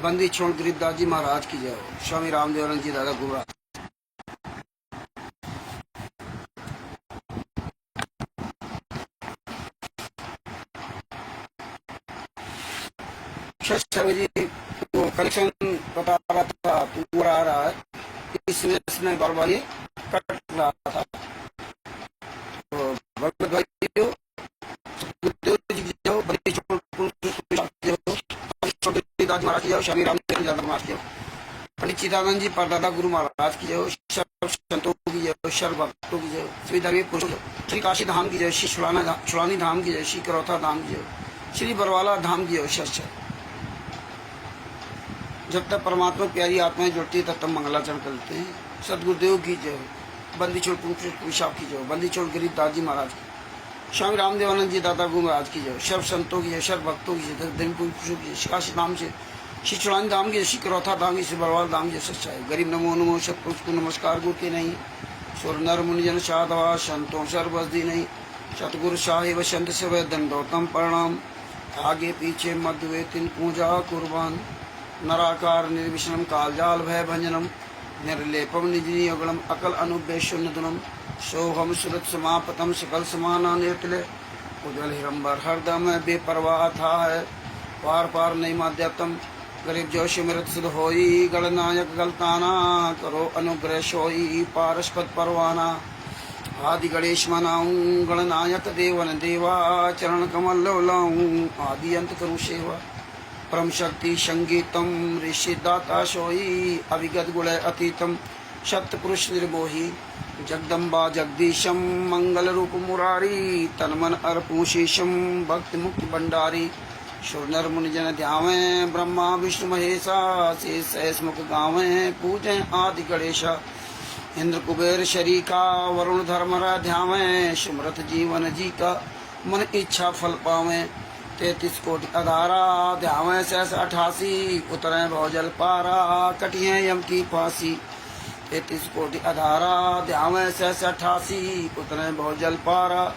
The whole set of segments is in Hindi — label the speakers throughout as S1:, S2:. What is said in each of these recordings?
S1: बंदी छोड़ गरीबदास जी महाराज की जय हो। स्वामी रामदेवानंद जी दादा गुमराह। जी तो कलेक्शन बता रहा था, पूरा आ रहा है, इसमें बार बार ये कट रहा था। तो भगवत भाई महाराज की जाओ, स्वामी रामदेव दादा महाराज की जाओ, पंडित चिदानंद जी परदादा गुरु महाराज की जाओ, सर्व संतों की जय, सर्व भक्तों की जय, श्री धर्मी पुरुषों, श्री काशी धाम की जय, श्री सुलानी धाम की जय, श्री करौथा धाम की जय, श्री बरवाला धाम की जय। सच जब तक परमात्मा प्यारी आत्माएं जुड़ती है तब तक मंगलाचरण करते हैं। सदगुरुदेव की जय, बंदी छोड़ पिशाब की जय, बंदी छोड़ गरीबदास जी महाराज की, स्वामी रामदेवानंद जी दादा गुरु महाराज की जय, सर्व संतों की जय, सर्व भक्तों की जय, धर्मी पुरुषों की जय, काशी धाम से श्री चुड़ानी धाम की, श्री करौथा धाम की, श्री बरवाल धाम की सच्चाई। गरीब नमो नमो सतपुरुष को नमस्कार गुरु के नहीं, सुर नर मुनिजन साधवा संतों सर्वसदी नहीं, सतगुरु साहिब संत से दंडोतम प्रणाम, आगे पीछे मध्य तिन पूजा कुर्बान, नराकार निर्विष्णम कालजाल भय भंजनम, निर्लेपम निजनी अगणम अकल अनुपेशुन्नतनम, सोहम सुरत समापतम सकल समाना निर्तले, उज्जवल हिरंबर हरदम बेपरवाह था है, पार पार नहीं माध्यतम, गरीब जो सिमरत सिद्ध होई, गणनायक गलताना करो अनुग्रह सोई, पारस्पद परवाना आदि गणेश मनाऊं, गणनायक देवन देवा चरण कमल लाऊं, आदि अंत करूं सेवा, परम शक्ति संगीतम ऋषि दाता सोई, अविगत गुण अतीतम सत्य पुरुष निर्मोही, जगदम्बा जगदीशम मंगल रूप मुरारी, तनमन अर्पू शीशम भक्ति मुक्ति भंडारी, सुर नर मुनिजन ध्यावे, ब्रह्मा विष्णु महेशा शेष मुख गावे, पूजे आदि गणेशा, इंद्र कुबेर शरीका वरुण धर्मरा ध्यावे, सुमरत जीवन जी का मन इच्छा फल पावे, 33 कोटि अधारा ध्यावे, 88 उतरे भौजल पारा, कटिए यम की फांसी, 33 कोटि अधारा ध्यावे, 88 उतरे भौजल पारा,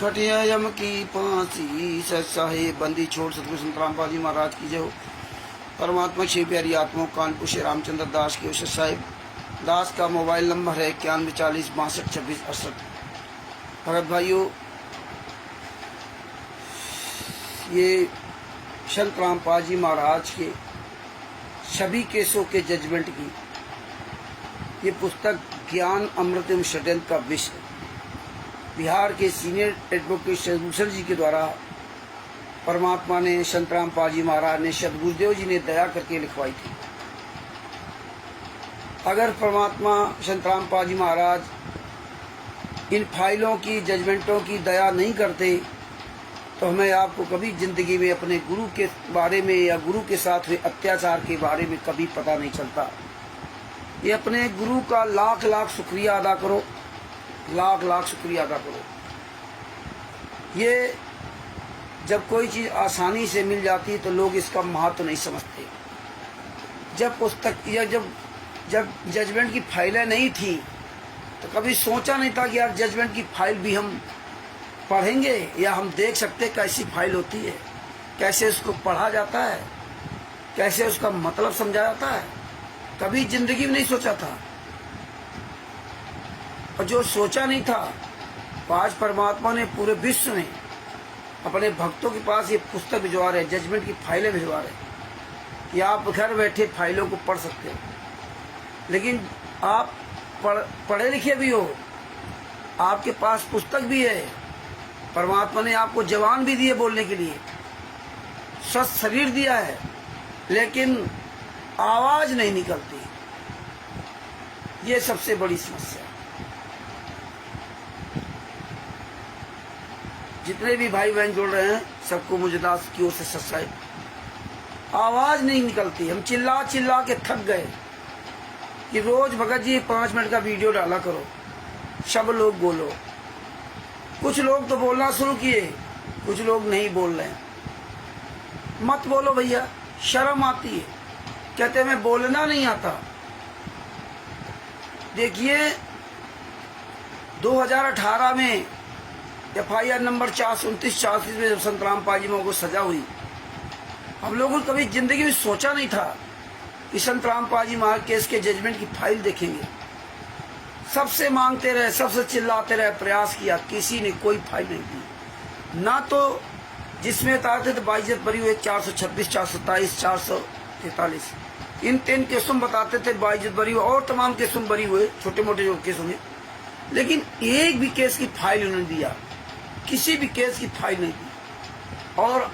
S1: कटिए यम की फांसी। सहे बंदी छोड़ सतगुरु संत रामपाल जी महाराज की जय। परमात्मा श्री प्यारी आत्माओं कानपुर श्री रामचंद्र दास की उषा साहिब दास का मोबाइल नंबर है 9140 62 26 68। भगत भाइयों, ये संत रामपाल जी महाराज के सभी केसों के जजमेंट की ये पुस्तक ज्ञान अमृतम षड्यंत्र का विषय बिहार के सीनियर एडवोकेट सदभूषण जी के द्वारा परमात्मा ने संत रामपाल जी महाराज ने सदगुरुदेव जी ने दया करके लिखवाई थी। अगर परमात्मा संत रामपाल जी महाराज इन फाइलों की जजमेंटों की दया नहीं करते तो हमें आपको कभी जिंदगी में अपने गुरु के बारे में या गुरु के साथ हुए अत्याचार के बारे में कभी पता नहीं चलता। ये अपने गुरु का लाख लाख शुक्रिया अदा करो, लाख लाख शुक्रिया अदा करो। ये जब कोई चीज़ आसानी से मिल जाती है तो लोग इसका महत्व नहीं समझते। जब पुस्तक या जब जजमेंट की फाइलें नहीं थी तो कभी सोचा नहीं था कि यार जजमेंट की फाइल भी हम पढ़ेंगे या हम देख सकते कैसी फाइल होती है, कैसे उसको पढ़ा जाता है, कैसे उसका मतलब समझा जाता है। कभी जिंदगी में नहीं सोचा था। और जो सोचा नहीं था तो आज परमात्मा ने पूरे विश्व में अपने भक्तों के पास ये पुस्तक भिजवा रहे, जजमेंट की फाइलें भिजवा रहे कि आप घर बैठे फाइलों को पढ़ सकते हो। लेकिन आप पढ़े लिखे भी हो, आपके पास पुस्तक भी है, परमात्मा ने आपको जवान भी दिए बोलने के लिए, स्वस्थ शरीर दिया है, लेकिन आवाज नहीं निकलती। ये सबसे बड़ी समस्या। जितने भी भाई बहन जुड़ रहे हैं सबको मुझे दास की ओर से सत्साई। आवाज नहीं निकलती। हम चिल्ला चिल्ला के थक गए कि रोज भगत जी 5 मिनट का वीडियो डाला करो, सब लोग बोलो। कुछ लोग तो बोलना शुरू किए, कुछ लोग नहीं बोल रहे हैं। मत बोलो भैया, शर्म आती है। कहते मैं बोलना नहीं आता। देखिए 2018 में FIR नंबर 429-86 में जब संत रामपाल जी को सजा हुई हम लोगों ने कभी जिंदगी में सोचा नहीं था कि संत रामपाल जी महाराज केस के जजमेंट की फाइल देखेंगे। सबसे मांगते रहे, सबसे चिल्लाते रहे, प्रयास किया, किसी ने कोई फाइल नहीं दी। ना तो जिसमें बताते थे बाइज्जत बरी हुए 426, 427, 443, इन 3 केसों में बताते थे बाइज्जत बरी हुए, और तमाम केसों में बरी हुए, छोटे मोटे जो केस होंगे, लेकिन एक भी केस की फाइल उन्होंने दिया, किसी भी केस की फाइल नहीं दी। और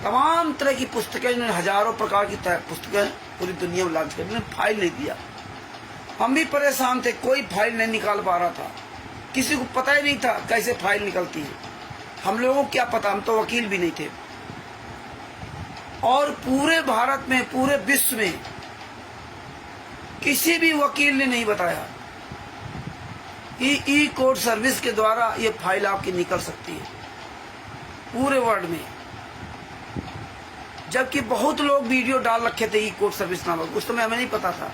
S1: तमाम तरह की पुस्तकें, इन्होंने हजारों प्रकार की पुस्तकें पूरी दुनिया में लॉन्च कर, इन्होंने फाइल नहीं दिया। हम भी परेशान थे, कोई फाइल नहीं निकाल पा रहा था, किसी को पता ही नहीं था कैसे फाइल निकलती है। हम लोगों को क्या पता, हम तो वकील भी नहीं थे। और पूरे भारत में, पूरे विश्व में किसी भी वकील ने नहीं बताया कि ई कोर्ट सर्विस के द्वारा ये फाइल आपकी निकल सकती है, पूरे वर्ल्ड में। जबकि बहुत लोग वीडियो डाल रखे थे ई कोर्ट सर्विस नामक, उस समय हमें नहीं पता था।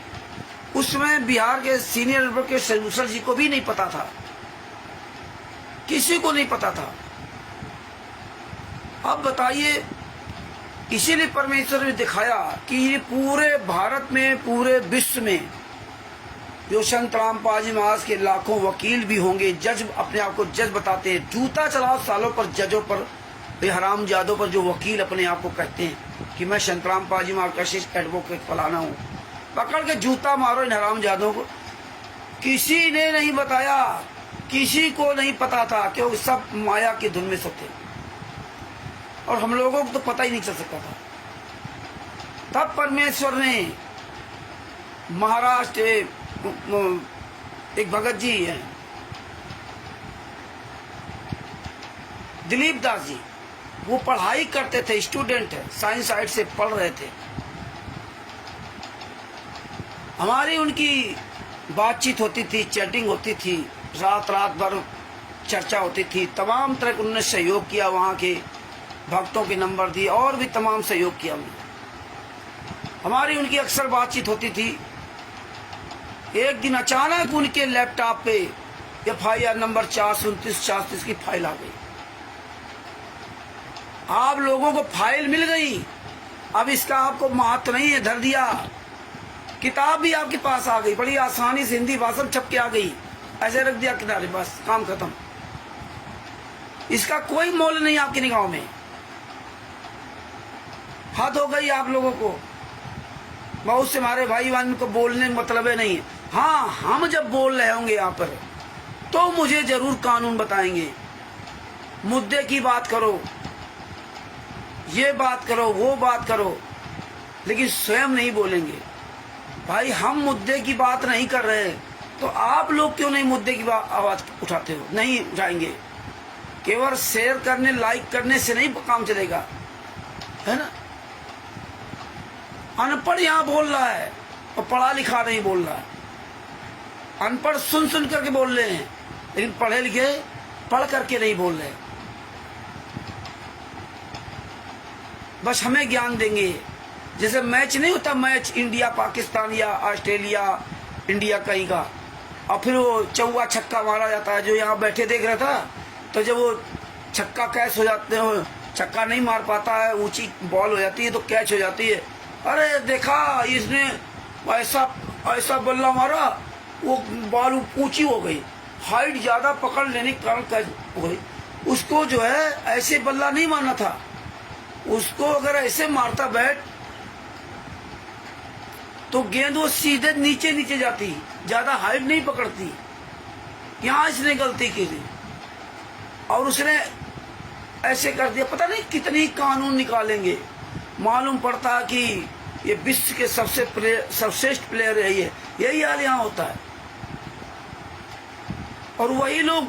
S1: उस समय बिहार के सीनियर एडवोकेट सलूसर जी को भी नहीं पता था, किसी को नहीं पता था। अब बताइए, इसीलिए परमेश्वर ने दिखाया कि ये पूरे भारत में, पूरे विश्व में जो संत रामपाल जी महाराज के लाखों वकील भी होंगे, जज अपने आप को जज बताते हैं, जूता चलाओ सालों पर जजों पर, हरामजादों पर, जो वकील अपने आप को कहते हैं कि मैं संत रामपाल जी महाराज का शिष्य एडवोकेट फलाना हूँ, पकड़ के जूता मारो इन हरामजादों को। किसी ने नहीं बताया, किसी को नहीं पता था कि वो सब माया की धुन में सब थे, और हम लोगों को तो पता ही नहीं चल सकता था। तब परमेश्वर ने महाराष्ट्र एक भगत जी हैं, दिलीप दास जी, वो पढ़ाई करते थे, स्टूडेंट है, साइंस साइड से पढ़ रहे थे। हमारी उनकी बातचीत होती थी, चैटिंग होती थी, रात रात भर चर्चा होती थी, तमाम तरह का उन्होंने सहयोग किया, वहाँ के भक्तों के नंबर दिए, और भी तमाम सहयोग किया उन्होंने। हमारी उनकी अक्सर बातचीत होती थी। एक दिन अचानक उनके लैपटॉप पे FIR नंबर 429-430 की फाइल आ गई। आप लोगों को फाइल मिल गई, अब इसका आपको महत्व नहीं है, धर दिया। किताब भी आपके पास आ गई, बड़ी आसानी से हिंदी भाषा में छप के आ गई, ऐसे रख दिया किनारे, बस काम खत्म। इसका कोई मोल नहीं आपकी निगाहों में। हद हो गई आप लोगों को। बहुत से हमारे भाई बहन को बोलने में मतलब है नहीं। हाँ, हम जब बोल रहे होंगे यहाँ पर तो मुझे जरूर कानून बताएंगे, मुद्दे की बात करो, ये बात करो, वो बात करो, लेकिन स्वयं नहीं बोलेंगे। भाई, हम मुद्दे की बात नहीं कर रहे तो आप लोग क्यों नहीं मुद्दे की आवाज उठाते हो? नहीं उठाएंगे। केवल शेयर करने, लाइक करने से नहीं काम चलेगा, है ना। अनपढ़ यहाँ बोल रहा है और पढ़ा लिखा नहीं बोल रहा है। अनपढ़ सुन सुन करके बोल रहे हैं, लेकिन पढ़े लिखे पढ़ करके नहीं बोल रहे। बस हमें ज्ञान देंगे। जैसे मैच नहीं होता, मैच इंडिया पाकिस्तान या ऑस्ट्रेलिया इंडिया कहीं का, और फिर वो चौवा छक्का मारा जाता है, जो यहाँ बैठे देख रहा था, तो जब वो छक्का कैच हो जाते हैं, छक्का नहीं मार पाता है, ऊंची बॉल हो जाती है तो कैच हो जाती है। अरे देखा, इसने ऐसा ऐसा बल्ला मारा, वो बॉल ऊंची हो गई, हाइट ज्यादा पकड़ लेने के कारण कैच हो गई। उसको जो है ऐसे बल्ला नहीं मारना था, उसको अगर ऐसे मारता बैट तो गेंद वो सीधे नीचे नीचे जाती, ज्यादा हाइट नहीं पकड़ती। यहाँ इसने गलती की थी और उसने ऐसे कर दिया। पता नहीं कितनी कानून निकालेंगे। मालूम पड़ता है कि ये विश्व के सर्वश्रेष्ठ प्लेयर है, यही हाल यहाँ होता है। और वही लोग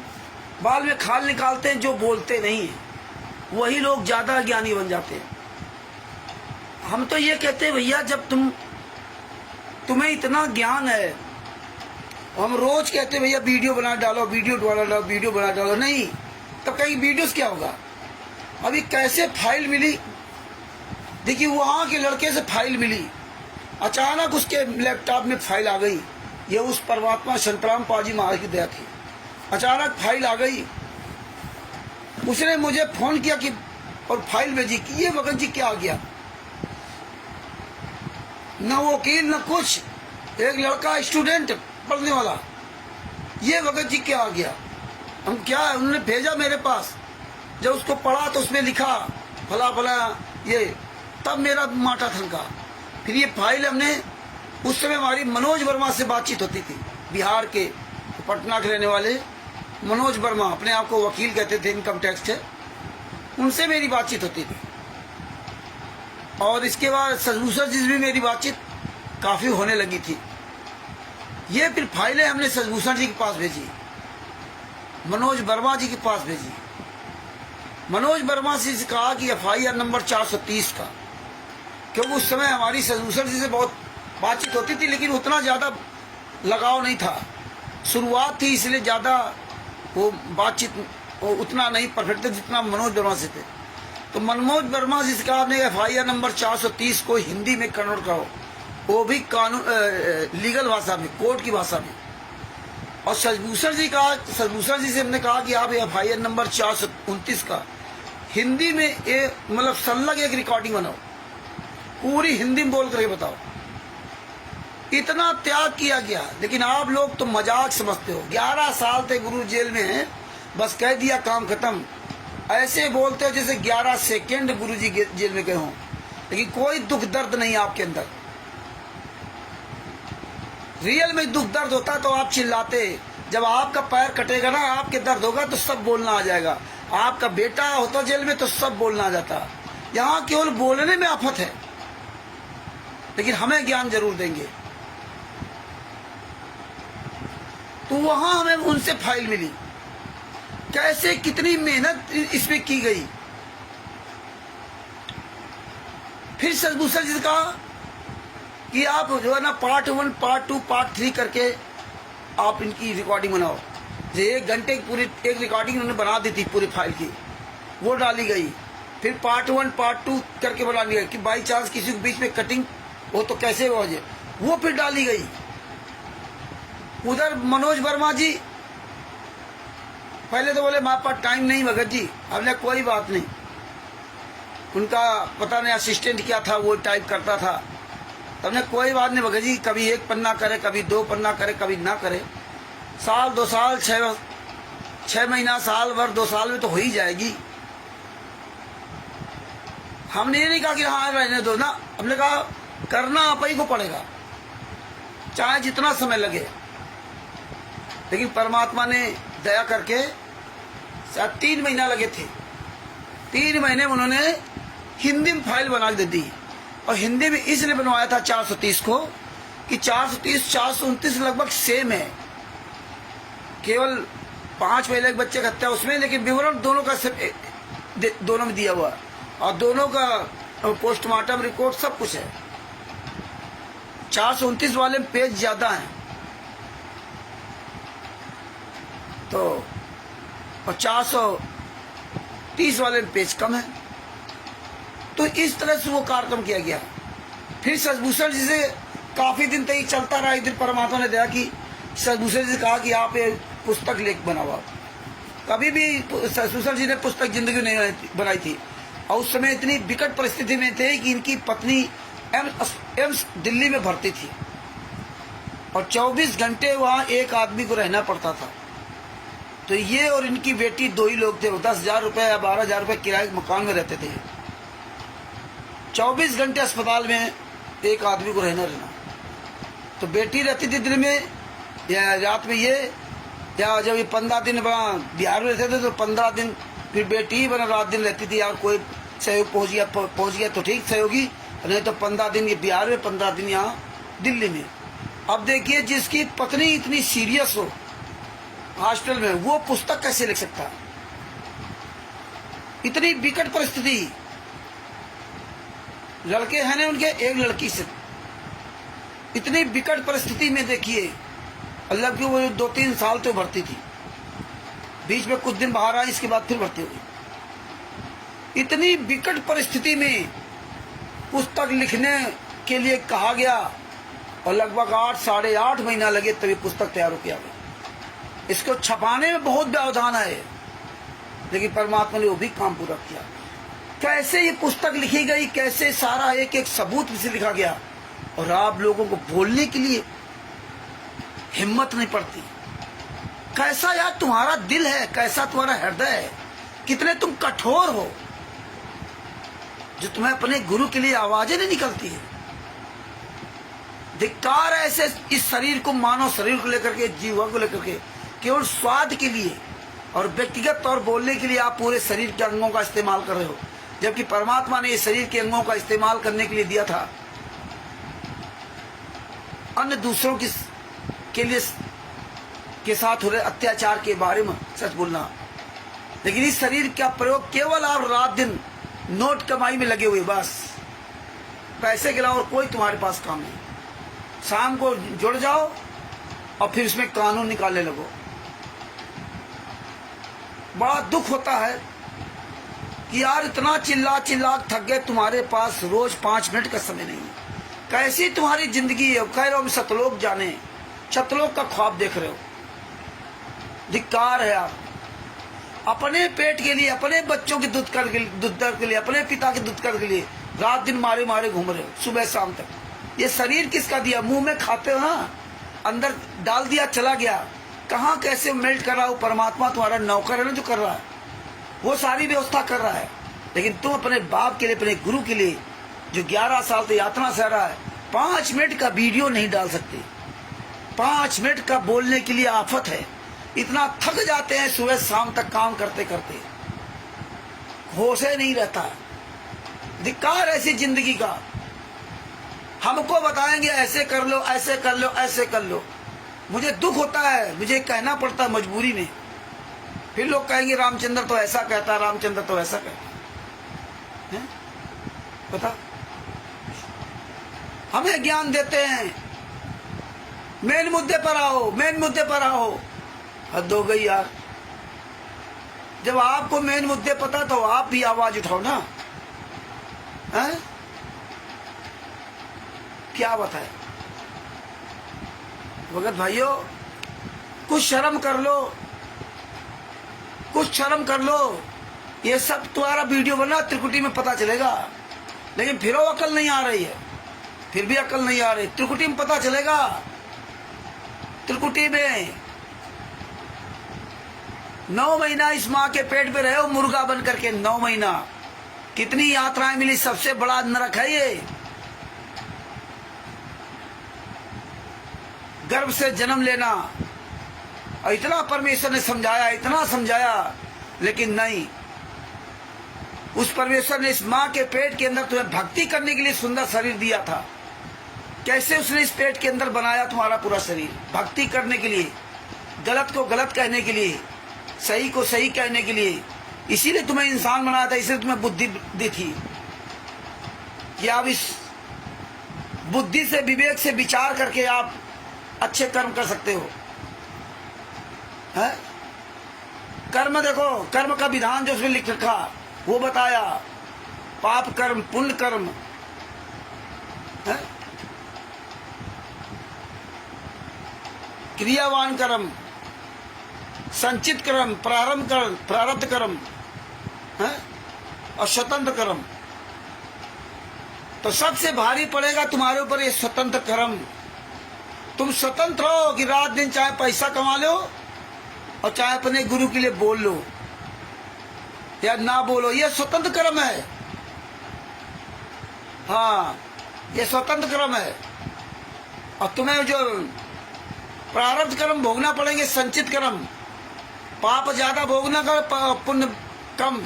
S1: बाल में खाल निकालते हैं जो बोलते नहीं है, वही लोग ज्यादा ज्ञानी बन जाते हैं। हम तो ये कहते हैं भैया, जब तुम्हें इतना ज्ञान है, हम रोज कहते हैं भैया वीडियो बना डालो, वीडियो बना डालो, वीडियो बना डालो, नहीं तब कहीं वीडियोस क्या होगा। अभी कैसे फाइल मिली, देखिए वहां के लड़के से फाइल मिली, अचानक उसके लैपटॉप में फाइल आ गई। ये उस परमात्मा संत रामपाल जी महाराज की दया थी, अचानक फाइल आ गई। उसने मुझे फोन किया कि और फाइल भेजी कि ये भगत जी क्या आ गया। न वकील न कुछ, एक लड़का स्टूडेंट पढ़ने वाला, ये भगत जी क्या आ गया। हम क्या, उन्होंने भेजा मेरे पास, जब उसको पढ़ा तो उसमें लिखा फला फला ये, तब मेरा माथा थनका। फिर ये फाइल हमने, उस समय हमारी मनोज वर्मा से बातचीत होती थी, बिहार के पटना के रहने वाले मनोज वर्मा, अपने आप को वकील कहते थे, इनकम टैक्स से, उनसे मेरी बातचीत होती थी। और इसके बाद सजभूषण जी से भी मेरी बातचीत काफी होने लगी थी। ये फिर फाइलें हमने सजभूषण जी के पास भेजी, मनोज वर्मा जी के पास भेजी। मनोज वर्मा से कहा कि FIR नंबर 430 का, क्योंकि उस समय हमारी सजभूषण जी से बहुत बातचीत होती थी, लेकिन उतना ज़्यादा लगाव नहीं था, शुरुआत थी, इसलिए ज़्यादा वो बातचीत उतना नहीं परफेक्ट थे जितना मनोज वर्मा से थे। तो मनोज वर्मा जी से कहा आपने FIR नंबर 430 को हिंदी में कन्वर्ट करो, वो भी कानून लीगल भाषा में, कोर्ट की भाषा में। और सजभूषण जी से हमने कहा कि आप FIR नंबर 429 का हिंदी में मतलब संलग्न एक रिकॉर्डिंग बनाओ, पूरी हिंदी में बोल करके बताओ। इतना त्याग किया गया, लेकिन आप लोग तो मजाक समझते हो। 11 साल थे गुरु जेल में हैं, बस कह दिया काम खत्म। ऐसे बोलते हो जैसे 11 सेकेंड गुरु जी जेल में गए हों, लेकिन कोई दुख दर्द नहीं आपके अंदर। रियल में दुख दर्द होता तो आप चिल्लाते। जब आपका पैर कटेगा ना, आपके दर्द होगा तो सब बोलना आ जाएगा। आपका बेटा होता जेल में तो सब बोलना आ जाता। यहाँ केवल बोलने में आफत है, लेकिन हमें ज्ञान जरूर देंगे। तो वहां हमें उनसे फाइल मिली, कैसे कितनी मेहनत इसमें की गई। फिर सजभूषण जी ने कहा कि आप जो है ना पार्ट 1, पार्ट 2, पार्ट 3 करके आप इनकी रिकॉर्डिंग बनाओ। जो 1 घंटे की पूरी एक रिकॉर्डिंग उन्होंने बना दी थी पूरी फाइल की, वो डाली गई। फिर पार्ट 1, पार्ट 2 करके बना लिया कि बाई चांस किसी के बीच में कटिंग हो तो कैसे हो जाए, वो फिर डाली गई। उधर मनोज वर्मा जी पहले तो बोले हमारे पास टाइम नहीं भगत जी। हमने कोई बात नहीं, उनका पता नहीं असिस्टेंट क्या था, वो टाइप करता था। हमने कोई बात नहीं भगत जी, कभी 1 पन्ना करे, कभी 2 पन्ना करे, कभी ना करे। साल 2 साल 6 महीना, साल भर 2 साल में तो हो ही जाएगी। हमने ये नहीं कहा कि हाँ रहने दो ना, हमने कहा करना आप ही को पड़ेगा, चाहे जितना समय लगे। लेकिन परमात्मा ने दया करके शायद 3 महीना लगे थे, 3 महीने में उन्होंने हिंदी में फाइल बना के दी। और हिंदी में इसलिए बनवाया था 430 को कि 430 429 लगभग सेम है, केवल 5 महीने के बच्चे का हत्या उसमें, लेकिन विवरण दोनों का दोनों में दिया हुआ, और दोनों का पोस्टमार्टम रिपोर्ट सब कुछ है। 429 वाले में पेज ज्यादा हैं, तो और 430 वाले में पेज कम है। तो इस तरह से वो कार्यक्रम किया गया। फिर सजभूषण जी से काफी दिन तक चलता रहा। एक दिन परमात्मा ने दिया कि सजभूषण जी से कहा कि आप एक पुस्तक लेख बनाओ। कभी भी सजभूषण जी ने पुस्तक जिंदगी नहीं बनाई थी, और उस समय इतनी विकट परिस्थिति में थे कि इनकी पत्नी एम्स दिल्ली में भर्ती थी, और 24 घंटे वहां एक आदमी को रहना पड़ता था। तो ये और इनकी बेटी 2 ही लोग थे, 10,000 रुपये या 12,000 रुपये किराए के मकान में रहते थे। 24 घंटे अस्पताल में एक आदमी को रहना। तो बेटी रहती थी दिन में या रात में ये, या जब ये 15 दिन बिहार में रहते थे तो 15 दिन फिर बेटी ही बना रात दिन रहती थी। यार कोई सहयोग पहुंच गया तो ठीक सहयोगी, नहीं तो 15 दिन ये बिहार में, 15 दिन यहाँ दिल्ली में। अब देखिए, जिसकी पत्नी इतनी सीरियस हो हॉस्पिटल में, वो पुस्तक कैसे लिख सकता है? इतनी विकट परिस्थिति। लड़के हैं ना उनके, एक लड़की से इतनी विकट परिस्थिति में देखिए, अल्लाह की वो 2-3 साल तो भर्ती थी, बीच में कुछ दिन बाहर आई, इसके बाद फिर भर्ती हुई। इतनी विकट परिस्थिति में पुस्तक लिखने के लिए कहा गया, और लगभग 8-8.5 महीना लगे तभी पुस्तक तैयार हो गया। इसको छपाने में बहुत व्यवधान है, लेकिन परमात्मा ने वो भी काम पूरा किया। कैसे ये पुस्तक लिखी गई, कैसे सारा एक एक सबूत से लिखा गया, और आप लोगों को बोलने के लिए हिम्मत नहीं पड़ती। कैसा यार तुम्हारा दिल है, कैसा तुम्हारा हृदय है, कितने तुम कठोर हो जो तुम्हें अपने गुरु के लिए आवाजें नहीं निकलती है। धिक्कार है ऐसे इस शरीर को, मानव शरीर को लेकर के, जीवा को लेकर के केवल स्वाद के लिए और व्यक्तिगत तौर बोलने के लिए आप पूरे शरीर के अंगों का इस्तेमाल कर रहे हो, जबकि परमात्मा ने इस शरीर के अंगों का इस्तेमाल करने के लिए दिया था अन्य दूसरों के लिए के साथ हो रहे अत्याचार के बारे में सच बोलना। लेकिन इस शरीर का प्रयोग केवल आप रात दिन नोट कमाई में लगे हुए, बस पैसे के अलावा और कोई तुम्हारे पास काम नहीं। शाम को जुड़ जाओ और फिर इसमें कानून निकालने लगो। बड़ा दुख होता है कि यार इतना चिल्ला चिल्ला थक गए, तुम्हारे पास रोज 5 मिनट का समय नहीं है। कैसी तुम्हारी जिंदगी है, कह रहे हो सतलोक जाने, सतलोक का ख्वाब देख रहे हो। धिक्कार है आप अपने पेट के लिए, अपने बच्चों के दूध कर के लिए, अपने पिता के दूध कर के लिए रात दिन मारे मारे घूम रहे हो सुबह शाम तक। ये शरीर किसका दिया? मुंह में खाते हो ना, अंदर डाल दिया चला गया। कहाँ कैसे मेल्ट कर रहा हो? परमात्मा तुम्हारा नौकर है ना जो कर रहा है, वो सारी व्यवस्था कर रहा है। लेकिन तुम अपने बाप के लिए, अपने गुरु के लिए जो 11 साल से यातना सह रहा है, 5 मिनट का वीडियो नहीं डाल सकते। 5 मिनट का बोलने के लिए आफत है। इतना थक जाते हैं सुबह शाम तक काम करते करते, होश नहीं रहता। धिक्कार ऐसी जिंदगी का। हमको बताएंगे ऐसे कर लो, ऐसे कर लो, ऐसे कर लो। मुझे दुख होता है, मुझे कहना पड़ता है मजबूरी में। फिर लोग कहेंगे रामचंद्र तो ऐसा कहता, रामचंद्र तो ऐसा कहता है। पता हमें ज्ञान देते हैं, मेन मुद्दे पर आओ, मेन मुद्दे पर आओ। हद हो गई यार। जब आपको मेन मुद्दे पता तो आप भी आवाज उठाओ ना। है? क्या बताए भगत भाइयों, कुछ शर्म कर लो, कुछ शर्म कर लो। ये सब तुम्हारा वीडियो बना त्रिकुटी में पता चलेगा, लेकिन फिर वो अकल नहीं आ रही है, फिर भी अकल नहीं आ रही। त्रिकुटी में पता चलेगा। त्रिकुटी में 9 महीना इस माँ के पेट पे रहे हो मुर्गा बन करके। 9 महीना कितनी यात्राएं मिली, सबसे बड़ा नरक है ये। गर्भ से जन्म लेना, और इतना परमेश्वर ने समझाया, इतना समझाया, लेकिन नहीं। उस परमेश्वर ने इस माँ के पेट के अंदर तुम्हें भक्ति करने के लिए सुंदर शरीर दिया था। कैसे उसने इस पेट के अंदर बनाया तुम्हारा पूरा शरीर? भक्ति करने के लिए, गलत को गलत कहने के लिए, सही को सही कहने के लिए। इसीलिए तुम्हें इंसान बनाया था, इसीलिए तुम्हें बुद्धि दी थी कि आप इस बुद्धि से, विवेक से विचार करके आप अच्छे कर्म कर सकते हो। है? कर्म देखो, कर्म का विधान जो उसमें लिख रखा वो बताया। पाप कर्म, पुण्य कर्म, है? क्रियावान कर्म, संचित कर्म, प्रारंभ कर्म, प्रारब्ध कर्म, है? और स्वतंत्र कर्म। तो सबसे भारी पड़ेगा तुम्हारे ऊपर ये स्वतंत्र कर्म। तुम स्वतंत्र हो कि रात दिन चाहे पैसा कमा लो और चाहे अपने गुरु के लिए बोल लो या ना बोलो, ये स्वतंत्र कर्म है। हाँ, ये स्वतंत्र कर्म है। और तुम्हें जो प्रारब्ध कर्म भोगना पड़ेंगे, संचित कर्म। पाप ज्यादा भोगना कर, पुण्य कम।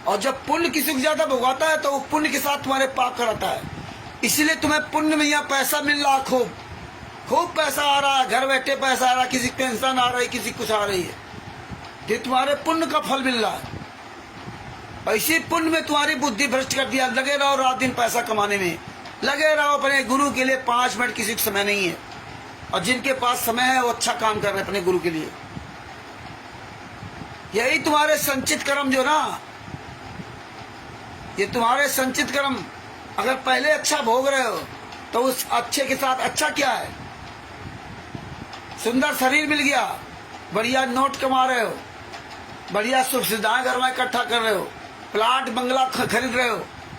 S1: और जब पुण्य किसी को ज्यादा भोगाता है तो वो पुण्य के साथ तुम्हारे पाप कराता है। इसीलिए तुम्हें पुण्य में यहाँ पैसा मिल रहा, खूब खूब पैसा आ रहा है, घर बैठे पैसा आ रहा है, किसी पेंशन आ रही, किसी कुछ आ रही है। ये तुम्हारे पुण्य का फल मिल रहा है। इसी पुण्य में तुम्हारी बुद्धि भ्रष्ट कर दिया। लगे रहो रात दिन पैसा कमाने में, लगे रहो अपने गुरु के लिए। 5 मिनट किसी को समय नहीं है, और जिनके पास समय है वो अच्छा काम कर रहे हैं अपने गुरु के लिए। यही तुम्हारे संचित कर्म जो ना, ये तुम्हारे संचित कर्म। अगर पहले अच्छा भोग रहे हो तो उस अच्छे के साथ अच्छा क्या है? सुंदर शरीर मिल गया, बढ़िया नोट कमा रहे हो, बढ़िया सुख सुविधाएं घर में इकट्ठा कर रहे हो, प्लाट बंगला खरीद रहे हो,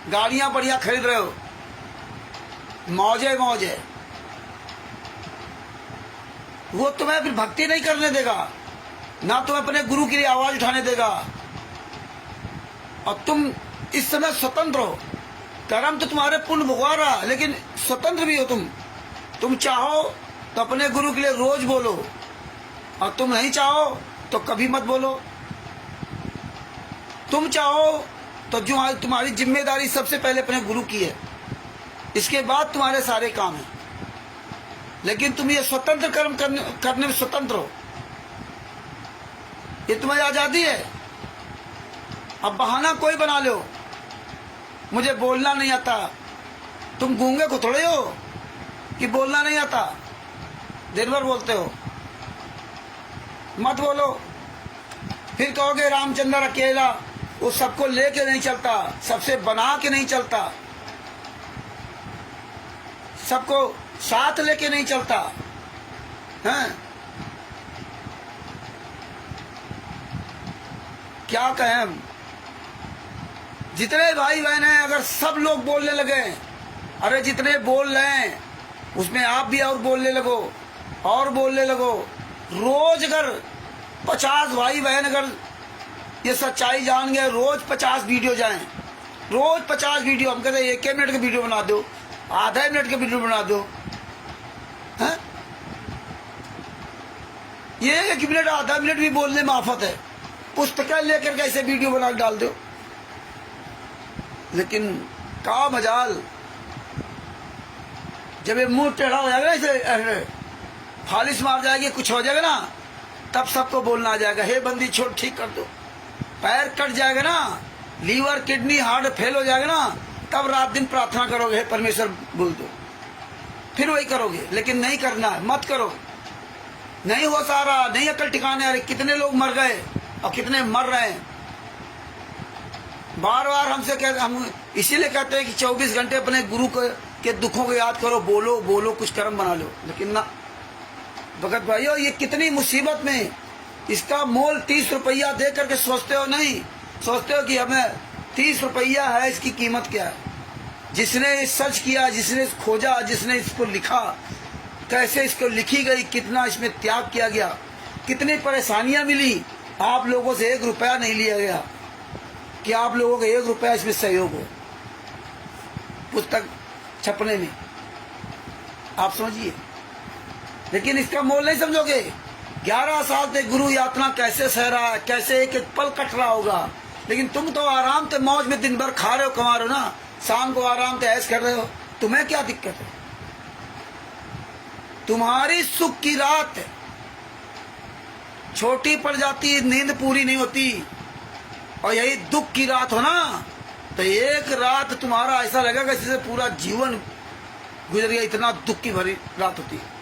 S1: गाड़ियां बढ़िया खरीद रहे हो, मौजे मौजे, वो तुम्हें फिर भक्ति नहीं करने देगा, ना तुम्हें अपने गुरु के लिए आवाज उठाने देगा। और तुम इस समय स्वतंत्र हो, कर्म तो तुम्हारे पुण्य भुगवा रहा, लेकिन स्वतंत्र भी हो तुम चाहो तो अपने गुरु के लिए रोज बोलो, और तुम नहीं चाहो तो कभी मत बोलो। तुम चाहो तो जो तुम्हारी जिम्मेदारी सबसे पहले अपने गुरु की है, इसके बाद तुम्हारे सारे काम हैं, लेकिन तुम ये स्वतंत्र कर्म करने में स्वतंत्र हो, ये तुम्हारी आजादी है। अब बहाना कोई बना लो, मुझे बोलना नहीं आता, तुम गूंगे को थोड़े हो कि बोलना नहीं आता, दिन भर बोलते हो, मत बोलो। फिर कहोगे रामचंद्र अकेला, वो सबको लेके नहीं चलता, सबसे बना के नहीं चलता, सबको साथ लेके नहीं चलता हैं? क्या कहें हम? जितने भाई बहन हैं, अगर सब लोग बोलने लगे, अरे जितने बोल रहे हैं उसमें आप भी और बोलने लगो और बोलने लगो, रोज अगर 50 भाई बहन अगर ये सच्चाई जान गए, रोज 50 वीडियो जाएं, रोज 50 वीडियो, हम कहते हैं 1 मिनट का वीडियो बना दो, आधा मिनट का वीडियो बना दो, हैं? ये 1 मिनट आधा मिनट भी बोलने में आफत है, पुस्तकें लेकर के ऐसे वीडियो बना डाल दो। लेकिन का मजाल, जब ये मुंह टेढ़ा हो जाएगा, ऐसे फालिश मार जाएगी, कुछ हो जाएगा ना, तब सबको बोलना आ जाएगा, हे बंदी छोड़, ठीक कर दो। पैर कट जाएगा ना, लीवर किडनी हार्ट फेल हो जाएगा ना, तब रात दिन प्रार्थना करोगे, हे परमेश्वर बोल दो, फिर वही करोगे। लेकिन नहीं करना है, मत करो, नहीं हो सारा, नहीं अकल ठिकाने। अरे कितने लोग मर गए और कितने मर रहे हैं। बार बार हमसे कहते, हम इसीलिए कहते हैं कि 24 घंटे अपने गुरु के दुखों को याद करो, बोलो बोलो, कुछ कर्म बना लो। लेकिन ना भगत भाइयों, ये कितनी मुसीबत में, इसका मोल 30 रुपया दे करके सोचते हो नहीं, सोचते हो कि हमें 30 रुपया है, इसकी कीमत क्या है। जिसने सर्च किया, जिसने खोजा, जिसने इसको लिखा, कैसे इसको लिखी गई, कितना इसमें त्याग किया गया, कितनी परेशानियां मिली, आप लोगों से 1 रुपया नहीं लिया गया कि आप लोगों का 1 रुपया इसमें सहयोग हो पुस्तक छपने में, आप समझिए। लेकिन इसका मोल नहीं समझोगे। 11 साल से गुरु यातना कैसे सह रहा है, कैसे एक एक पल कट रहा होगा, लेकिन तुम तो आराम से मौज में दिन भर खा रहे हो, कमा रहे हो ना, शाम को आराम से ऐश कर रहे हो, तुम्हें क्या दिक्कत है? तुम्हारी सुख की रात छोटी पड़ जाती है, नींद पूरी नहीं होती, और यही दुख की रात हो ना, तो एक रात तुम्हारा ऐसा लगेगा जैसे पूरा जीवन गुजर गया, इतना दुख की भरी रात होती है,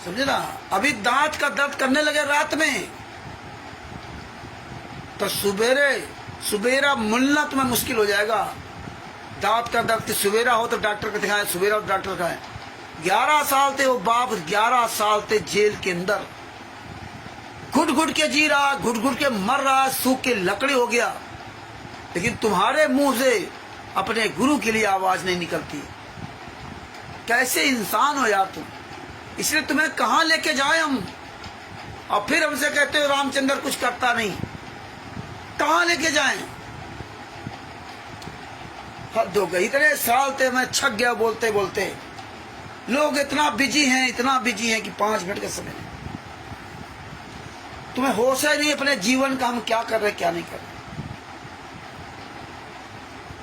S1: समझे ना। अभी दांत का दर्द करने लगे रात में, तो सुबेरा मुलना तुम्हें मुश्किल हो जाएगा। दांत का दर्द सुबेरा हो तो डॉक्टर को दिखाएं, सुबेरा हो डॉक्टर दिखाएं। 11 साल थे वो बाप, 11 साल थे जेल के अंदर, घुट घुट के जी रहा, घुट घुट के मर रहा, सूख के लकड़ी हो गया, लेकिन तुम्हारे मुंह से अपने गुरु के लिए आवाज नहीं निकलती। कैसे इंसान हो यार तुम। इसलिए तुम्हें कहां लेके जाए हम, और फिर हमसे कहते हो रामचंद्र कुछ करता नहीं, कहां लेके जाएं? हद हो गई। इतने साल थे मैं छक गया बोलते बोलते। लोग इतना बिजी हैं कि 5 मिनट का समय नहीं। तुम्हें होश है नहीं अपने जीवन का, हम क्या कर रहे क्या नहीं कर रहे।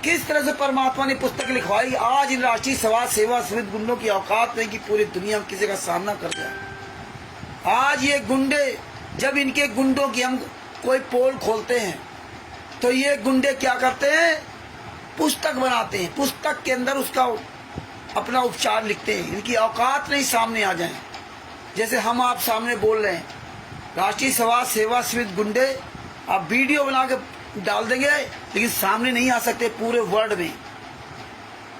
S1: किस तरह से परमात्मा ने पुस्तक लिखवाई। आज इन राष्ट्रीय समाज सेवा समिति गुंडों की औकात नहीं कि पूरी दुनिया में किसी का सामना कर जाए। आज ये गुंडे, जब इनके गुंडों की हम कोई पोल खोलते हैं तो ये गुंडे क्या करते हैं, पुस्तक बनाते हैं, पुस्तक के अंदर उसका अपना उपचार लिखते हैं। इनकी औकात नहीं सामने आ जाए। जैसे हम आप सामने बोल रहे हैं, राष्ट्रीय समाज सेवा समिति गुंडे आप वीडियो बना के डाल देंगे, लेकिन सामने नहीं आ सकते पूरे वर्ल्ड में।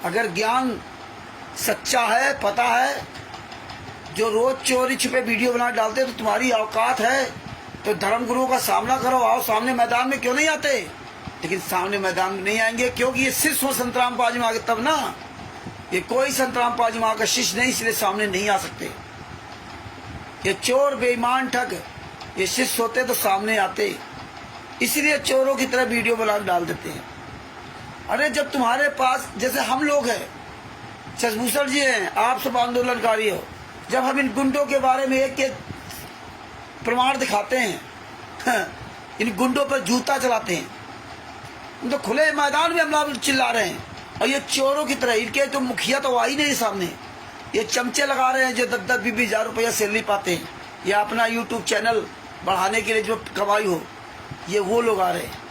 S1: अगर ज्ञान सच्चा है, पता है, जो रोज चोरी छुपे वीडियो बना डालते, तो तुम्हारी औकात है तो धर्म गुरुओं का सामना करो, आओ सामने मैदान में क्यों नहीं आते? लेकिन सामने मैदान में नहीं आएंगे, क्योंकि ये शिष्य हो संतराम पाजी माँ के तब ना। ये कोई संतराम पाजी माँ का शिष्य नहीं, इसलिए सामने नहीं आ सकते। ये चोर बेईमान ठग ये शिष्य होते तो सामने आते, इसलिए चोरों की तरह वीडियो बना डाल देते हैं। अरे जब तुम्हारे पास, जैसे हम लोग हैं, शशभूषण जी हैं, आप सब आंदोलनकारी हो, जब हम इन गुंडों के बारे में एक एक प्रमाण दिखाते हैं, इन गुंडों पर जूता चलाते हैं, हम तो खुले मैदान में हम चिल्ला रहे हैं। और ये चोरों की तरह, इनके तो मुखिया तो आ ही नहीं सामने, ये चमचे लगा रहे हैं जो 10-20 हजार रुपया सैलरी पाते हैं, या अपना यूट्यूब चैनल बढ़ाने के लिए जो कमाई हो, ये वो लोग आ रहे हैं।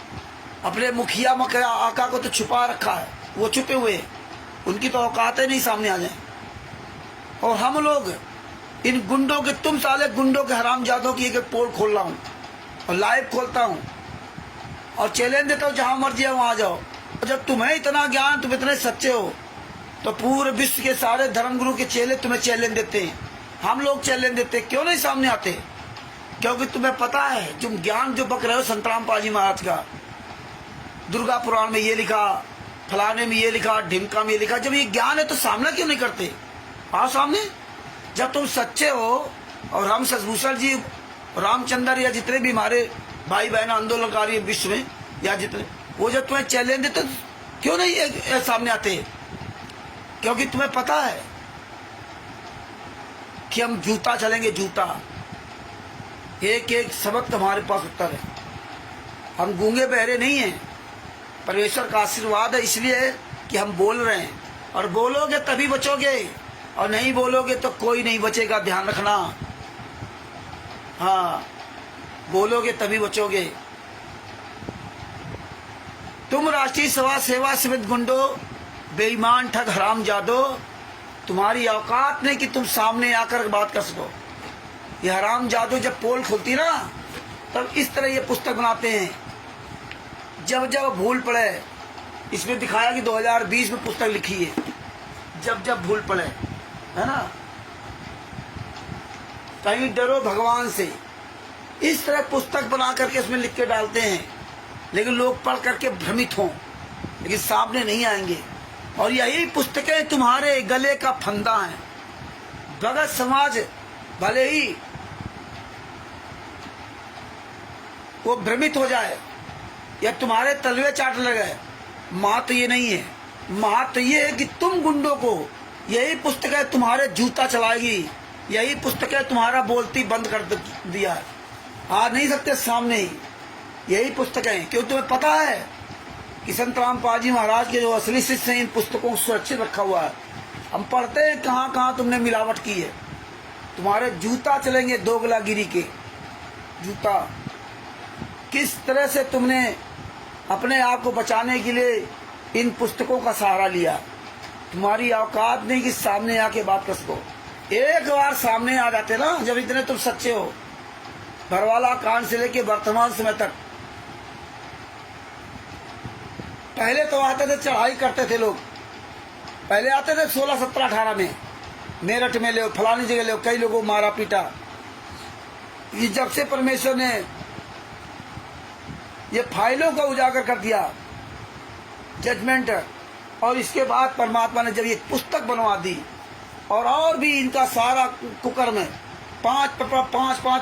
S1: अपने मुखिया मखिया आका को तो छुपा रखा है, वो छुपे हुए हैं, उनकी तो औकातें नहीं सामने आ जाए। और हम लोग इन गुंडों के, तुम साले गुंडों के हरामजादों की एक पोल खोल रहा हूँ और लाइव खोलता हूँ और चैलेंज देता हूँ, जहां मर्जी है वहां जाओ। और जब तुम्हें इतना ज्ञान, तुम इतने सच्चे हो, तो पूरे विश्व के सारे धर्मगुरु के चेले तुम्हें चैलेंज देते हैं, हम लोग चैलेंज देते हैं, क्यों नहीं सामने आते? क्योंकि तुम्हें पता है, तुम ज्ञान जो बक रहे हो संतराम पाजी महाराज का, दुर्गा पुराण में ये लिखा, फलाने में ये लिखा, ढिमका में ये लिखा, जब ये ज्ञान है तो सामना क्यों नहीं करते? आओ सामने। जब तुम सच्चे हो, और हम शशभूषण जी, रामचंद्र या जितने भी हमारे भाई बहन आंदोलनकारी विश्व में, या जितने, वो जब तुम्हें चैलेंज देते तो क्यों नहीं सामने आते? क्योंकि तुम्हें पता है कि हम जूता चलेंगे, जूता। एक एक शब्द हमारे पास उत्तर है, हम गूंगे बहरे नहीं हैं, परमेश्वर का आशीर्वाद है इसलिए कि हम बोल रहे हैं। और बोलोगे तभी बचोगे, और नहीं बोलोगे तो कोई नहीं बचेगा, ध्यान रखना। हाँ, बोलोगे तभी बचोगे। तुम राष्ट्रीय सेवा समिति गुंडो, बेईमान ठग हरामजादो, तुम्हारी औकात नहीं कि तुम सामने आकर बात कर सको। ये हरामजादो जब पोल खोलती ना, तब इस तरह ये पुस्तक बनाते हैं। जब जब भूल पड़े, इसमें दिखाया कि 2020 में पुस्तक लिखी है, जब जब भूल पड़े, है ना, कहीं डरो भगवान से, इस तरह पुस्तक बना करके इसमें लिख के डालते हैं, लेकिन लोग पढ़ करके भ्रमित हों, लेकिन सामने नहीं आएंगे। और यही पुस्तकें तुम्हारे गले का फंदा है। भगत समाज भले ही वो भ्रमित हो जाए या तुम्हारे तलवे चाट लगे, महत्व ये नहीं है। महत्व ये है कि तुम गुंडों को यही पुस्तकें तुम्हारे जूता चलाएगी, यही पुस्तकें तुम्हारा बोलती बंद कर दिया है। आ नहीं सकते सामने ही, यही पुस्तकें, क्योंकि तुम्हें पता है कि संतराम पाजी महाराज के जो असली शिष्य हैं, इन पुस्तकों को सुरक्षित रखा हुआ है। हम पढ़ते हैं कहाँ कहाँ तुमने मिलावट की है। तुम्हारे जूता चलेंगे दोगलागिरी के जूता। किस तरह से तुमने अपने आप को बचाने के लिए इन पुस्तकों का सहारा लिया। तुम्हारी औकात नहीं कि सामने आके बात कर सको। एक बार सामने आ जाते ना, जब इतने तुम सच्चे हो, भरवाला कांड से लेके वर्तमान समय तक। पहले तो आते थे, चढ़ाई करते थे लोग, पहले आते थे 16, 17, 18 में, मेरठ में ले, फलानी जगह ले, कई लोगों को मारा पीटा। ये जब से परमेश्वर ने ये फाइलों को उजागर कर दिया, जजमेंट, और इसके बाद परमात्मा ने जब ये पुस्तक बनवा दी, और भी इनका सारा कुकर्म है, 5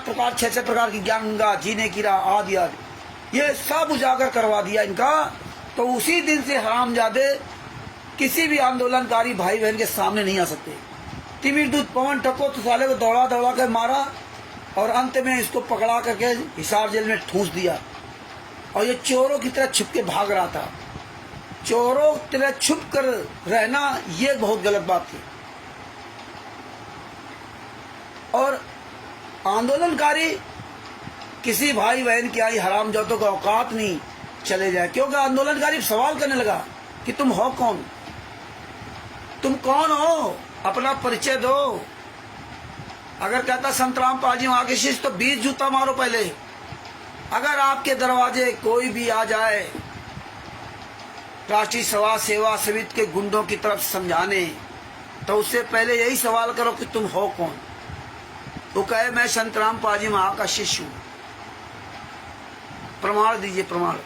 S1: प्रकार 6 प्रकार की ज्ञान गंगा, जीने की राह, आदि आदि, ये सब उजागर करवा दिया इनका। तो उसी दिन से हरामजादे किसी भी आंदोलनकारी भाई बहन के सामने नहीं आ सकते। तिमिर दूत पवन ठको तो साले को दौड़ा दौड़ा कर मारा, और अंत में इसको पकड़ा करके हिसार जेल में ठूंस दिया। और ये चोरों की तरह छुप के भाग रहा था। चोरों की तरह छुप कर रहना ये बहुत गलत बात थी। और आंदोलनकारी किसी भाई बहन की आई हरामजादों का औकात नहीं चले जाए, क्योंकि आंदोलनकारी सवाल करने लगा कि तुम हो कौन, तुम कौन हो, अपना परिचय दो। अगर कहता संतराम पाजी वहां के शिष्य, तो 20 जूता मारो पहले। अगर आपके दरवाजे कोई भी आ जाए राष्ट्रीय सेवा समिति के गुंडों की तरफ समझाने, तो उससे पहले यही सवाल करो कि तुम हो कौन। वो कहे मैं संतराम पाजी वहां का शिष्य हूं, प्रमाण दीजिए, प्रमाण।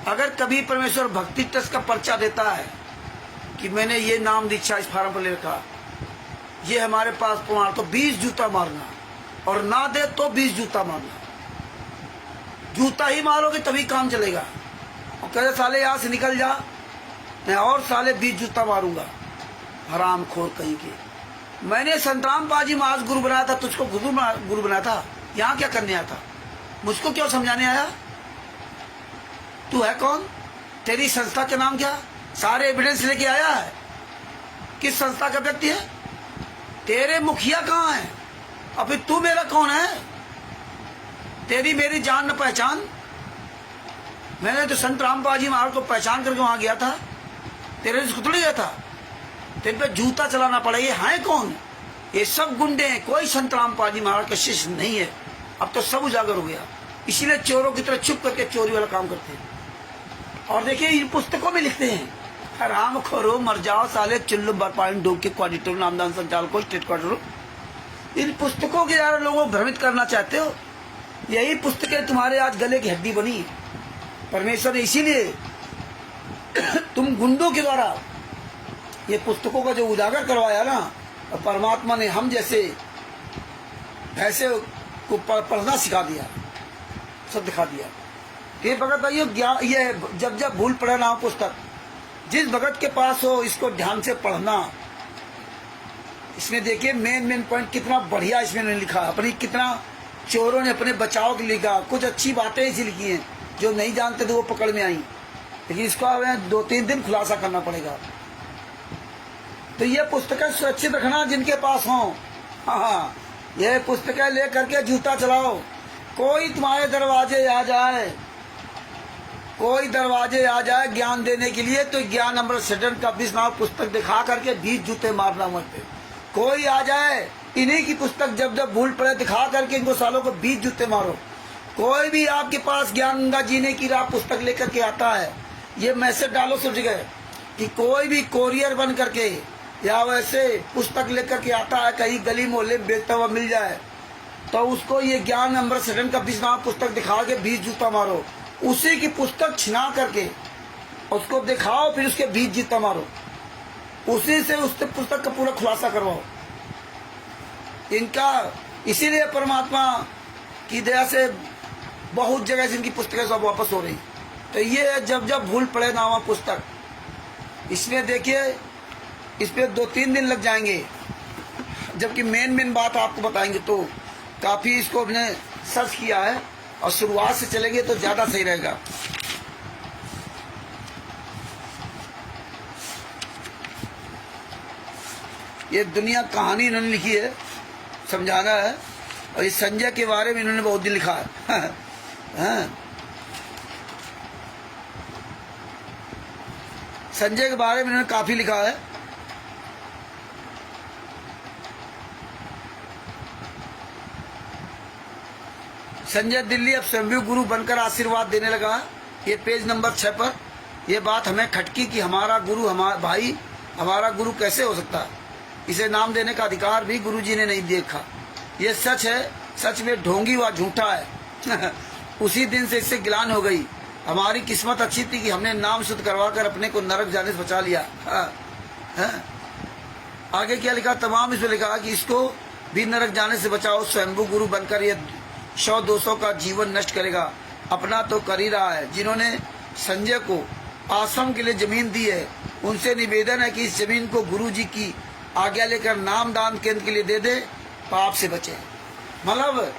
S1: अगर कभी परमेश्वर भक्ति ट्रस्ट का पर्चा देता है कि मैंने ये नाम दीक्षा इस फार्म पर ले रखा, ये हमारे पास प्रमाण, तो 20 जूता मारना, और ना दे तो 20 जूता मारना। जूता ही मारोगे तभी काम चलेगा। और कहे साले यहाँ से निकल जा, मैं और साले 20 जूता मारूंगा। हराम खोर कहीं के। मैंने संतराम पाजी महाराज गुरु बनाया था, तुझको गुरु बनाया था, यहाँ क्या करने आया था? मुझको क्यों समझाने आया? तू है कौन? तेरी संस्था का नाम क्या? सारे एविडेंस लेके आया है? किस संस्था का व्यक्ति है? तेरे मुखिया कहाँ है? और फिर तू मेरा कौन है? तेरी मेरी जान न पहचान। मैंने तो संत रामपाल जी महाराज को पहचान करके वहां गया था, तेरे से थोड़ी गया था। तेरे पे जूता चलाना पड़ा। ये है कौन? ये सब गुंडे हैं, कोई संत रामपाल जी महाराज का शिष्य नहीं है। अब तो सब उजागर हो गया, इसीलिए चोरों की तरह छुप करके चोरी वाला काम करते हैं। और देखिए इन पुस्तकों में लिखते हैं, राम खोरो मर जाओ साले, चुल्लू बरपाइन डोब के क्वाडिटर नामदान संचालकों स्टेट क्वार्टर। इन पुस्तकों के द्वारा लोगों को भ्रमित करना चाहते हो। यही पुस्तकें तुम्हारे आज गले की हड्डी बनी। परमेश्वर ने इसीलिए तुम गुंडों के द्वारा ये पुस्तकों का जो उजागर करवाया ना, और परमात्मा ने हम जैसे ऐसे को पढ़ना सिखा दिया, सब दिखा दिया। ये भगत भाइयों ये जब जब भूल पड़े ना पुस्तक, जिस भगत के पास हो इसको ध्यान से पढ़ना। इसमें देखिए मेन पॉइंट कितना बढ़िया इसमें लिखा, अपनी कितना चोरों ने अपने बचाव के लिखा। कुछ अच्छी बातें इसी लिखी हैं, जो नहीं जानते थे वो पकड़ में आई, लेकिन इसको हमें 2-3 दिन खुलासा करना पड़ेगा। तो ये पुस्तकें सुरक्षित रखना जिनके पास हो। हाँ, ये पुस्तकें ले करके जूता चलाओ। कोई तुम्हारे दरवाजे आ जाए, कोई दरवाजे आ जाए ज्ञान देने के लिए, तो ज्ञान अमृत सदन का 20 नाम पुस्तक दिखा करके 20 जूते मारना मत। कोई आ जाए इन्हीं की पुस्तक जब जब भूल पड़े दिखा करके इनको सालों को 20 जूते मारो। कोई भी आपके पास ज्ञान गंगा जीने की राह पुस्तक लेकर के आता है, ये मैसेज डालो सब जगह कि कोई भी कोरियर बन करके या वैसे पुस्तक लेकर के आता है, कहीं गली मोहल्ले बेचता हुआ मिल जाए, तो उसको ये ज्ञान अमृत सदन का 20 नाम पुस्तक दिखा के 20 जूता मारो। उसी की पुस्तक छिना करके उसको दिखाओ, फिर उसके 20 जूता मारो। उसी से उस पुस्तक का पूरा खुलासा करवाओ। इनका इसीलिए परमात्मा की दया से बहुत जगह से इनकी पुस्तकें सब वापस हो रही। तो ये जब जब भूल पड़े ना वहाँ पुस्तक, इसमें देखिए इस पे 2-3 दिन लग जाएंगे, जबकि मेन बात आपको बताएंगे। तो काफ़ी इसको हमने सर्च किया है और शुरुआत से चलेंगे तो ज़्यादा सही रहेगा। ये दुनिया कहानी इन्होंने लिखी है, समझाना है। और इस संजय के बारे में इन्होंने बहुत दिन लिखा है। हाँ। संजय के बारे में इन्होंने काफी लिखा है। संजय दिल्ली अब स्वयं गुरु बनकर आशीर्वाद देने लगा। ये पेज नंबर 6 पर यह बात हमें खटकी कि हमारा गुरु, हमारा भाई हमारा गुरु कैसे हो सकता है? इसे नाम देने का अधिकार भी गुरुजी ने नहीं देखा। ये सच है, सच में ढोंगी व झूठा है। उसी दिन से इससे गिलान हो गई। हमारी किस्मत अच्छी थी कि हमने नाम शुद्ध करवाकर अपने को नरक जाने से बचा लिया। आगे क्या लिखा? तमाम इसमें लिखा कि इसको भी नरक जाने से बचाओ। स्वयंभू गुरु बनकर ये 100-200 का जीवन नष्ट करेगा। अपना तो कर ही रहा है। जिन्होंने संजय को आश्रम के लिए जमीन दी है, उनसे निवेदन है कि इस जमीन को गुरुजी की आज्ञा लेकर नामदान केंद्र के लिए दे दे, पाप से बचे। मतलब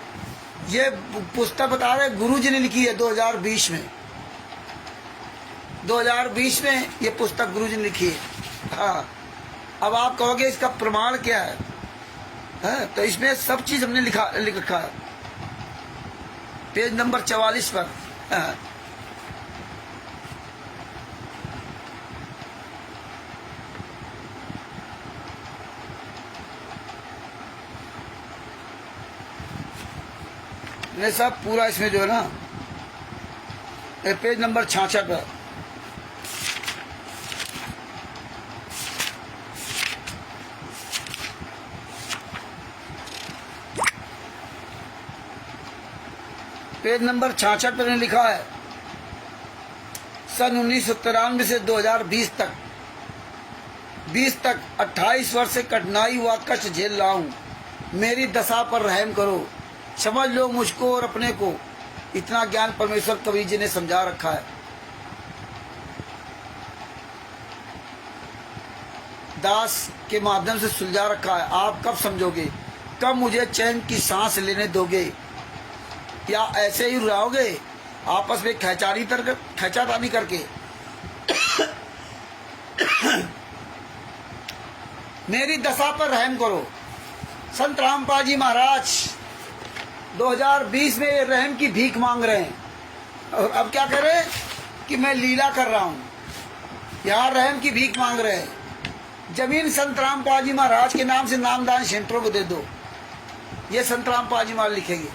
S1: ये पुस्तक बता रहे गुरुजी ने लिखी है 2020 में। 2020 में ये पुस्तक गुरुजी ने लिखी है। हाँ, अब आप कहोगे इसका प्रमाण क्या है? हाँ, तो इसमें सब चीज हमने लिख रखा है पेज नंबर 44 पर। हाँ। ये सब पूरा इसमें जो है ना, पेज नंबर 66 पर। पेज नंबर 66 पर लिखा है सन 1993 से 2020 तक 28 वर्ष से कठिनाई व कष्ट झेल रहा हूँ। मेरी दशा पर रहम करो, समझ लो मुझको और अपने को। इतना ज्ञान परमेश्वर कबीर जी ने समझा रखा है। दास के माध्यम से सुलझा रखा है। आप कब समझोगे? कब मुझे चैन की सांस लेने दोगे? या ऐसे ही रहोगे आपस में खैचातानी करके? मेरी दशा पर रहम करो। संत रामपाल जी महाराज 2020 में रहम की भीख मांग रहे हैं, और अब क्या कर रहे हैं कि मैं लीला कर रहा हूं। यहाँ रहम की भीख मांग रहे हैं। जमीन संत रामपाल जी महाराज के नाम से नामदान सेंटरों को दे दो, ये संत रामपाल जी महाराज लिखेंगे।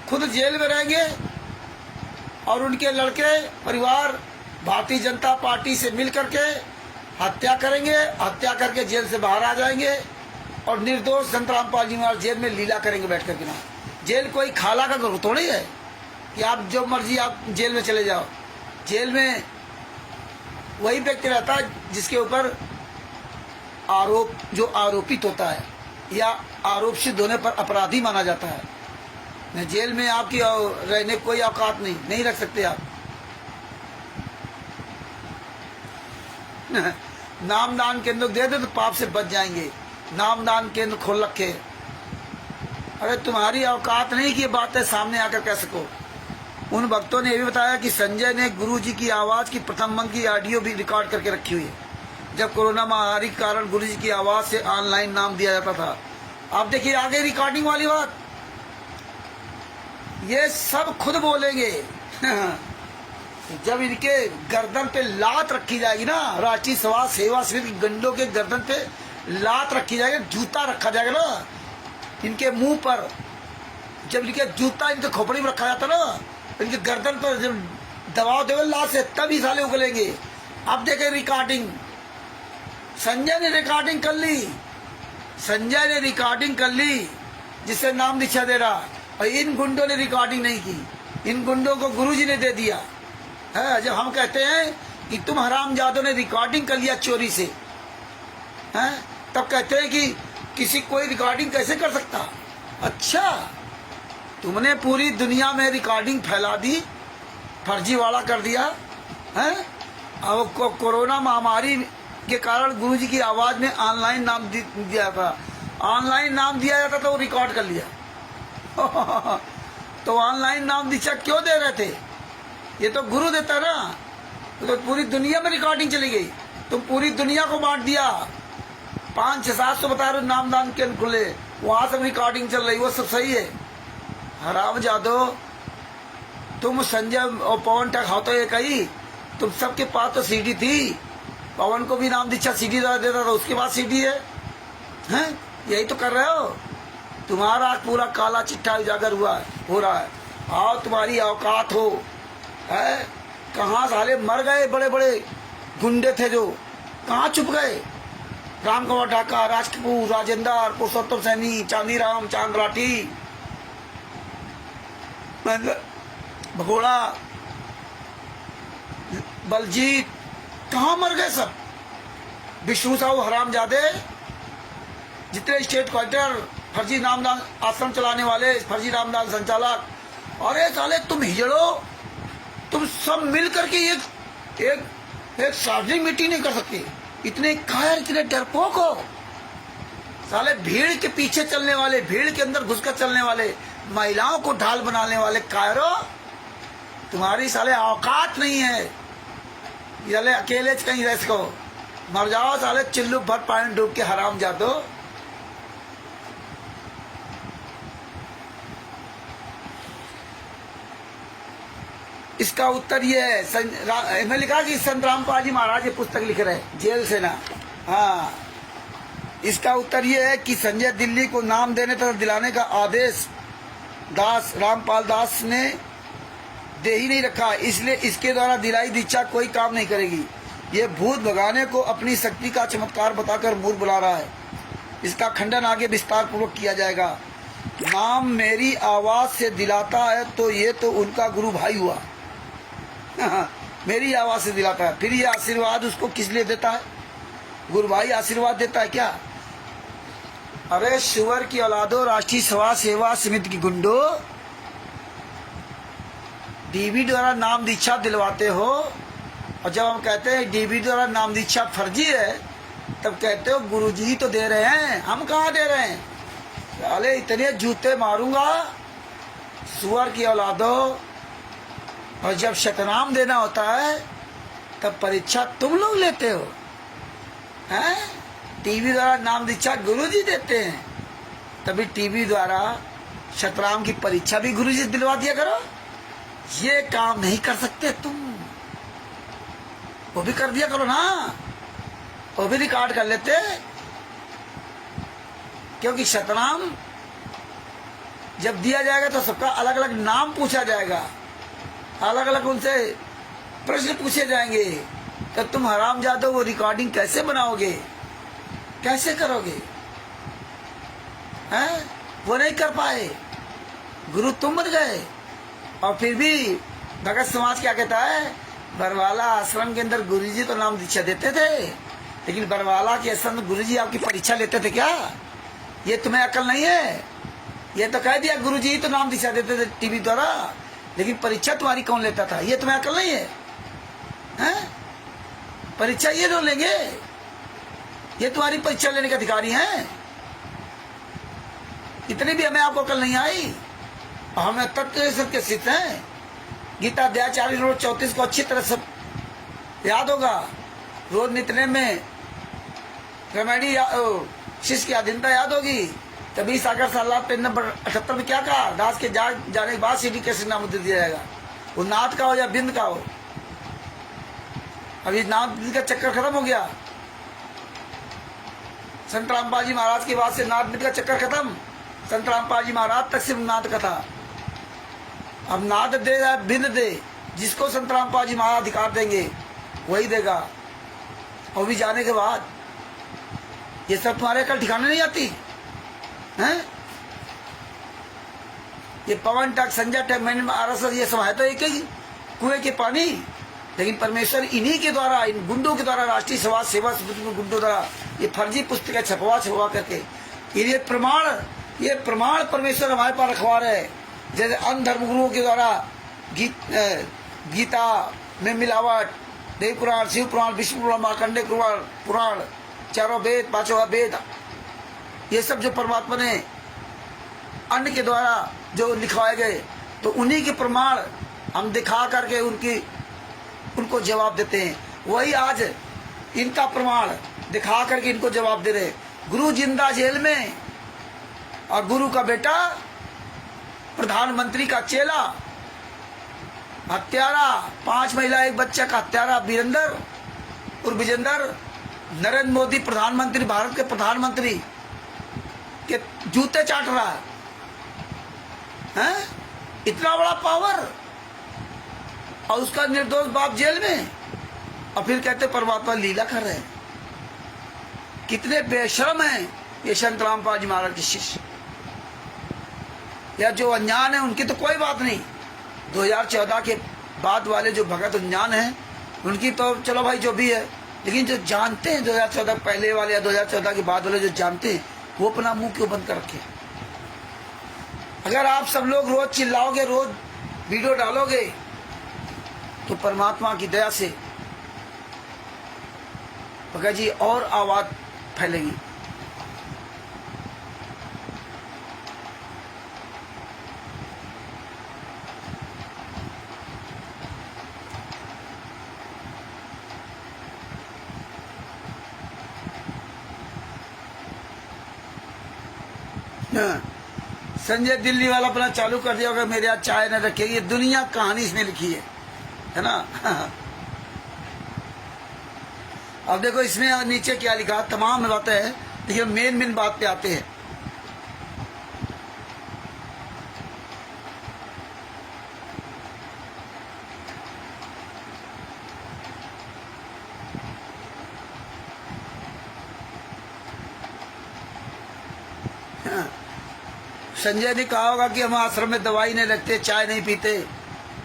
S1: खुद जेल में रहेंगे और उनके लड़के परिवार भारतीय जनता पार्टी से मिल करके हत्या करेंगे। हत्या करके जेल से बाहर आ जाएंगे और निर्दोष संत रामपाल जी महाराज जेल में लीला करेंगे बैठ करके। ना, जेल कोई खाला का घर थोड़ी है कि आप जो मर्जी आप जेल में चले जाओ। जेल में वही व्यक्ति रहता है जिसके ऊपर जो आरोपित होता है या आरोप सिद्ध होने पर अपराधी माना जाता है। जेल में आपकी रहने कोई औकात नहीं रख सकते आप। नामदान केंद्र दे दे तो पाप से बच जाएंगे। नामदान केंद्र खोल रखे। अरे तुम्हारी औकात नहीं कि ये बातें सामने आकर कह सको। उन भक्तों ने यह भी बताया कि संजय ने गुरु जी की आवाज की प्रथम अंक की ऑडियो भी रिकॉर्ड करके रखी हुई है। जब कोरोना महामारी के कारण गुरु जी की आवाज से ऑनलाइन नाम दिया जाता था। आप देखिए आगे रिकॉर्डिंग वाली बात, ये सब खुद बोलेंगे। जब इनके गर्दन पे लात रखी जाएगी ना, राष्ट्रीय समाज सेवा समिति की गंडों के गर्दन पे लात रखी जाएगी, जूता रखा जाएगा ना इनके मुंह पर। जब इनके जूता इनके खोपड़ी में रखा जाता ना, इनके गर्दन पर जब दबाव देवे लात से, तब ही साले उगलेंगे। अब देखें रिकॉर्डिंग, संजय ने रिकॉर्डिंग कर ली। संजय ने रिकॉर्डिंग कर ली जिससे नाम दीक्षा दे रहा, और इन गुंडों ने रिकॉर्डिंग नहीं की। इन गुंडों को गुरुजी ने दे दिया है। जब हम कहते हैं कि तुम हरामजादों ने रिकॉर्डिंग कर लिया चोरी से, हैं, तब कहते हैं कि किसी कोई रिकॉर्डिंग कैसे कर सकता। अच्छा, तुमने पूरी दुनिया में रिकॉर्डिंग फैला दी, फर्जीवाड़ा कर दिया है। अब कोरोना महामारी के कारण गुरुजी की आवाज में ऑनलाइन नाम दिया था। ऑनलाइन नाम दिया जाता तो रिकॉर्ड कर लिया। तो ऑनलाइन नाम दीक्षा क्यों दे रहे थे? ये तो गुरु देता ना। तो पूरी दुनिया में रिकॉर्डिंग चली गई। तुम पूरी दुनिया को बांट दिया। 500-700 बता रहे नामदान के खुले, वहां सब रिकॉर्डिंग चल रही, वो सब सही है। हराम जादो, तुम संजय और पवन टक हो तो ये कही, तुम सबके पास तो सीडी थी। पवन को भी नाम दीक्षा सीडी देता था, उसके बाद सीडी है, हैं? यही तो कर रहे हो। तुम्हारा पूरा काला चिट्ठा उजागर हो रहा है। आओ तुम्हारी औकात हो, है? कहाँ साले मर गए बड़े बड़े गुंडे थे जो, कहाँ छुप गए? राम कुमार ढाका, राज कपूर, राजेंद्र, पुरुषोत्तम सैनी, चांदीराम, चांद राठी, भगोड़ा, बलजीत, कहाँ मर गए सब? विष्णु साहू हरामजादे, जितने स्टेट कलेक्टर, फर्जी नामदान आश्रम चलाने वाले, फर्जी नामदान संचालक, अरे साले तुम हिजड़ो, तुम सब मिल करके एक सार्वजनिक मीटिंग नहीं कर सकते। इतने कायर, इतने डरपोक हो साले। भीड़ के पीछे चलने वाले, भीड़ के अंदर घुसकर चलने वाले, महिलाओं को ढाल बनाने वाले कायरो, तुम्हारी साले औकात नहीं है। साले अकेले कहीं रह सको, मर जाओ साले चिल्लू भर पानी डूब के, हराम जादो। इसका उत्तर ये है, मैं लिखा कि संत रामपाल जी महाराज ये पुस्तक लिख रहे हैं जेल से ना। हाँ, इसका उत्तर ये है कि संजय दिल्ली को नाम देने तथा दिलाने का आदेश दास रामपाल दास ने दे ही नहीं रखा, इसलिए इसके द्वारा दिलाई दीक्षा कोई काम नहीं करेगी। ये भूत भगाने को अपनी शक्ति का चमत्कार बताकर मूर्ख बुला रहा है। इसका खंडन आगे विस्तार पूर्वक किया जाएगा। नाम मेरी आवाज से दिलाता है तो ये तो उनका गुरु भाई हुआ। मेरी आवाज से दिलाता है। फिर ये आशीर्वाद उसको किस लिए देता है? गुरु भाई आशीर्वाद देता है क्या? अरे सुअर की औलादो, राष्ट्रीय समाज सेवा समिति की गुंडो, डीबी द्वारा नाम दीक्षा दिलवाते हो, और जब हम कहते हैं डीबी द्वारा नाम दीक्षा फर्जी है, तब कहते हो गुरुजी तो दे रहे हैं, हम कहाँ दे रहे हैं? अरे इतने जूते मारूंगा सुअर की औलादो। और जब शतनाम देना होता है तब परीक्षा तुम लोग लेते हो, हैं? टीवी द्वारा नाम दीक्षा गुरुजी देते हैं, तभी टीवी द्वारा शतनाम की परीक्षा भी गुरुजी दिलवा दिया करो। ये काम नहीं कर सकते तुम, वो भी कर दिया करो ना, वो भी रिकॉर्ड कर लेते। क्योंकि शतनाम जब दिया जाएगा तो सबका अलग अलग नाम पूछा जाएगा, अलग अलग उनसे प्रश्न पूछे जाएंगे। तो तुम हरामजादो वो रिकॉर्डिंग कैसे बनाओगे, कैसे करोगे? हैं? वो नहीं कर पाए, गुरु तुम बन गए। और फिर भी भगत समाज क्या कहता है? बरवाला आश्रम के अंदर गुरुजी तो नाम दीक्षा देते थे, लेकिन बरवाला के आश्रम में गुरुजी आपकी परीक्षा लेते थे क्या? ये तुम्हें अकल नहीं है? ये तो कह दिया गुरुजी तो नाम दीक्षा देते थे टीवी द्वारा, लेकिन परीक्षा तुम्हारी कौन लेता था? ये तुम्हें अकल नहीं है? हैं? परीक्षा ये लोग लेंगे? ये तुम्हारी परीक्षा लेने के अधिकारी हैं? इतनी भी हमें आपको अकल नहीं आई। हमें तत्व सत्य सिद्ध हैं। गीता अध्याय 40 रोज 34 को अच्छी तरह सब याद होगा। रोज नितने में रमणी शिष्य की अधीनता याद होगी। तभी सागर सालाब पेज नंबर 78 में क्या कहा? दास के जाने के बाद सीडी कैसे नाम दिया जाएगा? वो नाथ का हो या बिंद का हो। अभी नाथ बिंद का चक्कर खत्म हो गया। संत रामपाल जी महाराज की बात से नाथ बिंद का चक्कर खत्म। संत रामपाल जी महाराज तक सिर्फ नाथ का था। अब नाथ दे या बिंद दे, जिसको संत रामपाल जी महाराज अधिकार देंगे वही देगा। और भी जाने के बाद ये सब तुम्हारे कल ठिकाने नहीं आती हैं? ये पवन टक, संजय टक, मैंने आरएसएस, ये सब है तो एक ही कुएं के पानी। लेकिन परमेश्वर इन्हीं के द्वारा, इन गुंडों के द्वारा, राष्ट्रीय समाज सेवा समिति के गुंडों द्वारा ये फर्जी पुस्तकें छपवा करके ये प्रमाण परमेश्वर हमारे पास रखवा रहे हैं। जैसे अन्य धर्मगुरुओं के द्वारा गीता में मिलावट, देव पुराण, शिव पुराण, विष्णु पुराण, मार्कंडेय पुराण, चारों वेद, पांचों वेद, ये सब जो परमात्मा ने अन्य के द्वारा जो लिखवाए गए, तो उन्हीं के प्रमाण हम दिखा करके उनको जवाब देते हैं। वही आज इनका प्रमाण दिखा करके इनको जवाब दे रहे। गुरु जिंदा जेल में और गुरु का बेटा प्रधानमंत्री का चेला हत्यारा, 5 महिला 1 बच्चा का हत्यारा वीरेंद्र और विजेंद्र नरेंद्र मोदी प्रधानमंत्री, भारत के प्रधानमंत्री के जूते चाट रहा है। इतना बड़ा पावर, और उसका निर्दोष बाप जेल में, और फिर कहते परमात्मा लीला कर रहे हैं। कितने बेशर्म हैं ये संत रामपाल जी महाराज के शिष्य। या जो अनजान है उनकी तो कोई बात नहीं। 2014 के बाद वाले जो भगत अनजान हैं उनकी तो चलो भाई जो भी है, लेकिन जो जानते हैं 2014 पहले वाले या 2014 के बाद वाले जो जानते हैं, वो अपना मुंह क्यों बंद कर रखे? अगर आप सब लोग रोज चिल्लाओगे, रोज वीडियो डालोगे, तो परमात्मा की दया से भगत जी और आवाज फैलेगी। संजय दिल्ली वाला अपना चालू कर दिया होगा, मेरे यहाँ चाय न रखेगी। ये दुनिया कहानी इसने लिखी है ना। अब देखो इसमें नीचे क्या लिखा, तमाम बातें हैं, लेकिन मेन बात पे आते हैं। संजय ने कहा होगा कि हम आश्रम में दवाई नहीं रखते, चाय नहीं पीते।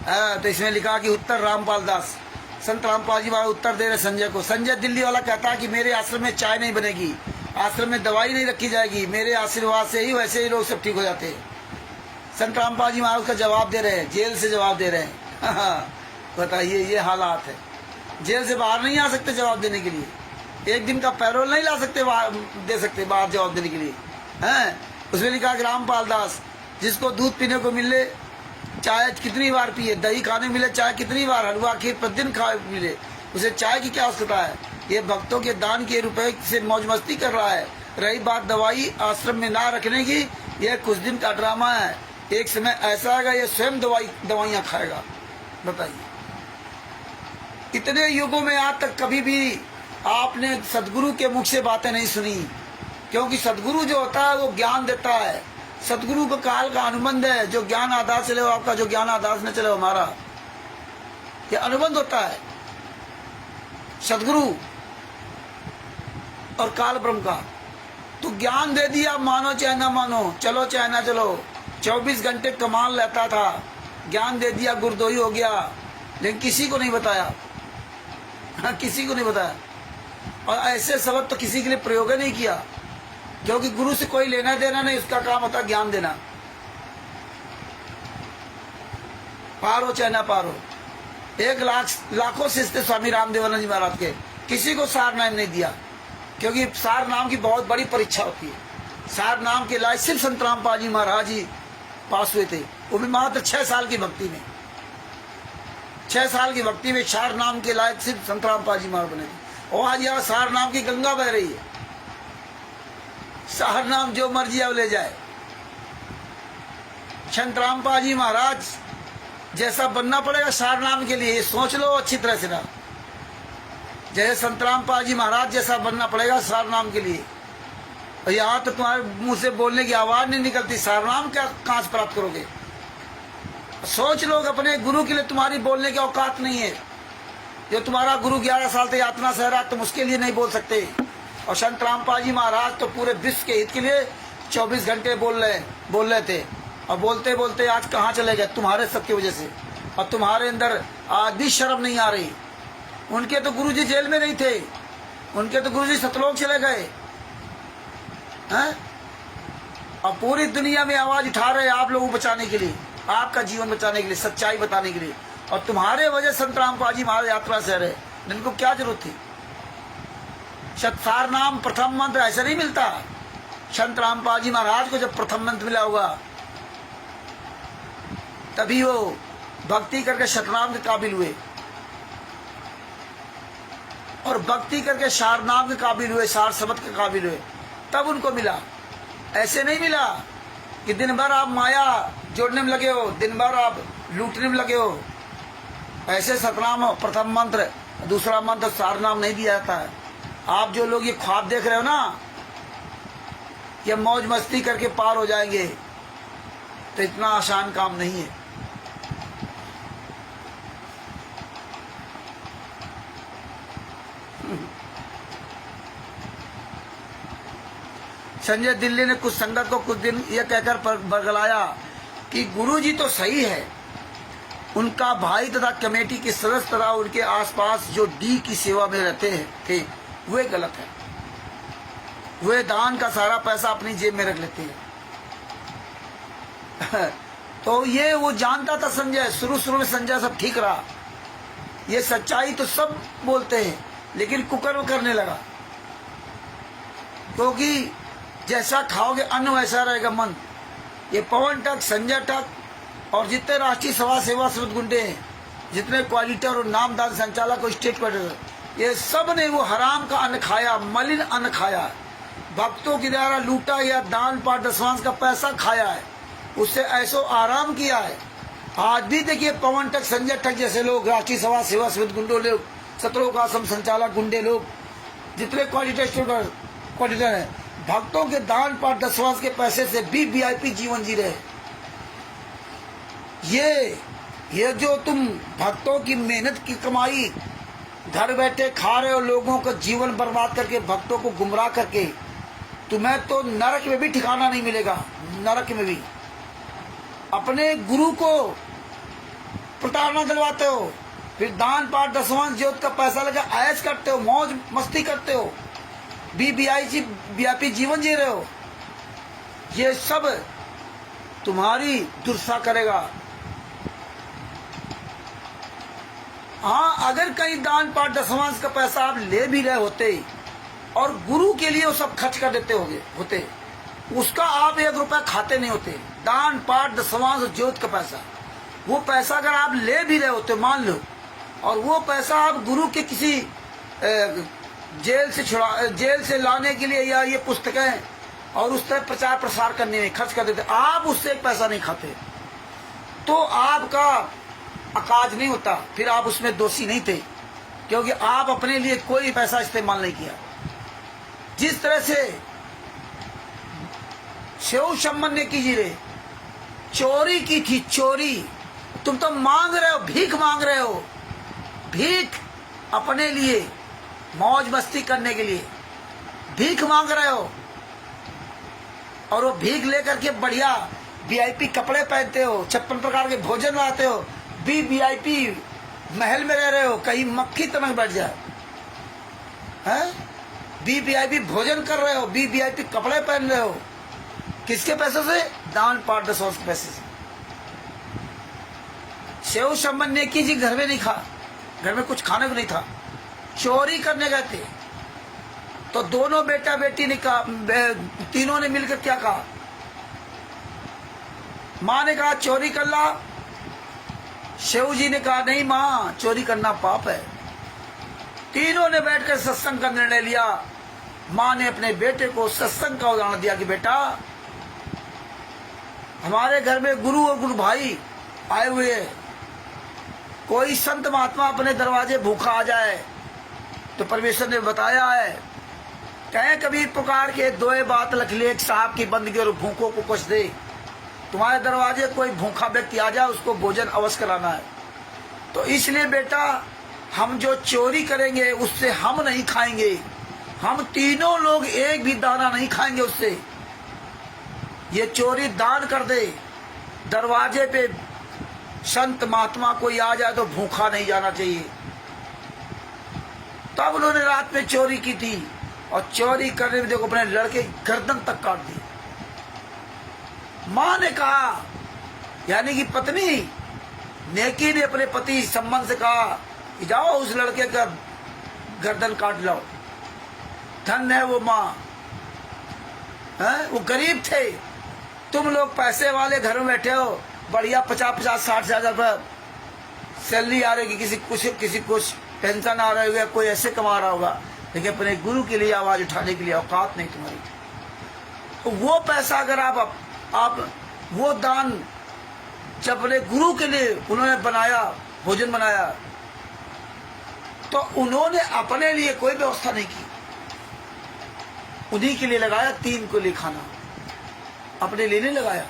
S1: तो इसमें लिखा कि उत्तर रामपाल दास संत रामपाल जी महाराज उत्तर दे रहे संजय को। संजय दिल्ली वाला कहता है कि मेरे आश्रम में चाय नहीं बनेगी, आश्रम में दवाई नहीं रखी जाएगी, मेरे आशीर्वाद से ही वैसे ही लोग सब ठीक हो जाते हैं। संत रामपाल जी महाराज उसका जवाब दे रहे हैं, जेल से जवाब दे रहे हैं। बताइए, ये हालात है। जेल से बाहर नहीं आ सकते जवाब देने के लिए, एक दिन का पैरोल नहीं ला सकते, दे सकते बाहर जवाब देने के लिए हैं। उसमें लिखा कि रामपाल दास, जिसको दूध पीने को मिले चाय कितनी बार पिए, दही खाने मिले चाय कितनी बार, हलवा खीर प्रतिदिन खा मिले, उसे चाय की क्या आवश्यकता है। ये भक्तों के दान के रुपए से मौज मस्ती कर रहा है। रही बात दवाई आश्रम में ना रखने की, यह कुछ दिन का ड्रामा है, एक समय ऐसा आएगा ये स्वयं दवाइयाँ खाएगा। बताइए, इतने युगों में आज तक कभी भी आपने सदगुरु के मुख से बातें नहीं सुनी, क्योंकि सदगुरु जो होता है वो ज्ञान देता है। सदगुरु का काल का अनुबंध है, जो ज्ञान आधार चले आपका, जो ज्ञान आधार न चले हमारा, ये अनुबंध होता है सदगुरु और काल ब्रह्म का। तो ज्ञान दे दिया, मानो चाहे ना मानो, चलो चाहे ना चलो, 24 घंटे कमाल रहता था, ज्ञान दे दिया, गुरदोही हो गया, लेकिन किसी को नहीं बताया। हाँ, किसी को नहीं बताया। और ऐसे शब्द तो किसी के लिए प्रयोग नहीं किया, क्योंकि गुरु से कोई लेना देना नहीं, उसका काम होता ज्ञान देना। पार हो चाहे ना पार हो, 1 लाखों शिष्य स्वामी रामदेवानंद जी महाराज के, किसी को सार नाम नहीं दिया, क्योंकि सार नाम की बहुत बड़ी परीक्षा होती है। सार नाम के लायक सिर्फ संत रामपाल जी महाराज ही पास हुए थे, वो भी मात्र 6 साल की भक्ति में। 6 साल की भक्ति में सार नाम के लायक सिर्फ संत रामपाल जी महाराज बने थे। और आज यहाँ सार नाम की गंगा बह रही है, सार नाम जो मर्जी अब ले जाए। संत रामपाल जी महाराज जैसा बनना पड़ेगा सार नाम के लिए, ये सोच लो अच्छी तरह से ना। जैसे संत रामपाल जी महाराज जैसा बनना पड़ेगा सार नाम के लिए। और यहाँ तो तुम्हारे मुंह से बोलने की आवाज नहीं निकलती, सार नाम क्या कहाँ से प्राप्त करोगे। सोच लो, अपने गुरु के लिए तुम्हारी बोलने की औकात नहीं है। जो तुम्हारा गुरु 11 साल से यातना सह रहा, तुम उसके लिए नहीं बोल सकते। और संत रामपाल जी महाराज तो पूरे विश्व के हित के लिए 24 घंटे बोल रहे थे। और बोलते बोलते आज कहाँ चले गए, तुम्हारे सबकी वजह से। और तुम्हारे अंदर आज भी शर्म नहीं आ रही। उनके तो गुरुजी जेल में नहीं थे, उनके तो गुरुजी सतलोक चले गए हैं। और पूरी दुनिया में आवाज उठा रहे आप लोगों को बचाने के लिए, आपका जीवन बचाने के लिए, सच्चाई बताने के लिए। और तुम्हारे वजह संत रामपाल जी महाराज यात्रा से रहे, इनको क्या जरूरत थी। सार नाम प्रथम मंत्र ऐसा नहीं मिलता। संत रामपाल जी महाराज को जब प्रथम मंत्र मिला होगा, तभी वो भक्ति करके शतनाम के काबिल हुए, और भक्ति करके सार नाम के काबिल हुए, सार शब्द के काबिल हुए, तब उनको मिला। ऐसे नहीं मिला कि दिन भर आप माया जोड़ने में लगे हो, दिन भर आप लूटने में लगे हो। ऐसे सतनाम प्रथम मंत्र, दूसरा मंत्र सार नाम नहीं दिया जाता है। आप जो लोग ये ख्वाब देख रहे हो ना, ये मौज मस्ती करके पार हो जाएंगे, तो इतना आसान काम नहीं है। संजय दिल्ली ने कुछ संगत को कुछ दिन यह कहकर बरगलाया कि गुरुजी तो सही है, उनका भाई तथा कमेटी के सदस्य तथा उनके आसपास जो डी की सेवा में रहते थे वे गलत है। वे दान का सारा पैसा अपनी जेब में रख लेते हैं। तो ये वो जानता था संजय, शुरू में संजय सब ठीक रहा, ये सच्चाई तो सब बोलते हैं, लेकिन कुकर्म करने लगा। क्योंकि जैसा खाओगे अन्न वैसा रहेगा मन। ये पवन टक, संजय टक और जितने राष्ट्रीय सभा सेवा समिति गुंडे हैं, जितने क्वालिटर और नामदार संचालक और स्टेट क्वालिटर, ये सब ने वो हराम का अन्न खाया, मलिन अन्न खाया, भक्तों के द्वारा लूटा या दान पाठ दशवांश का पैसा खाया है, उससे ऐसो आराम किया है। आज भी देखिए पवन टक, संजय टक जैसे लोग, राष्ट्रीय सभा सेवा समिति गुंडो लोग, सतलोक आश्रम संचालक गुंडे लोग, जितने क्वालिटर है, भक्तों के दान पाठ दशवांश के पैसे से भी वीआईपी जीवन जी रहे। ये जो तुम भक्तों की मेहनत की कमाई घर बैठे खा रहे हो, लोगों का जीवन बर्बाद करके, भक्तों को गुमराह करके, तुम्हें तो नरक में भी ठिकाना नहीं मिलेगा। नरक में भी अपने गुरु को प्रताड़ना दिलवाते हो, फिर दान पाठ दसवां ज्योत का पैसा लगा ऐश करते हो, मौज मस्ती करते हो, वीआईपी जीवन जी रहे हो। ये सब तुम्हारी दुर्दशा करेगा। हाँ, अगर कहीं दान पाठ दसवांश का पैसा आप ले भी रहे होते और गुरु के लिए वो सब खर्च कर देते होते, उसका आप 1 रुपया खाते नहीं होते। दान पाठ दसवांश ज्योत का पैसा, वो पैसा अगर आप ले भी रहे होते मान लो, और वो पैसा आप गुरु के किसी जेल से लाने के लिए या ये पुस्तकें और उस तरह प्रचार प्रसार करने में खर्च कर देते, आप उससे 1 पैसा नहीं खाते, तो आपका अकाज नहीं होता, फिर आप उसमें दोषी नहीं थे, क्योंकि आप अपने लिए कोई पैसा इस्तेमाल नहीं किया। जिस तरह से शिव शंबर ने की रे चोरी की थी, चोरी, तुम तो मांग रहे हो, भीख मांग रहे हो, भीख अपने लिए मौज मस्ती करने के लिए भीख मांग रहे हो, और वो भीख लेकर के बढ़िया वीआईपी कपड़े पहनते हो, 56 प्रकार के भोजन लाते हो, वीआईपी महल में रह रहे हो, कहीं मक्खी तमक बैठ जाए, हैं? वीआईपी भोजन कर रहे हो, वीआईपी कपड़े पहन रहे हो, किसके पैसे से? दान पाठ दसवांश के पैसे से। शिव शंबर ने की जी घर में नहीं खा, घर में कुछ खाने को नहीं था, चोरी करने गए थे, तो दोनों बेटा बेटी ने कहा, तीनों ने मिलकर क्या कहा? माँ ने कहा चोरी कर ला, शिव जी ने कहा नहीं माँ, चोरी करना पाप है। तीनों ने बैठकर सत्संग का निर्णय लिया। माँ ने अपने बेटे को सत्संग का उदाहरण दिया कि बेटा, हमारे घर में गुरु और गुरु भाई आए हुए, कोई संत महात्मा अपने दरवाजे भूखा आ जाए तो परमेश्वर ने बताया है, कहें कभी पुकार के दोए बात लख ले, एक साहब की बंदगी और भूखों को कुछ दे। तुम्हारे दरवाजे कोई भूखा व्यक्ति आ जाए, उसको भोजन अवश्य कराना है। तो इसलिए बेटा, हम जो चोरी करेंगे उससे हम नहीं खाएंगे, हम तीनों लोग एक भी दाना नहीं खाएंगे उससे। ये चोरी दान कर दे, दरवाजे पे संत महात्मा कोई आ जाए तो भूखा नहीं जाना चाहिए। तब उन्होंने रात में चोरी की थी, और चोरी करने में देखो अपने लड़के गर्दन तक काट दी। मां ने कहा, यानी कि पत्नी नेकी ने अपने पति संबंध से कहा कि जाओ उस लड़के का गर्दन काट लाओ। धन है वो माँ, वो गरीब थे, तुम लोग पैसे वाले घर में बैठे हो, बढ़िया 50-60 हजार सैलरी आ रही, किसी कुछ पेंशन आ रहा होगा, कोई ऐसे कमा रहा होगा, लेकिन अपने गुरु के लिए आवाज उठाने के लिए औकात नहीं तुम्हारी। तो वो पैसा अगर आप वो दान जब अपने गुरु के लिए उन्होंने बनाया, भोजन बनाया, तो उन्होंने अपने लिए कोई व्यवस्था नहीं की, उन्हीं के लिए लगाया, 3 को लिए खाना, अपने लिए नहीं लगाया।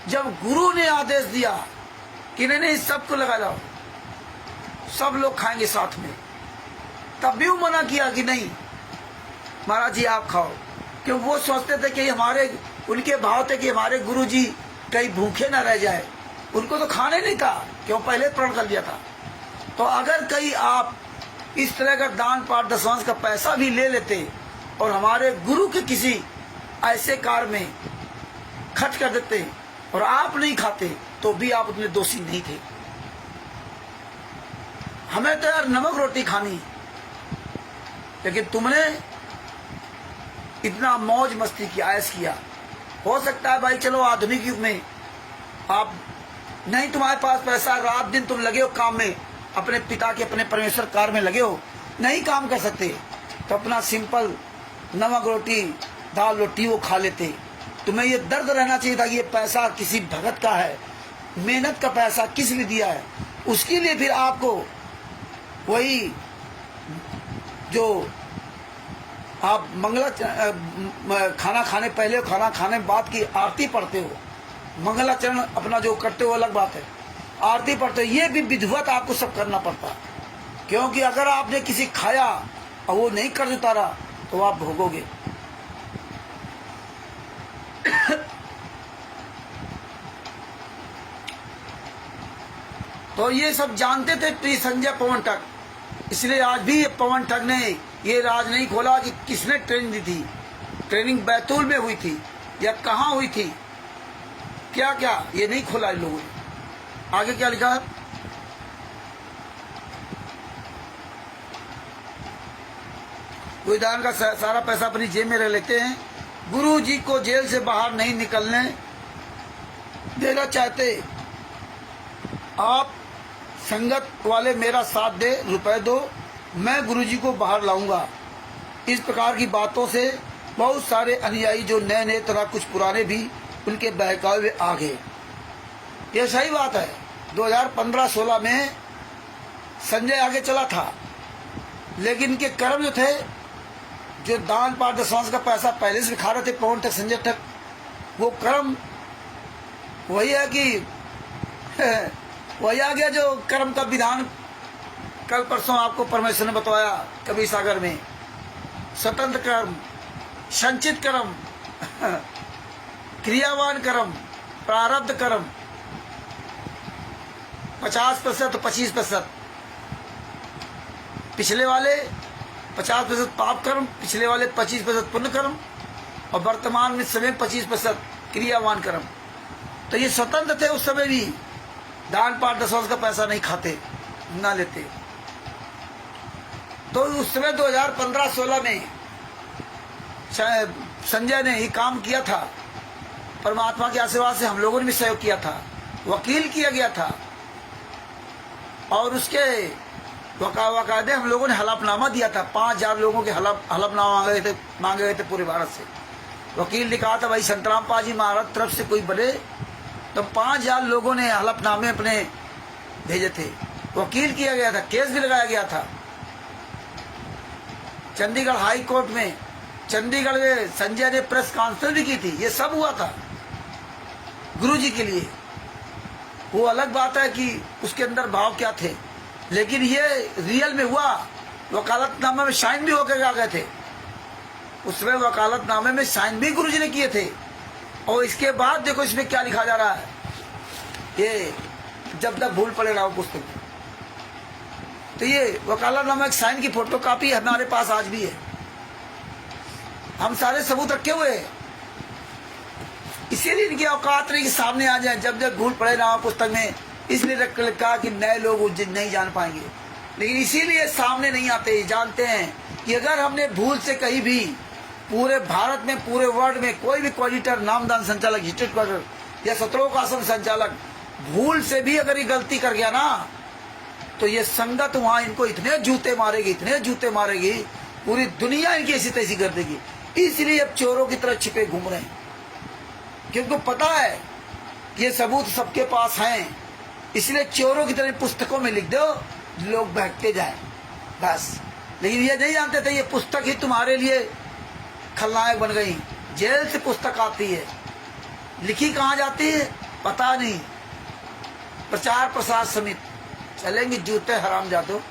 S1: जब गुरु ने आदेश दिया कि नहीं सबको लगा जाओ, सब लोग खाएंगे साथ में, तब भी वो मना किया कि नहीं महाराज जी आप खाओ, क्यों? वो सोचते थे कि उनके भाव थे कि हमारे गुरु जी कहीं भूखे ना रह जाए, उनको तो खाने नहीं था, क्यों? पहले प्रण कर लिया था। तो अगर कहीं आप इस तरह का दान पाठ दसवांश का पैसा भी ले लेते और हमारे गुरु के किसी ऐसे कार्य में खर्च कर देते और आप नहीं खाते, तो भी आप उतने दोषी नहीं थे। हमें तो यार नमक रोटी खानी, लेकिन तुमने इतना मौज मस्ती की, ऐश किया। हो सकता है भाई चलो आधुनिक युग में आप नहीं, तुम्हारे पास पैसा, रात दिन तुम लगे हो काम में, अपने पिता के अपने परमेश्वर कार्य में लगे हो, नहीं काम कर सकते, तो अपना सिंपल नमक रोटी दाल रोटी वो खा लेते। तुम्हें ये दर्द रहना चाहिए था कि ये पैसा किसी भगत का है, मेहनत का पैसा किस लिए दिया है, उसके लिए फिर आपको वही जो आप खाना खाने पहले, खाना खाने बाद की आरती पढ़ते हो, मंगलाचरण अपना जो करते हो अलग बात है, आरती पढ़ते हो, ये भी विधिवत आपको सब करना पड़ता, क्योंकि अगर आपने किसी खाया और वो नहीं कर उतारा तो आप भोगोगे। तो ये सब जानते थे प्री संजय पवन ठग, इसलिए आज भी पवन ठग ने ये राज नहीं खोला कि किसने ट्रेनिंग दी थी। ट्रेनिंग बैतूल में हुई थी या कहाँ हुई थी, क्या क्या ये नहीं खोला इन लोगों ने। आगे क्या लिखा है, विधान का सारा पैसा अपनी जेब में रख लेते हैं। गुरु जी को जेल से बाहर नहीं निकलने देना चाहते, आप संगत वाले मेरा साथ दे, रुपए दो, मैं गुरु जी को बाहर लाऊंगा। इस प्रकार की बातों से बहुत सारे अनुयायी जो नए नए तथा कुछ पुराने भी उनके बहकावे में आ गए। ये सही बात है। 2015-16 में संजय आगे चला था, लेकिन इनके कर्म जो थे, जो दान पाठ दशवांश का पैसा पहले से खा रहे थे पवन ठग संजय ठग, वो कर्म वही है कि वही आ गया जो कर्म का विधान कल परसों आपको परमेश्वर ने बताया कबीर सागर में। स्वतंत्र कर्म, संचित कर्म, क्रियावान कर्म, प्रारब्ध कर्म 50% तो 25%, पिछले वाले 50% पाप कर्म, पिछले वाले 25% पुण्य कर्म, और वर्तमान में समय 25% क्रियावान कर्म। तो ये स्वतंत्र थे उस समय भी, दान पाठ दशवांश का पैसा नहीं खाते, ना लेते। तो उस समय 2015-16 में संजय ने ये काम किया था। परमात्मा के आशीर्वाद से हम लोगों ने भी सहयोग किया था, वकील किया गया था, और उसके वकायदे हम लोगों ने हलफनामा दिया था। 5000 लोगों के हलफनामा मांगे गए थे पूरे भारत से। वकील ने कहा था भाई संतराम पाजी महाराज तरफ से कोई बने, तो 5000 लोगों ने हलफनामे अपने भेजे थे, वकील किया गया था, केस भी लगाया गया था चंडीगढ़ हाई कोर्ट में। चंडीगढ़ में संजय ने प्रेस कॉन्फ्रेंस भी की थी। ये सब हुआ था गुरु जी के लिए। वो अलग बात है कि उसके अंदर भाव क्या थे, लेकिन ये रियल में हुआ। वकालतनामे में साइन भी होकर आ गए थे, उसमें वकालतनामे में साइन भी गुरु जी ने किए थे। और इसके बाद देखो इसमें क्या लिखा जा रहा है, ये जब तक भूल पड़े रहा पुस्तक में। तो ये वकालतनामा एक साइन की फोटो कॉपी हमारे पास आज भी है, हम सारे सबूत रखे हुए हैं। इसीलिए इनकी औकात नहीं कि सामने आ जाए जब जब भूल पड़े ना पुस्तक में, इसलिए लिखा कि नए लोग नहीं जान पाएंगे। लेकिन इसीलिए सामने नहीं आते, जानते हैं कि अगर हमने भूल से कहीं भी पूरे भारत में, पूरे वर्ल्ड में कोई भी ऑडिटर, नामदान संचालक, हिस्ट्री या सत्रों का आसन संचालक भूल से भी अगर ये गलती कर गया ना, तो ये संगत वहां इनको इतने जूते मारेगी, इतने जूते मारेगी, पूरी दुनिया इनकी ऐसी तैसी कर देगी। इसलिए अब चोरों की तरह छिपे घूम रहे हैं, क्योंकि पता है ये सबूत सबके पास हैं। इसलिए चोरों की तरह पुस्तकों में लिख दो, लोग बहकते जाए बस। लेकिन ये नहीं जानते थे ये पुस्तक ही तुम्हारे लिए खलनायक बन गई। जेल से पुस्तक आती है, लिखी कहाँ जाती है पता नहीं। प्रचार प्रसार समिति चलेंगे जूते हराम जादो।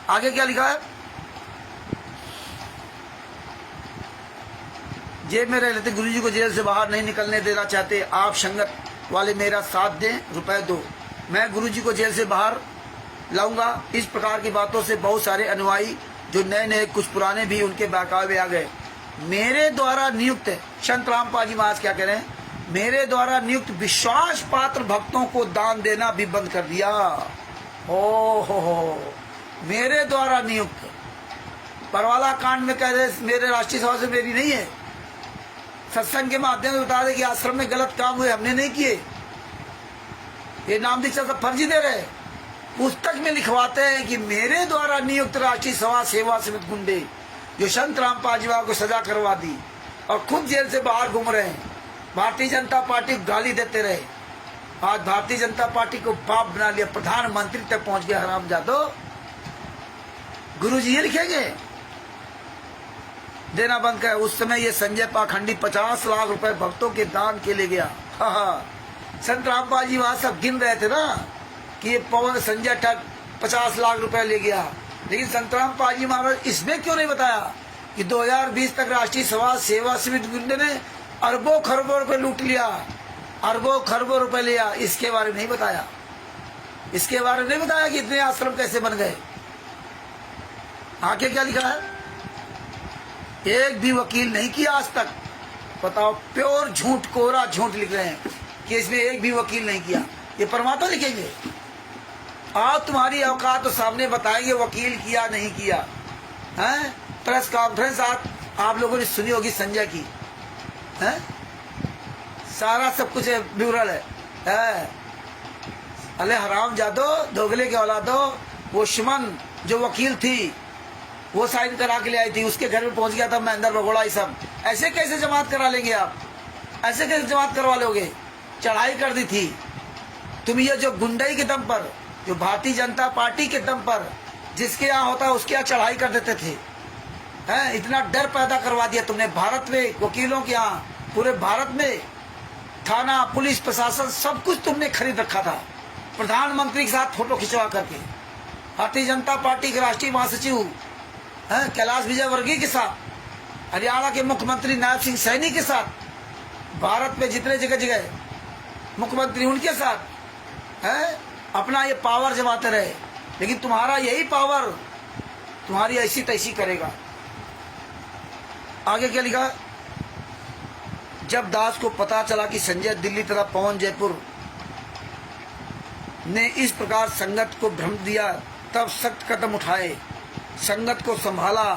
S1: आगे क्या लिखा है, जेब में रह लेते, गुरु जी को जेल से बाहर नहीं निकलने देना चाहते, आप संगत वाले मेरा साथ दें, रुपए दो, मैं गुरु जी को जेल से बाहर लाऊंगा। इस प्रकार की बातों से बहुत सारे अनुयायी जो नए नए कुछ पुराने भी उनके बहकावे आ गए। मेरे द्वारा नियुक्त, संत रामपाल जी महाराज क्या कह रहे हैं, मेरे द्वारा नियुक्त विश्वास पात्र भक्तों को दान देना भी बंद कर दिया। हो मेरे द्वारा नियुक्त, परवाला कांड में कह रहे मेरे राष्ट्रीय सभा से मेरी नहीं है। सत्संग के माध्यम से बता दे कि आश्रम में गलत काम हुए, हमने नहीं किए। ये नाम दीक्षा सब फर्जी दे रहे। पुस्तक में लिखवाते हैं कि मेरे द्वारा नियुक्त राष्ट्रीय सभा सेवा समिति गुंडे जो संत रामपाल जी को सजा करवा दी और खुद जेल से बाहर घूम रहे हैं, भारतीय जनता पार्टी को गाली देते रहे। आज भारतीय जनता पार्टी को बाप बना लिया, प्रधानमंत्री तक पहुंच गया हरामजादो। गुरु जी ये लिखेंगे देना बंद कर। उस समय ये संजय पाखंडी 50 लाख रुपए भक्तों के दान के ले गया। संत रामपाल जी वहां सब गिन रहे थे ना कि ये पवन संजय ठग 50 लाख रुपए ले गया, लेकिन संत रामपाल जी महाराज इसमें क्यों नहीं बताया कि 2020 तक राष्ट्रीय सभा सेवा समिति गुंडे ने अरबों खरबों रुपए लूट लिया, अरबों खरबों रुपए लिया, इसके बारे में नहीं बताया। इसके बारे में नहीं बताया कि इतने आश्रम कैसे बन गए। आगे क्या लिखा है, एक भी वकील नहीं किया आज तक। बताओ, प्योर झूठ, कोरा झूठ लिख रहे हैं कि इसमें एक भी वकील नहीं किया। ये परमात्मा लिखेंगे। आप तुम्हारी औकात तो सामने बताएंगे वकील किया नहीं किया है। प्रेस कॉन्फ्रेंस आप लोगों ने सुनी होगी संजय की, है सारा सब कुछ ब्यूरल है। अरे हराम जादो, दोगले के औलादो, वो सुमन जो वकील थी वो साइन करा के ले आई थी, उसके घर में पहुंच गया था महेंद्र बगोड़ा। ये सब ऐसे कैसे जमात करा लेंगे आप? ऐसे कैसे जमात करवा लोगे? चढ़ाई कर दी थी तुम। ये जो गुंडई के दम पर, जो भारतीय जनता पार्टी के दम पर जिसके यहाँ होता है उसके यहाँ चढ़ाई कर देते थे, हैं? इतना डर पैदा करवा दिया तुमने भारत में, वकीलों के यहाँ, पूरे भारत में थाना, पुलिस, प्रशासन सब कुछ तुमने खरीद रखा था। प्रधानमंत्री के साथ फोटो खिंचवा करके, भारतीय जनता पार्टी के राष्ट्रीय महासचिव कैलाश विजयवर्गीय के साथ, हरियाणा के मुख्यमंत्री नायब सिंह सैनी के साथ, भारत में जितने जगह जगह मुख्यमंत्री उनके साथ है, अपना ये पावर जमाते रहे। लेकिन तुम्हारा यही पावर तुम्हारी ऐसी तैसी करेगा। आगे क्या लिखा, जब दास को पता चला कि संजय दिल्ली तथा पवन जयपुर ने इस प्रकार संगत को भ्रम दिया, तब सख्त कदम उठाए, संगत को संभाला।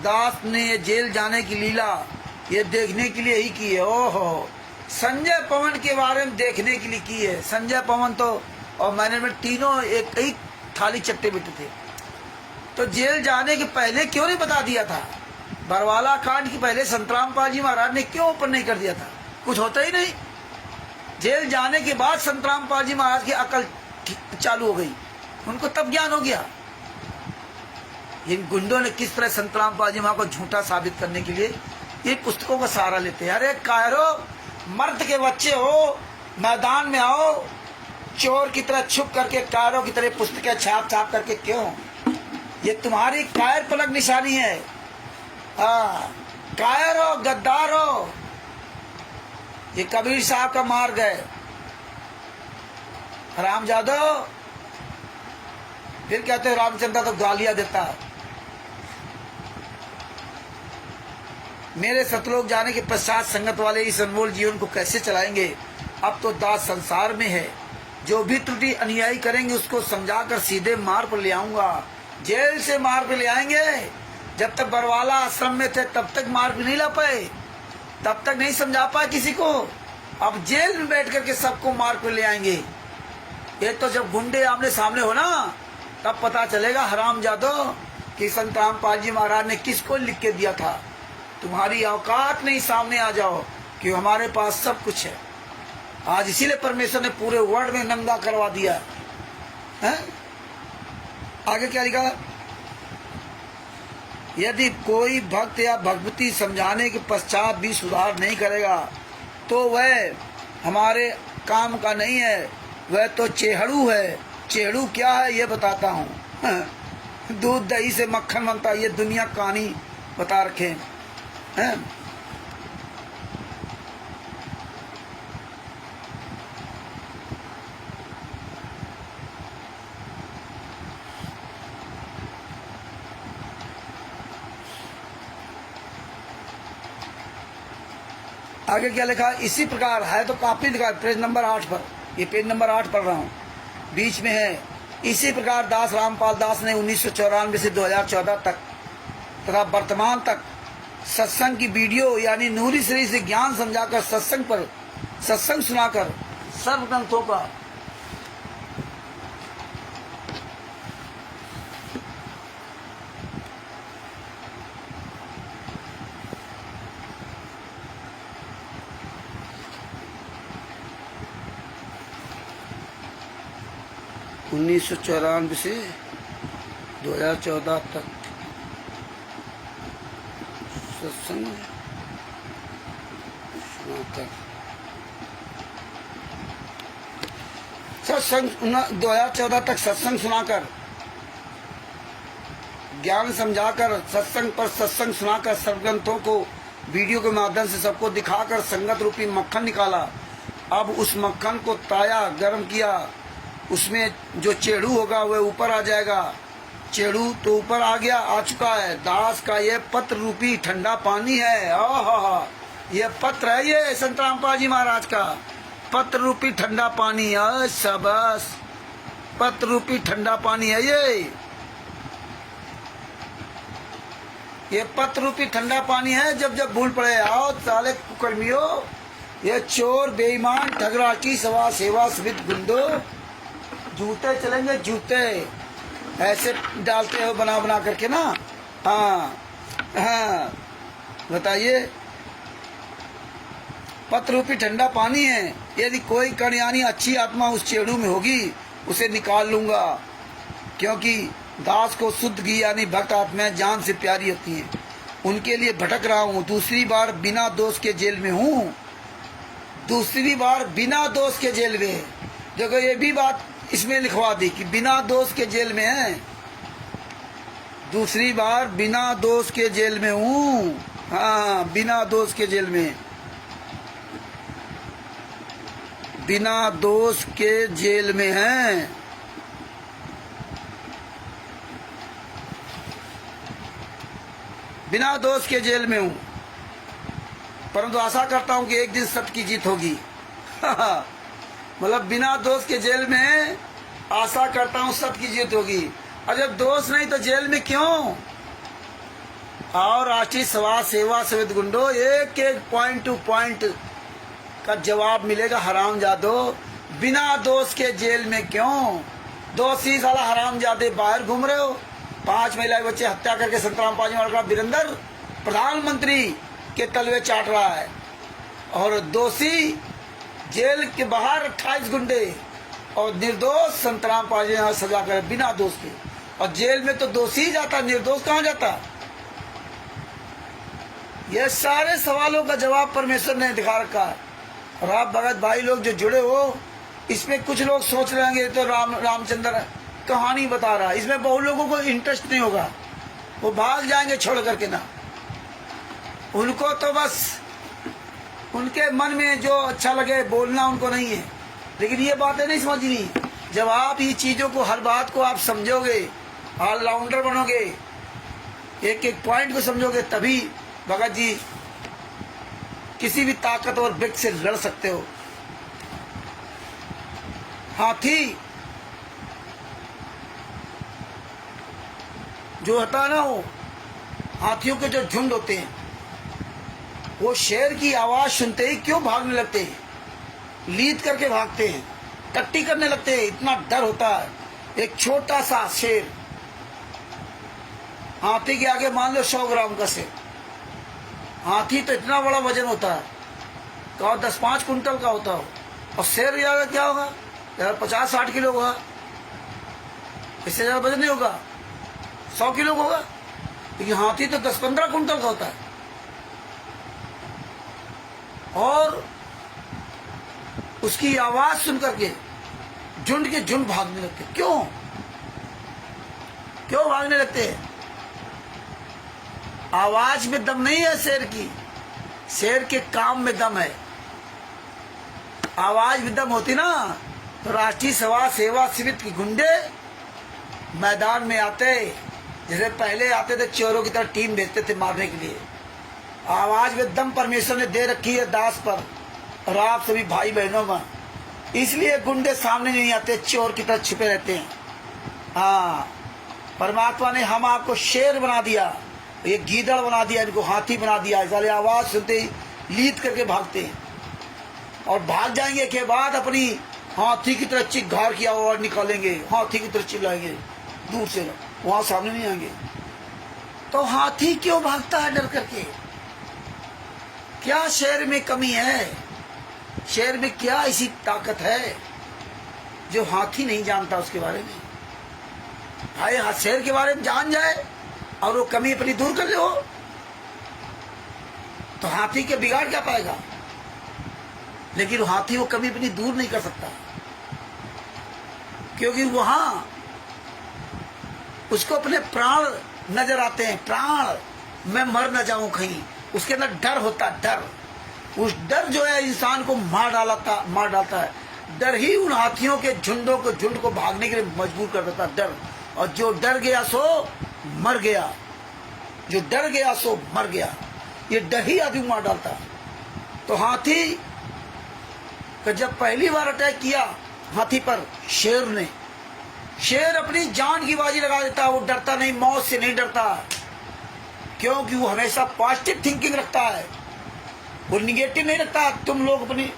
S1: दास ने ये जेल जाने की लीला ये देखने के लिए ही की है। ओहो, संजय पवन के बारे में देखने के लिए की है। संजय पवन तो और मैनेजमेंट तीनों एक ही थाली चट्टे बिट्टे थे। तो जेल जाने के पहले क्यों नहीं बता दिया था? बरवाला कांड की पहले संतराम पाल जी महाराज ने क्यों ओपन नहीं कर दिया था? कुछ होता ही नहीं। जेल जाने के बाद संतराम पाल जी महाराज की अकल चालू हो गई, उनको तब ज्ञान हो गया। इन गुंडों ने किस तरह संतराम पाल जी महाराज को झूठा साबित करने के लिए ये पुस्तकों का सहारा लेते हैं। अरे कायरो, मर्द के बच्चे हो, मैदान में आओ, चोर की तरह छुप करके कायरों की तरह पुस्तकें छाप छाप करके क्यों? ये तुम्हारी कायर पलक निशानी है। कायर हो, गद्दार हो। ये कबीर साहब का मार्ग है। रामजादो फिर कहते हैं रामचंद्र तो गालियां देता है। मेरे सतलोक जाने के पश्चात संगत वाले इस अनमोल जीवन को कैसे चलाएंगे? अब तो दास संसार में है। जो भी त्रुटि अनुयायी करेंगे उसको समझाकर सीधे मार्ग पर ले आऊंगा। जेल से मार्ग पर ले आएंगे। जब तक बरवाला आश्रम में थे तब तक मार्ग नहीं ला पाए, तब तक नहीं समझा पाए किसी को। अब जेल में बैठ करके सबको मार्ग पर ले आएंगे। ये तो जब गुंडे आमने सामने हो ना, तब पता चलेगा हरामजादो कि संतराम पाल जी महाराज ने किसको लिख के दिया था। तुम्हारी औकात नहीं, सामने आ जाओ कि हमारे पास सब कुछ है। आज इसीलिए परमेश्वर ने पूरे वर्ल्ड में नंगा करवा दिया है। आगे क्या लिखा, यदि कोई भक्त या भगवती समझाने के पश्चात भी सुधार नहीं करेगा तो वह हमारे काम का नहीं है, वह तो चेहड़ू है। चेहड़ू क्या है ये बताता हूँ। दूध दही से मक्खन बनता है, ये दुनिया कहानी बता रखे हैं। आगे क्या लिखा, इसी प्रकार है तो काफी लिखा, पेज नंबर 8 पर, ये पेज नंबर 8 पढ़ रहा हूँ, बीच में है। इसी प्रकार दास रामपाल दास ने 1994 से 2014 तक तथा वर्तमान तक सत्संग की वीडियो यानी नूरी श्री से ज्ञान समझाकर सत्संग सुनाकर सर्व ग्रंथों का उन्नीस सौ 94 से 2014 तक सत्संग सुनाकर 2014 तक सत्संग सुनाकर ज्ञान समझाकर सत्संग पर सत्संग सुनाकर सब ग्रंथों को वीडियो के माध्यम से सबको दिखाकर संगत रूपी मक्खन निकाला। अब उस मक्खन को ताया गर्म किया उसमें जो चेड़ू होगा वह ऊपर आ जाएगा। चेड़ू तो ऊपर आ गया, आ चुका है। दास का ये पत्र रूपी ठंडा पानी है। आहा, ये पत्र है, ये संत रामपाल जी महाराज का पत्र रूपी ठंडा पानी है। सबस, पत्र रूपी ठंडा पानी है ये पत्र रूपी ठंडा पानी है। जब जब भूल पड़े, आओ साले कुकर्मियों, ये चोर बेईमान ठगराटी सवा सेवा स्मित गुंडो, जूते चलेंगे जूते, ऐसे डालते हो बना बना करके ना। हाँ हाँ, बताइए, पत्र रूपी ठंडा पानी है। यदि कोई कण यानी अच्छी आत्मा उस चेड़ू में होगी, उसे निकाल लूंगा, क्योंकि दास को शुद्ध घी यानी भक्त आत्माएं जान से प्यारी होती हैं। उनके लिए भटक रहा हूँ। दूसरी बार बिना दोष के जेल में हूँ। दूसरी बार बिना दोष के जेल में। देखो, ये भी बात इसमें लिखवा दी कि बिना दोष के जेल में है। दूसरी बार बिना दोष के जेल में हूँ। हाँ, बिना दोष के जेल में, बिना दोष के जेल में है। बिना दोष के जेल में हूं, परंतु आशा करता हूं कि एक दिन सत्य की जीत होगी। मतलब बिना दोष के जेल में, आशा करता हूं सत्य की जीत होगी। और जब दोष नहीं तो जेल में क्यों? और राष्ट्रीय समाज सेवा सवित गुंडो, एक एक पॉइंट टू पॉइंट का जवाब मिलेगा। हरामजादो, बिना दोष के जेल में क्यों? दोषी साला हरामजादे बाहर घूम रहे हो। 5 महिला बच्चे हत्या करके संत रामपाल जी महाराज का वीरेंद्र प्रधानमंत्री के तलवे चाट रहा है, और दोषी जेल के बाहर 28 गुंडे, और निर्दोष संत रामपाल जी सजा करे बिना दोष के। और जेल में तो दोषी जाता, निर्दोष कहाँ जाता? ये सारे सवालों का जवाब परमेश्वर ने दिखा रखा है। और आप भगत भाई लोग जो जुड़े हो, इसमें कुछ लोग सोच रहे होंगे तो रामचंद्र कहानी बता रहा है। इसमें बहुत लोगों को इंटरेस्ट नहीं होगा, वो भाग जाएंगे छोड़ करके ना। उनको तो बस उनके मन में जो अच्छा लगे बोलना उनको नहीं है। लेकिन ये बातें नहीं समझनी। जब आप ये चीजों को, हर बात को आप समझोगे, ऑलराउंडर बनोगे, एक एक पॉइंट को समझोगे, तभी भगत जी किसी भी ताकतवर व्यक्ति से लड़ सकते हो। हाथी जो होता है ना, वो हाथियों के जो झुंड होते हैं, वो शेर की आवाज सुनते ही क्यों भागने लगते हैं? लीद करके भागते हैं, टट्टी करने लगते हैं, इतना डर होता है। एक छोटा सा शेर, हाथी के आगे मान लो 100 ग्राम का शेर। हाथी तो इतना बड़ा वजन होता है, कहो 10-5 कुंटल का होता हो, और शेर ज्यादा क्या होगा यार, 50-60 किलो होगा, इससे ज्यादा वजन नहीं होगा, 100 किलो होगा। लेकिन हाथी तो 10-15 कुंटल का होता है। और उसकी आवाज सुन करके झुंड के झुंड भागने लगते। क्यों क्यों भागने लगते हैं? आवाज में दम नहीं है शेर की, शेर के काम में दम है। आवाज में दम होती ना, तो राष्ट्रीय सभा सेवा समिति के गुंडे मैदान में आते, जैसे पहले आते थे चोरों की तरह टीम भेजते थे मारने के लिए। आवाज में दम परमेश्वर ने दे रखी है दास पर और आप सभी भाई बहनों में, इसलिए गुंडे सामने नहीं आते, चोर की तरह छिपे रहते हैं। हाँ, परमात्मा ने हम आपको शेर बना दिया, ये गीदड़ बना दिया, इनको हाथी बना दिया। साले आवाज सुनते ही लीद करके भागते हैं, और भाग जाएंगे के बाद अपनी हाथी की तरह चिघार की आवाज निकालेंगे, हाथी की तरह चिल्लाएंगे दूर से, वहां सामने नहीं आएंगे। तो हाथी क्यों भागता है डर करके? क्या शेर में कमी है? शेर में क्या ऐसी ताकत है जो हाथी नहीं जानता उसके बारे में? भाई शेर के बारे में जान जाए और वो कमी अपनी दूर कर ले, हो तो हाथी के बिगाड़ क्या पाएगा? लेकिन वो हाथी वो कमी अपनी दूर नहीं कर सकता, क्योंकि वहां उसको अपने प्राण नजर आते हैं। प्राण, मैं मर न जाऊं कहीं, उसके अंदर डर होता है। डर, उस डर जो है इंसान को मार डालता है। डर ही उन हाथियों के झुंड को भागने के लिए मजबूर कर देता, डर। और जो डर गया सो मर गया, जो डर गया सो मर गया। ये डर ही आदमी मार डालता। तो हाथी का जब पहली बार अटैक किया हाथी पर शेर ने, शेर अपनी जान की बाजी लगा देता। वो डरता नहीं, मौत से नहीं डरता, क्योंकि वो हमेशा पॉजिटिव थिंकिंग रखता है, वो निगेटिव नहीं रखता। तुम लोग अपनी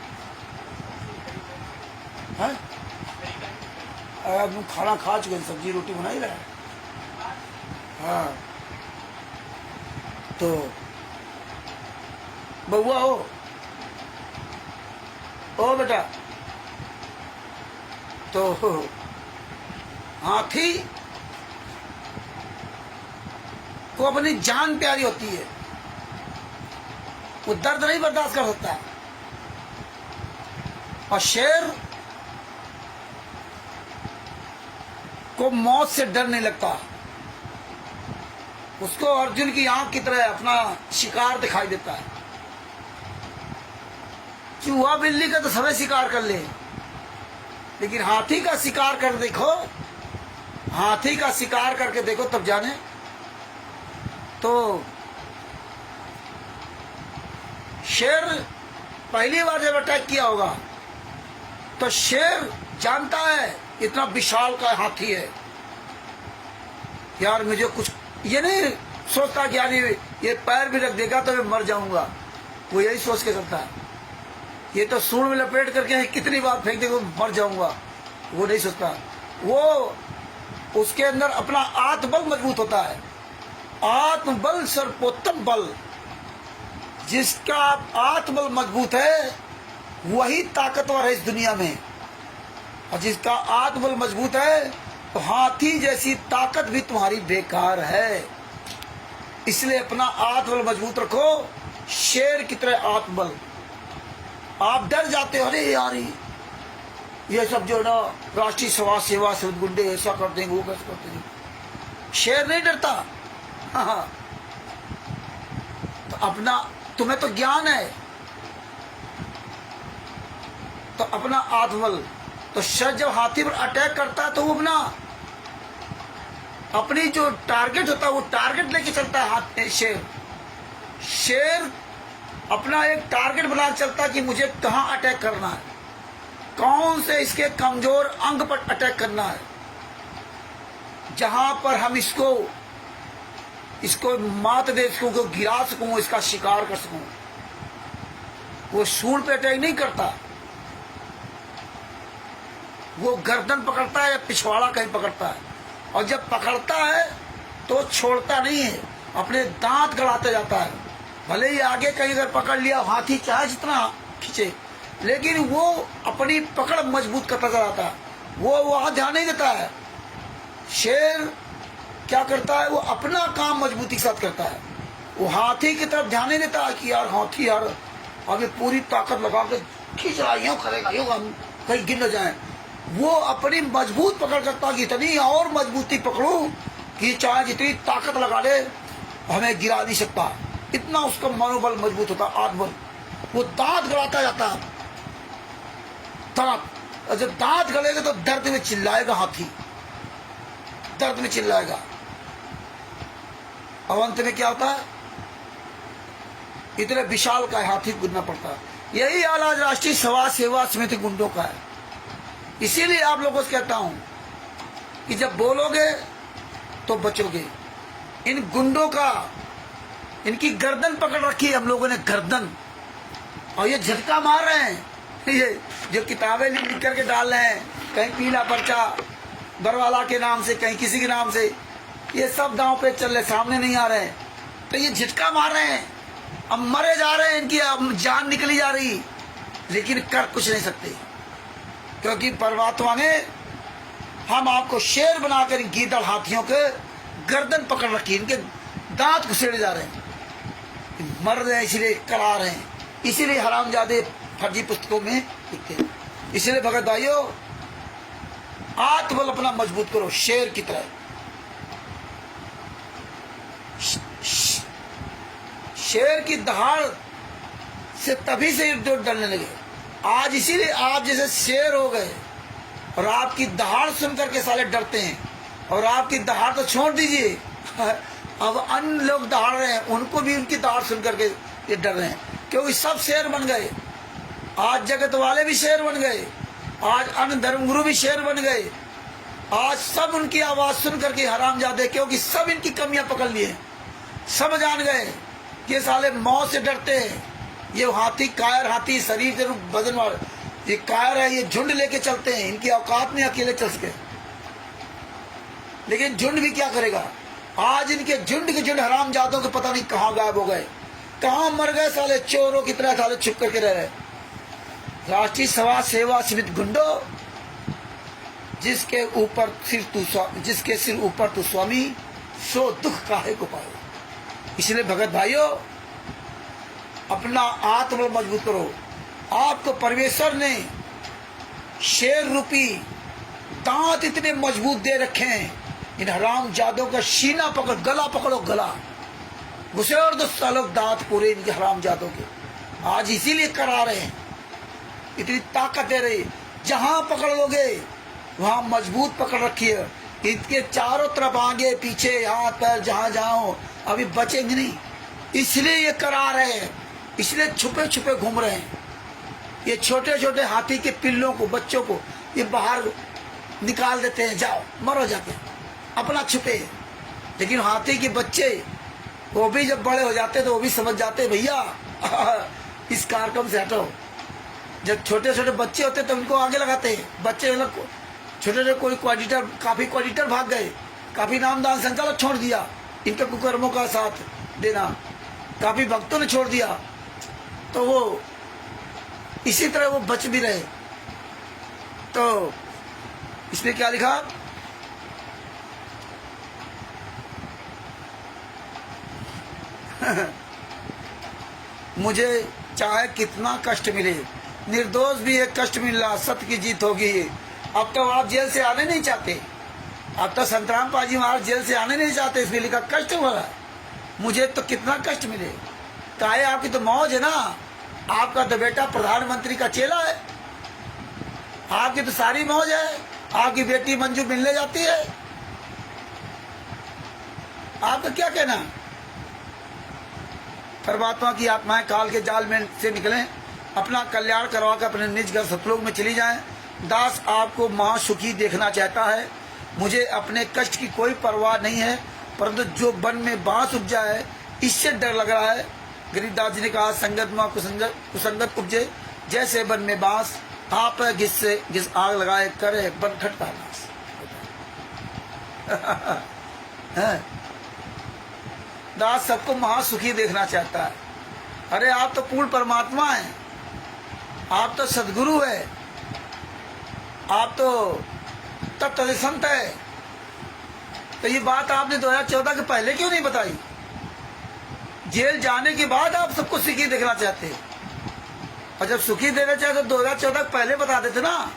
S1: खाना खा चुके, सब्जी रोटी बना ही रहा है। हाँ, तो बउआ हो, ओ बेटा, तो हाथी को अपनी जान प्यारी होती है, वो दर्द नहीं बर्दाश्त कर सकता। और शेर को मौत से डर नहीं लगता, उसको अर्जुन की आंख की तरह अपना शिकार दिखाई देता है। चूहा बिल्ली का तो सभी शिकार कर ले, लेकिन हाथी का शिकार कर देखो, हाथी का शिकार करके देखो तब जाने। तो शेर पहली बार जब अटैक किया होगा तो शेर जानता है इतना विशाल का हाथी है, यार मुझे कुछ, ये नहीं सोचता कि यार ये पैर भी रख देगा तो मैं मर जाऊंगा, वो यही सोच के करता है। ये तो सूंड में लपेट करके कितनी बार फेंक देगा मर जाऊंगा, वो नहीं सोचता। वो उसके अंदर अपना आत्मबल मजबूत होता है। आत्मबल सर्वोत्तम बल, जिसका आत्मबल मजबूत है वही ताकतवर है इस दुनिया में। और जिसका आत्मबल मजबूत है तो हाथी जैसी ताकत भी तुम्हारी बेकार है। इसलिए अपना आत्मबल मजबूत रखो, शेर की तरह आत्मबल। आप डर जाते हो, अरे यार ये सब जो ना राष्ट्रीय समाज सेवा से गुंडे ऐसा कर देंगे, वो कैसे करते हैं। शेर नहीं डरता। हाँ, तो अपना, तुम्हें तो ज्ञान है, तो अपना आत्मबल। तो शेर जब हाथी पर अटैक करता है तो वो अपनी जो टारगेट होता है वो टारगेट लेके चलता है। हाथी शेर अपना एक टारगेट बना चलता है कि मुझे कहाँ अटैक करना है, कौन से इसके कमजोर अंग पर अटैक करना है, जहां पर हम इसको मात दे सकूं, गिरा सकूं, इसका शिकार कर सकूं। वो सूंड पे अटैक नहीं करता, वो गर्दन पकड़ता है या पिछवाड़ा कहीं पकड़ता है। और जब पकड़ता है तो छोड़ता नहीं है, अपने दांत गड़ाते जाता है। भले ही आगे कहीं अगर पकड़ लिया हाथी चाहे जितना खींचे, लेकिन वो अपनी पकड़ मजबूत करता जाता है, वो वहां ध्यान नहीं देता है। शेर क्या करता है, वो अपना काम मजबूती के साथ करता है, वो हाथी की तरफ ध्यान नहीं देता कि यार हाथी यार आगे पूरी ताकत लगा के खींच रहा, यूं करेगा, यूं हम कहीं गिर न जाए। वो अपनी मजबूत पकड़ करता कि इतनी और मजबूती पकड़ूं कि चाहे जितनी ताकत लगा ले हमें गिरा नहीं सकता। इतना उसका मनोबल मजबूत होता, आत्मबल। वो दांत गड़ाता जाता, दांत, और जब दांत गड़ेगा तो दर्द में चिल्लाएगा हाथी, दर्द में चिल्लाएगा। अब अंत में क्या होता है, इतने विशाल का हाथी कूदना पड़ता है। यही हाल आज राष्ट्रीय समाज सेवा समिति गुंडों का है। इसीलिए आप लोगों से कहता हूं कि जब बोलोगे तो बचोगे। इन गुंडों का, इनकी गर्दन पकड़ रखी है हम लोगों ने, गर्दन, और ये झटका मार रहे हैं। ये जो किताबें लिख करके डाल रहे हैं, कहीं पीला पर्चा बरवाला के नाम से, कहीं किसी के नाम से, ये सब दांव पे चल रहे, सामने नहीं आ रहे हैं। तो ये झटका मार रहे हैं, अब मरे जा रहे हैं, इनकी अब जान निकली जा रही, लेकिन कर कुछ नहीं सकते, क्योंकि परमात्मा ने हम आपको शेर बनाकर गीदड़ हाथियों के गर्दन पकड़ रखी, इनके दांत घुसेड़े जा रहे हैं, मर रहे हैं, इसलिए करा रहे हैं। इसीलिए हरामजादे फर्जी पुस्तकों में लिखते हैं। इसलिए भगत भाइयों, आत्मबल अपना मजबूत करो शेर की तरह। शेर की दहाड़ से तभी से जो डरने लगे,
S2: आज इसीलिए आप जैसे शेर हो गए और आपकी दहाड़ सुन करके साले डरते हैं। और आपकी दहाड़ तो छोड़ दीजिए, अब अन्य लोग दहाड़ रहे हैं, उनको भी उनकी दहाड़ सुन करके ये डर रहे हैं, क्योंकि सब शेर बन गए। आज जगत वाले भी शेर बन गए, आज अन्य धर्मगुरु भी शेर बन गए। आज सब उनकी आवाज सुन करके हरामजादे, क्योंकि सब इनकी कमियां पकड़ लिए, सब जान गए कि ये साले मौत से डरते हैं। ये हाथी कायर हाथी शरीर से वजन वाले, ये कायर है, ये झुंड लेके चलते हैं, इनकी औकात में अकेले चल सके। लेकिन झुंड भी क्या करेगा? आज इनके झुंड के झुंड हरामजादों के पता नहीं कहाँ गायब हो गए, कहाँ मर गए साले, चोरों की तरह साले छुप करके रह रहे। राष्ट्रीय समाज सेवा समिति गुंडो, जिसके सिर ऊपर तू स्वामी, सो दुख काहे को पाओ। इसलिए भगत भाइयों, अपना आत्मबल मजबूत करो। आपको परमेश्वर ने शेर रूपी दांत इतने मजबूत दे रखे हैं, इन हराम जादों का सीना पकड़, गला पकड़ो, गला घुसेड़ दो सालों दांत पूरे इनके हराम जादों के। आज इसीलिए करा रहे हैं, इतनी ताकत दे रही, जहां पकड़ लोगे वहां मजबूत पकड़ रखिए। इनके चारों तरफ आगे पीछे हाथ पैर जहां जाओ, अभी बचेंगे नहीं। इसलिए ये करा रहे हैं, इसलिए छुपे छुपे घूम रहे हैं। ये छोटे छोटे हाथी के पिल्लों को, बच्चों को ये बाहर निकाल देते हैं, जाओ मरो जाके, अपना छुपे। लेकिन हाथी के बच्चे वो भी जब बड़े हो जाते तो वो भी समझ जाते, भैया इस कार्यक्रम से हटो। जब छोटे छोटे बच्चे होते तो उनको आगे लगाते हैं। बच्चे लोग छोटे छोटे, कोई कोऑर्डिनेटर, काफी कोऑर्डिनेटर भाग गए, काफी नामदान संचालक छोड़ दिया इनके कुकर्मों का साथ देना, काफी भक्तों ने छोड़ दिया, तो वो इसी तरह वो बच भी रहे। तो इसमें क्या लिखा? मुझे चाहे कितना कष्ट मिले, निर्दोष भी एक कष्ट मिल रहा, सत्य की जीत होगी। अब तो आप जेल से आने नहीं चाहते, अब तो संतराम पाजी महाराज जेल से आने नहीं चाहते, इसलिए लिखा कष्ट हो रहा है। मुझे तो कितना कष्ट मिले, काहे आपकी तो मौज है ना, आपका तो बेटा प्रधानमंत्री का चेला है, आपकी तो सारी मौज है, आपकी बेटी मंजू मिलने जाती है, आपका क्या कहना? परमात्मा की आत्माएं काल के जाल में से निकलें, अपना कल्याण करवा कर अपने निज घर सतलोक में चली जाएं। दास आपको महासुखी देखना चाहता है, मुझे अपने कष्ट की कोई परवाह नहीं है, परंतु जो वन में बांस उपजा है इससे डर लग रहा है। गरीबदास जी ने कहा, संगत में कुसंगत उपजे, जैसे वन में बांस, आप घिस आग लगाए करे वन खटका नाश। दास सबको महासुखी देखना चाहता है। अरे आप तो पूर्ण परमात्मा हैं, आप तो सदगुरु है, आप तो तत्व संत है। तो ये बात आपने 2014 के पहले क्यों नहीं बताई? जेल जाने के बाद आप सबको सुखी देखना चाहते हैं, और जब सुखी देना चाहते तो 2014 पहले बता देते ना।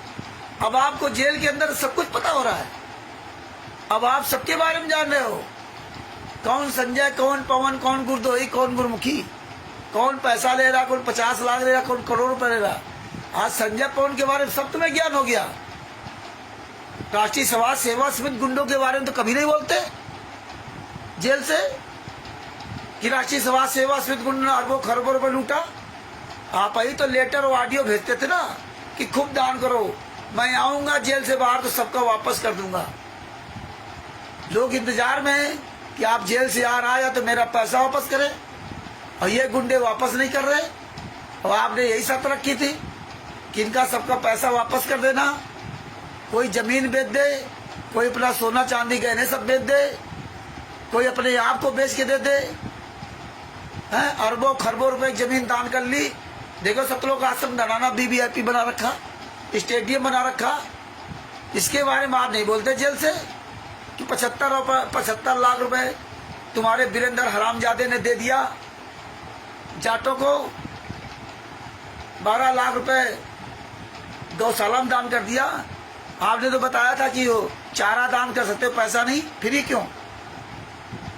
S2: अब आपको जेल के अंदर सब कुछ पता हो रहा है, अब आप सबके बारे में जान रहे हो, कौन संजय, कौन पवन, कौन गुरदोही, कौन गुरमुखी, कौन पैसा ले रहा, कौन 50 लाख ले रहा, कौन करोड़ रुपए ले रहा। आज संजय पवन के बारे में सब तुम्हें ज्ञान हो गया। राष्ट्रीय समाज सेवा समिति गुंडों के बारे में तो कभी नहीं बोलते जेल से, कि राष्ट्रीय समाज सेवा समिति गुंडों ने अरबों खरबों रुपए लूटा। आप ही तो लेटर और ऑडियो भेजते थे ना कि खूब दान करो, मैं आऊंगा जेल से बाहर तो सबका वापस कर दूंगा। लोग इंतजार में हैं कि आप जेल से आ रहा है तो मेरा पैसा वापस करें, और ये गुंडे वापस नहीं कर रहे। और आपने यही शर्त रखी थी कि इनका सबका पैसा वापस कर देना, कोई जमीन बेच दे, कोई अपना सोना चांदी गहने सब बेच दे, कोई अपने आप को बेच के दे दे। हैं, अरबों खरबों रुपए जमीन दान कर ली। देखो सतलोक आश्रम धनाना वीवीआईपी बना रखा, स्टेडियम बना रखा, इसके बारे में आप नहीं बोलते जेल से कि 75 लाख रुपए तुम्हारे वीरेंद्र हरामजादे ने दे दिया, जाटों को 12 लाख रुपए गौशाला में दान कर दिया। आपने तो बताया था कि वो चारा दान कर सकते हो, पैसा नहीं, फ्री क्यों?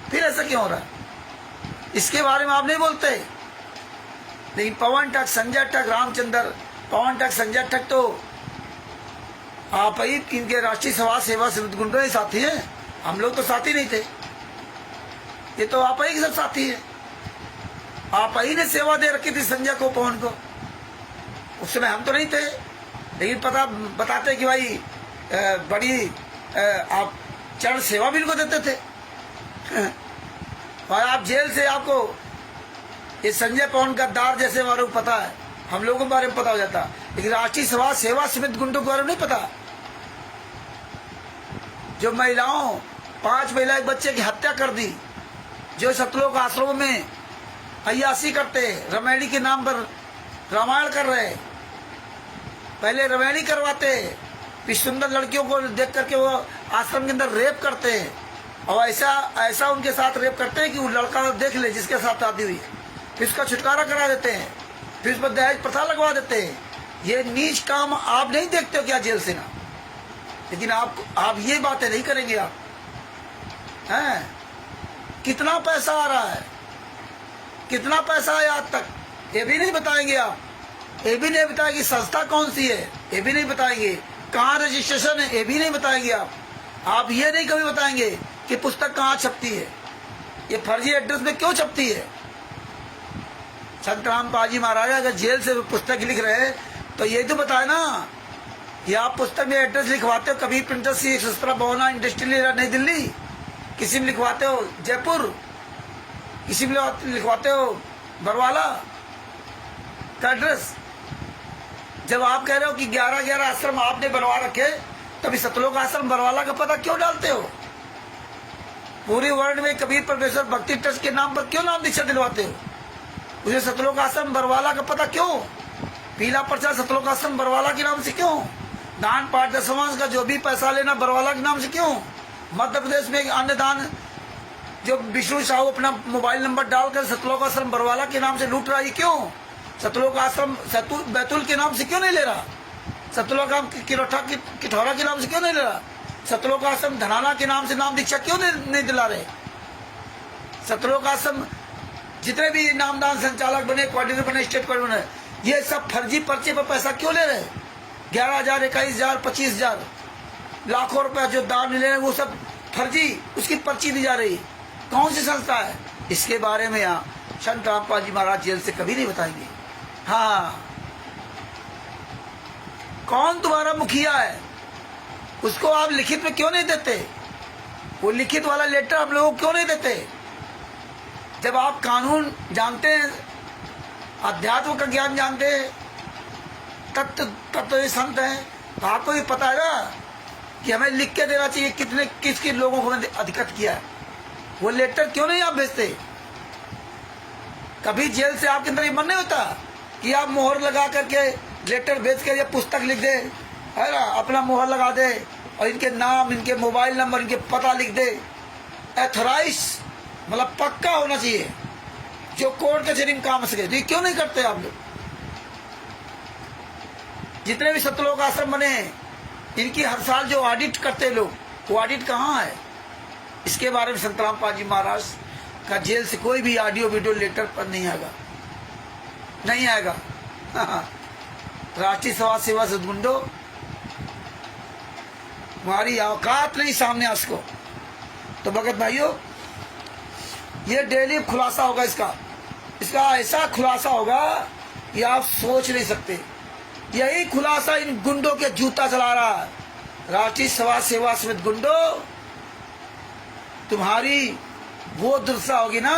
S2: फिर ऐसा क्यों हो रहा है? इसके बारे में आप नहीं बोलते। लेकिन पवन टक, संजय टक, रामचंद्र पवन ठग, संजय ठग तो आप ही इनके राष्ट्रीय समाज सेवा समिति गुंडों के साथी हैं। हम लोग तो साथी नहीं थे, ये तो आप ही के सब साथी है। आप ही ने सेवा दे रखी थी संजय को, पवन को। उस समय हम तो नहीं थे, लेकिन पता बताते कि भाई बड़ी आप चरण सेवा भी इनको देते थे। और आप जेल से आपको ये संजय पवन गद्दार जैसे हमारे को पता है, हम लोगों के बारे में पता हो जाता, लेकिन राष्ट्रीय समाज सेवा समिति गुंडों के बारे में नहीं पता। जो महिलाओं 5 महिला एक बच्चे की हत्या कर दी, जो सतलोक आश्रमों में अय्यासी करते, रमैणी के नाम पर रामायण कर रहे, पहले रमैणी करवाते, फिर सुंदर लड़कियों को देख करके वो आश्रम के अंदर रेप करते हैं, और ऐसा उनके साथ रेप करते हैं कि वो लड़का देख ले जिसके साथ शादी हुई, फिर उसका छुटकारा करा देते हैं, फिर उस पर दहेज प्रथा लगवा देते हैं। ये नीच काम आप नहीं देखते हो क्या जेल से ना? लेकिन आप ये बातें नहीं करेंगे। आप हैं, कितना पैसा आ रहा है, कितना पैसा है आज तक, ये भी नहीं बताएंगे आप। ये भी नहीं बताएंगे संस्था कौन सी है, ये भी नहीं बताएंगे कहाँ रजिस्ट्रेशन है, ये भी नहीं बताएंगे आप ये नहीं कभी बताएंगे कि पुस्तक कहाँ छपती है, ये फर्जी एड्रेस में क्यों छपती है। संत रामपाल जी महाराज अगर जेल से पुस्तक लिख रहे हैं तो ये तो बताए ना, ये आप पुस्तक में एड्रेस लिखवाते हो, कभी प्रिंटर सी 117 भवना इंडस्ट्रियल नई दिल्ली, किसी में लिखवाते हो जयपुर, किसी में लिखवाते हो बरवाला का एड्रेस। जब आप कह रहे हो कि 11 आश्रम आपने बनवा रखे, तभी सतलोक आश्रम बरवाला का पता क्यों डालते हो? पूरे वर्ल्ड में कबीर परमेश्वर भक्ति ट्रस्ट के नाम पर क्यों नाम दीक्षा दिलवाते हो? उसे सतलोक आश्रम बरवाला का पता क्यों? पीला पर्चा सतलोक आश्रम बरवाला के नाम से क्यों? दान पाठ दशमांश का जो भी पैसा लेना बरवाला के नाम से क्यों? मध्य प्रदेश में अन्य दान जो विष्णु साहू अपना मोबाइल नंबर डालकर सतलोक आश्रम बरवाला के नाम से लूट रहा है, क्यों? सतलोक आश्रम बैतूल के नाम से क्यों नहीं ले रहा? सतलोक किठौरा के नाम से क्यों नहीं ले रहा? सतलोक आश्रम धनाना के नाम से नाम दीक्षा क्यों नहीं दिला रहे? सतलोक आश्रम जितने भी नामदान संचालक बने, कोऑर्डिनेटर बने, स्टेट कोऑर्डिनेटर बने, ये सब फर्जी पर्चे पर पैसा क्यों ले रहे? 11,000, 21,000, 25,000 लाखों रुपया जो दान ले रहे हैं, वो सब फर्जी, उसकी पर्ची दी जा रही। कौन सी संस्था है? इसके बारे में यहाँ संत रामपाल जी महाराज जेल से कभी नहीं बताएंगे। हाँ, कौन तुम्हारा मुखिया है उसको आप लिखित में क्यों नहीं देते? वो लिखित वाला लेटर आप लोगों को क्यों नहीं देते? जब आप कानून जानते हैं, अध्यात्म का ज्ञान जानते हैं, तत्व ये संत हैं, तो आपको ये पता है ना कि हमें लिख के देना चाहिए किस किन लोगों को अधिकृत किया है। वो लेटर क्यों नहीं आप भेजते? कभी जेल से आपके अंदर ये मन नहीं होता कि आप मोहर लगा करके लेटर भेज के या पुस्तक लिख दे, है ना, अपना मोहर लगा दे और इनके नाम, इनके मोबाइल नंबर, इनके पता लिख दे। एथोराइज मतलब पक्का होना चाहिए, जो कोर्ट कचहरी में काम सके। तो ये क्यों नहीं करते आप लोग? जितने भी सतलोक आश्रम बने, इनकी हर साल जो ऑडिट करते लोग, वो ऑडिट कहाँ है? इसके बारे में संत रामपाल जी महाराज का जेल से कोई भी ऑडियो वीडियो लेटर पर नहीं आएगा, नहीं आएगा। राष्ट्रीय समाज सेवा सदगुंडो, हमारी औकात नहीं सामने उसको। तो भगत भाइयों, ये डेली खुलासा होगा इसका ऐसा खुलासा होगा कि आप सोच नहीं सकते। यही खुलासा इन गुंडों के जूता चला रहा है। राष्ट्रीय समाज सेवा समिति गुंडो, तुम्हारी वो दुर्दशा होगी ना,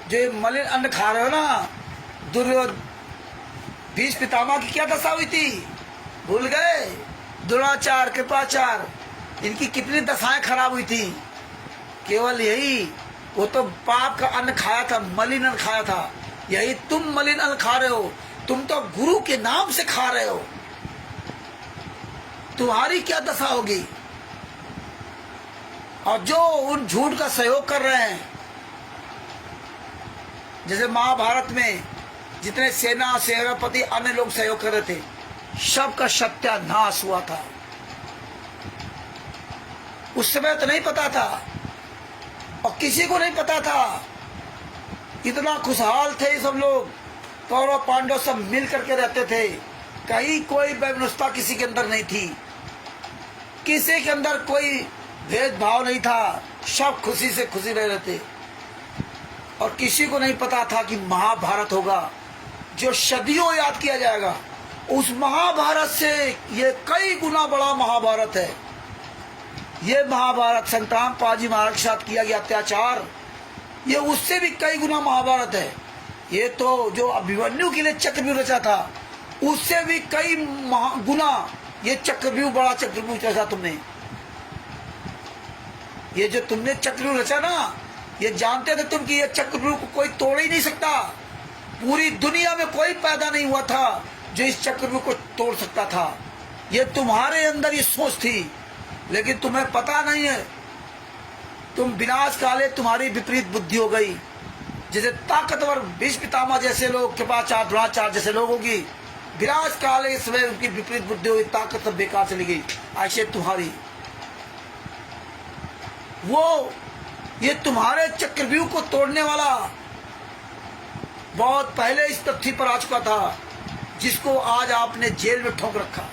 S2: जो मलिन अन्न खा रहे हो ना। भीष्म पितामह की क्या दशा हुई थी, भूल गए? दुराचार, कृपाचार, इनकी कितनी दशाएं खराब हुई थी। केवल यही, वो तो पाप का अन्न खाया था, मलिन अन्न खाया था। यही तुम मलिन अन्न खा रहे हो, तुम तो गुरु के नाम से खा रहे हो। तुम्हारी क्या दशा होगी? और जो उन झूठ का सहयोग कर रहे हैं, जैसे महाभारत में जितने सेनापति अन्य लोग सहयोग कर रहे थे, सबका सत्यानाश हुआ था। उस समय तो नहीं पता था, और किसी को नहीं पता था। इतना खुशहाल थे सब लोग, कौरव पांडव सब मिल करके रहते थे। कहीं कोई व्यवस्था किसी के अंदर नहीं थी, किसी के अंदर कोई भेदभाव नहीं था, सब खुशी से खुशी रह रहे थे। और किसी को नहीं पता था कि महाभारत होगा, जो सदियों याद किया जाएगा। उस महाभारत से ये कई गुना बड़ा महाभारत है। ये महाभारत संतराम पाजी महाराज के साथ किया गया अत्याचार, ये उससे भी कई गुना महाभारत है। ये तो जो अभिमन्यु के लिए चक्रव्यूह रचा था, उससे भी कई गुना ये चक्रव्यूह, बड़ा चक्रव्यूह रचा तुमने। ये जो तुमने चक्रव्यूह रचा ना, ये जानते थे तुम कि ये चक्रव्यूह को कोई तोड़ ही नहीं सकता। पूरी दुनिया में कोई पैदा नहीं हुआ था जो इस चक्रव्यूह को तोड़ सकता था। ये तुम्हारे अंदर ये सोच थी, लेकिन तुम्हें पता नहीं है। तुम विनाश काले तुम्हारी विपरीत बुद्धि हो गई। जैसे ताकतवर भीष्म पितामह जैसे लोग के पास द्रोणाचार्य जैसे लोगों की विनाश काले इसमें उनकी विपरीत बुद्धि हुई, ताकत सब बेकार चली गई। ऐसे तुम्हारी वो ये तुम्हारे चक्रव्यूह को तोड़ने वाला बहुत पहले इस तथ्य पर आ चुका था, जिसको आज आपने जेल में ठोक रखा।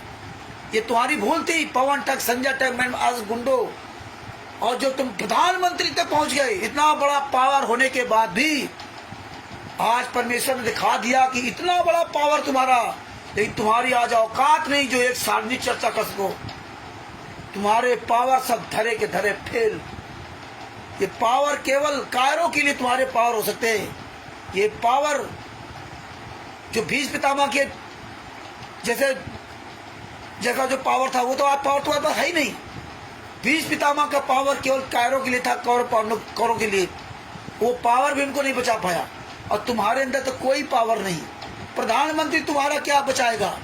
S2: ये तुम्हारी भूल थी। पवन ठग, संजय ठग, आज गुंडो, और जो तुम प्रधानमंत्री तक पहुंच गए, इतना बड़ा पावर होने के बाद भी आज परमेश्वर ने दिखा दिया कि इतना बड़ा पावर तुम्हारा, लेकिन तुम्हारी आज औकात नहीं जो एक सार्वजनिक चर्चा कर सको। तुम्हारे पावर सब धरे के धरे फेल। ये पावर केवल कायरों के लिए तुम्हारे पावर हो सकते हैं। ये पावर जो भीष्म पितामह के जैसा जो पावर था, वो तो आप पावर तुम्हारे पास है ही नहीं। भीष्म पितामह का पावर केवल कायरों के लिए था, कौरवों के लिए। वो पावर भी उनको नहीं बचा पाया। और तुम्हारे अंदर तो कोई पावर नहीं। प्रधानमंत्री तुम्हारा क्या बचाएगा?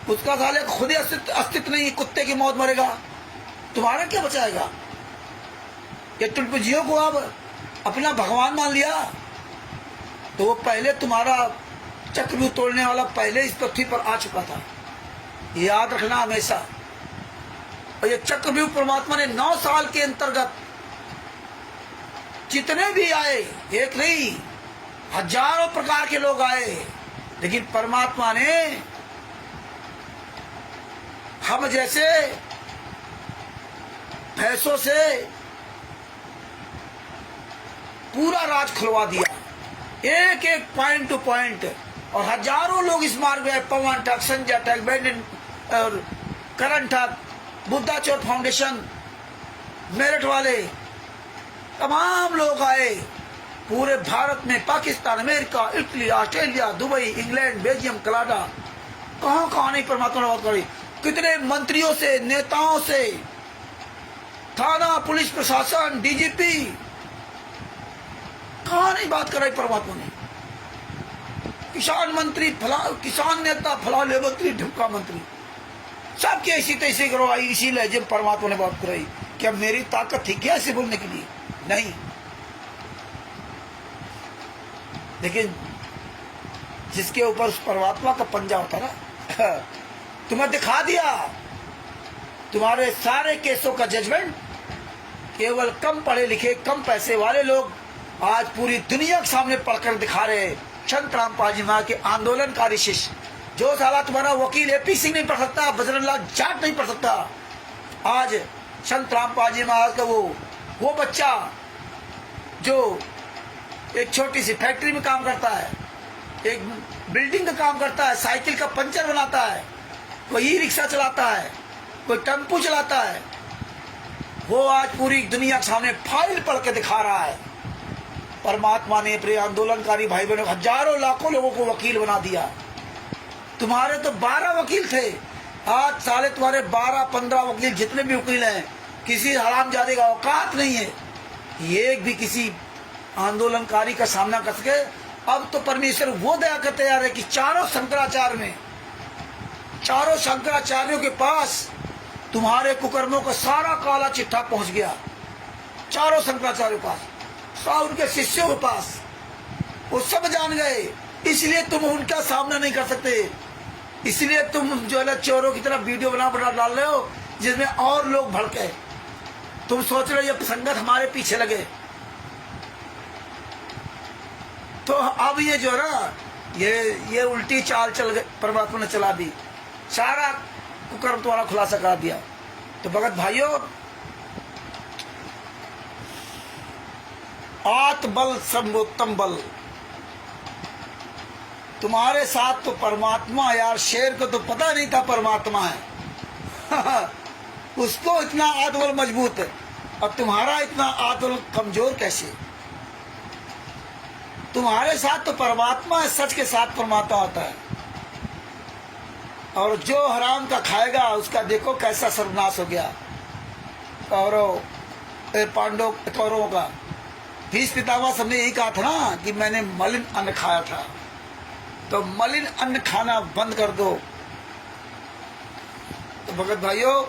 S2: उसका साले खुद ही अस्तित्व नहीं, कुत्ते की मौत मरेगा, तुम्हारा क्या बचाएगा? ये तुलपुजियों को अब अपना भगवान मान लिया, तो वो पहले तुम्हारा चक्रव्यूह तोड़ने वाला पहले इस पृथ्वी पर आ चुका था। याद रखना हमेशा। और ये चक्रव्यूह परमात्मा ने 9 साल के अंतर्गत जितने भी आए, एक नहीं हजारों प्रकार के लोग आए, लेकिन परमात्मा ने हम जैसे भैंसों से पूरा राज खुलवा दिया, एक एक पॉइंट टू पॉइंट। और हजारों लोग इस मार्ग में, पवन ठग, संजय ठग, और करण ठग, बुद्धा चोर फाउंडेशन, मेरठ वाले तमाम लोग आए पूरे भारत में, Pakistan, America, Italy, Australia, Dubai, England, Belgium, Canada, कहां कहां नहीं परमात्मा ने बात करी। कितने मंत्रियों से, नेताओं से, थाना पुलिस प्रशासन, डीजीपी, कहां नहीं बात कराई परमात्मा ने। किसान मंत्री फला, किसान नेता फलाने मंत्री, ढुमका मंत्री, सबके ऐसी तैसी करवाई। इसी लहजे में परमात्मा ने बात कराई। क्या मेरी ताकत थी क्या ऐसे बोलने के लिए? नहीं। लेकिन जिसके ऊपर उस परमात्मा का पंजा होता ना, तुम्हें दिखा दिया। तुम्हारे सारे केसों का जजमेंट केवल कम पढ़े लिखे, कम पैसे वाले लोग आज पूरी दुनिया के सामने पढ़कर दिखा रहे। संतराम पाजी महाराज के आंदोलनकारी शिष्य, जो साला तुम्हारा वकील एपी सिंह नहीं पढ़ सकता, बजरंग लाल जाट नहीं पढ़ सकता, आज संतराम पाजी महाराज का वो बच्चा जो एक छोटी सी फैक्ट्री में काम करता है, एक बिल्डिंग का काम करता है, साइकिल का पंचर बनाता है, कोई ई रिक्शा चलाता है, कोई टेम्पू चलाता है, वो आज पूरी दुनिया के सामने फाइल पढ़ के दिखा रहा है। परमात्मा ने अपने आंदोलनकारी भाई बहनों, हजारों लाखों लोगों को वकील बना दिया। तुम्हारे तो 12 वकील थे, आज साले तुम्हारे 12-15 वकील, जितने भी वकील हैं, किसी हरामजादे का औकात नहीं है एक भी किसी आंदोलनकारी का सामना कर सके। अब तो परमेश्वर वो दया कर तैयार है कि चारों शंकराचार्यों के पास तुम्हारे कुकर्मों का सारा काला चिट्ठा पहुंच गया। चारों शंकराचार्यों के पास, उनके शिष्यों के पास, वो सब जान गए। इसलिए तुम उनका सामना नहीं कर सकते। इसलिए तुम जो है चोरों की तरह वीडियो बना डाल रहे हो, जिसमें और लोग भड़के। तुम सोच रहे हो ये संगत हमारे पीछे लगे। तो अब ये जो है ना, ये उल्टी चाल चल गई, परमात्मा ने चला दी। सारा कुकर्म तुम्हारा खुलासा करा दिया। तो भगत भाइयों, आत्मबल सर्वोत्तम बल, तुम्हारे साथ तो परमात्मा, यार शेर को तो पता नहीं था परमात्मा है उसको इतना आत्मबल मजबूत है, और तुम्हारा इतना आत्मबल कमजोर कैसे? तुम्हारे साथ तो परमात्मा है, सच के साथ परमात्मा होता है, और जो हराम का खाएगा उसका देखो कैसा सर्वनाश हो गया। पांडव कौरवों का भीष्म पितामह सबने यही कहा था ना कि मैंने मलिन अन्न खाया था, तो मलिन अन्न खाना बंद कर दो। तो भगत भाइयों,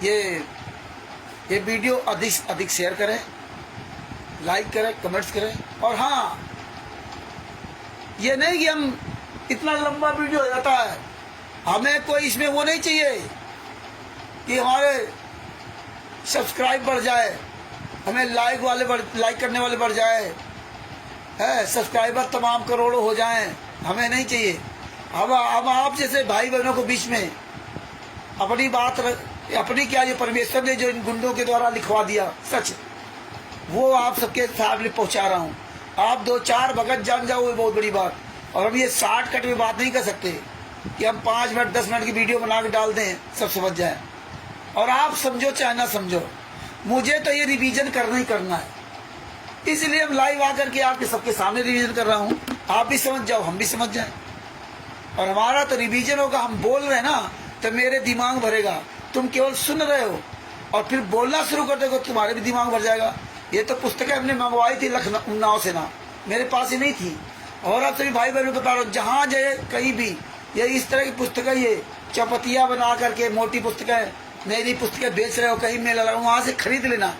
S2: ये वीडियो अधिक से अधिक शेयर करें, लाइक करें, कमेंट्स करें। और हाँ, ये नहीं कि हम इतना लंबा वीडियो हो जाता है, हमें कोई इसमें वो नहीं चाहिए कि हमारे सब्सक्राइब बढ़ जाए, हमें लाइक करने वाले बढ़ जाए, है सब्सक्राइबर तमाम करोड़ों हो जाएं, हमें नहीं चाहिए। हम आप जैसे भाई बहनों को बीच में अपनी बात अपनी क्या, ये परमेश्वर ने जो इन गुंडों के द्वारा लिखवा दिया सच, वो आप सबके सामने पहुंचा रहा हूँ। आप 2-4 भगत जान जाओ, वो बहुत बड़ी बात। और हम ये शॉर्टकट में बात नहीं कर सकते कि हम 5 मिनट 10 मिनट की वीडियो बना के डाल दें, सब समझ जाए। और आप समझो चाहे ना समझो, मुझे तो ये रिवीजन करना ही करना है, इसलिए हम लाइव आकर के आपके सबके सामने रिवीजन कर रहा हूँ। आप भी समझ जाओ, हम भी समझ जाए, और हमारा तो रिवीजन होगा। हम बोल रहे हैं ना, तो मेरे दिमाग भरेगा, तुम केवल सुन रहे हो और फिर बोलना शुरू कर दोगे, तुम्हारे भी दिमाग भर जाएगा। ये तो पुस्तकें हमने मंगवाई थी लखनऊ से ना, मेरे पास ही नहीं थी। और आप सभी भाई बहनों को बता रहा हूँ, जहाँ जाए कहीं भी ये इस तरह की पुस्तकें, ये चपतिया बना करके मोटी पुस्तकें, नई पुस्तकें बेच रहे हो, कहीं मेला लगा, वहाँ से खरीद लेना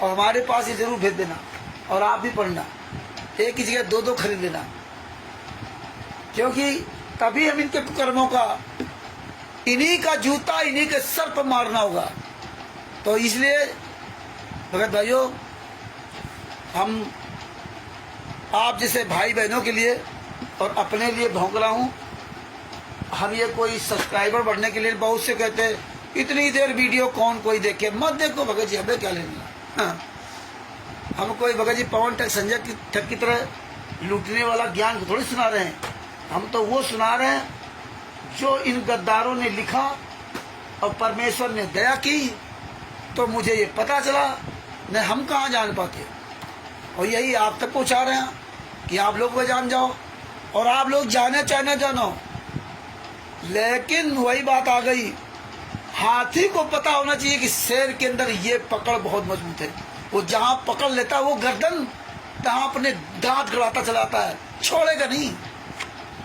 S2: और हमारे पास ये जरूर भेज देना, और आप भी पढ़ना, एक ही जगह 2-2 खरीद लेना, क्योंकि तभी हम इनके कर्मों का, इन्हीं का जूता इन्हीं के सर पर मारना होगा। तो इसलिए भगत भाइयों, हम आप जैसे भाई बहनों के लिए और अपने लिए भौंक रहा हूँ। हम ये कोई सब्सक्राइबर बढ़ने के लिए, बहुत से कहते हैं इतनी देर वीडियो कौन कोई देखे, मत देखो भगत जी, हमें क्या लेना। हाँ, हम कोई भगत जी पवन टक संजय ठग की तरह लूटने वाला ज्ञान को थोड़ी सुना रहे हैं, हम तो वो सुना रहे हैं जो इन गद्दारों ने लिखा और परमेश्वर ने दया की, तो मुझे ये पता चला, नहीं हम कहाँ जान पाते। और यही आप तक पहुँचा रहे हैं कि आप लोग वो जान जाओ, और आप लोग जाने चाहे ना जानो, लेकिन वही बात आ गई, हाथी को पता होना चाहिए कि शेर के अंदर ये पकड़ बहुत मजबूत है, वो जहाँ पकड़ लेता है वो गर्दन तहाँ अपने दांत गड़ाता चलाता है, छोड़ेगा नहीं।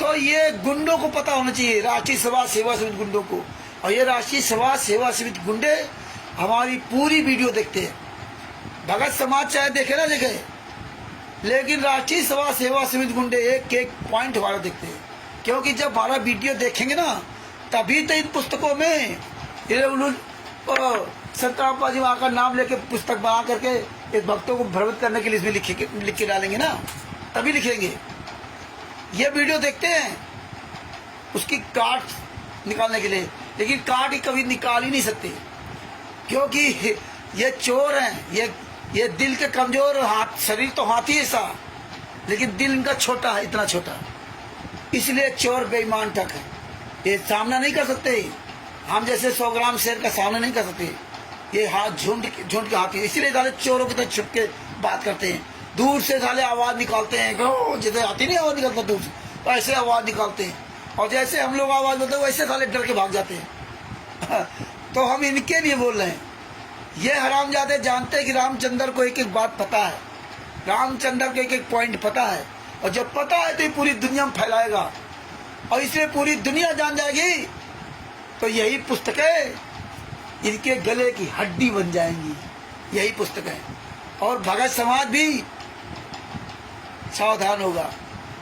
S2: तो ये गुंडों को पता होना चाहिए, राष्ट्रीय सभा सेवा समिति गुंडों को। और ये राष्ट्रीय सभा सेवा समिति गुंडे हमारी पूरी वीडियो देखते हैं, भगत समाज चाहे देखे ना देखे, लेकिन राष्ट्रीय सभा सेवा समिति गुंडे एक पॉइंट हमारा देखते हैं, क्योंकि जब हमारा वीडियो देखेंगे ना, तभी तो इन पुस्तकों में संतराम जी वहाँ का नाम लेके पुस्तक बना करके एक भक्तों को भ्रमित करने के लिए इसमें लिख के डालेंगे ना, तभी लिखेंगे। ये वीडियो देखते हैं उसकी काट निकालने के लिए, लेकिन काट ही कभी निकाल ही नहीं सकते, क्योंकि ये चोर हैं, ये दिल के कमजोर, हाथ शरीर तो हाथी ऐसा, लेकिन दिल इनका छोटा है, इतना छोटा, इसलिए चोर बेईमान ठग है, ये सामना नहीं कर सकते। हम जैसे 100 ग्राम शेर का सामना नहीं कर सकते, ये हाथ झुंड के हाथी, इसीलिए साले चोरों की तरह छुप के बात करते हैं, दूर से साले आवाज निकालते हैं, जैसे हाथी नहीं आवाज निकलता दूर से, वैसे आवाज निकालते हैं, और जैसे हम लोग आवाज बोलते हैं वैसे साले डर के भाग जाते हैं तो हम इनके लिए बोल रहे हैं। ये हरामजादे जानते हैं कि रामचंद्र को एक एक बात पता है, रामचंद्र को एक एक पॉइंट पता है, और जब पता है तो ये पूरी दुनिया में फैलाएगा, और इसलिए पूरी दुनिया जान जाएगी, तो यही पुस्तकें इनके गले की हड्डी बन जाएंगी, यही पुस्तकें। और भगत समाज भी सावधान होगा।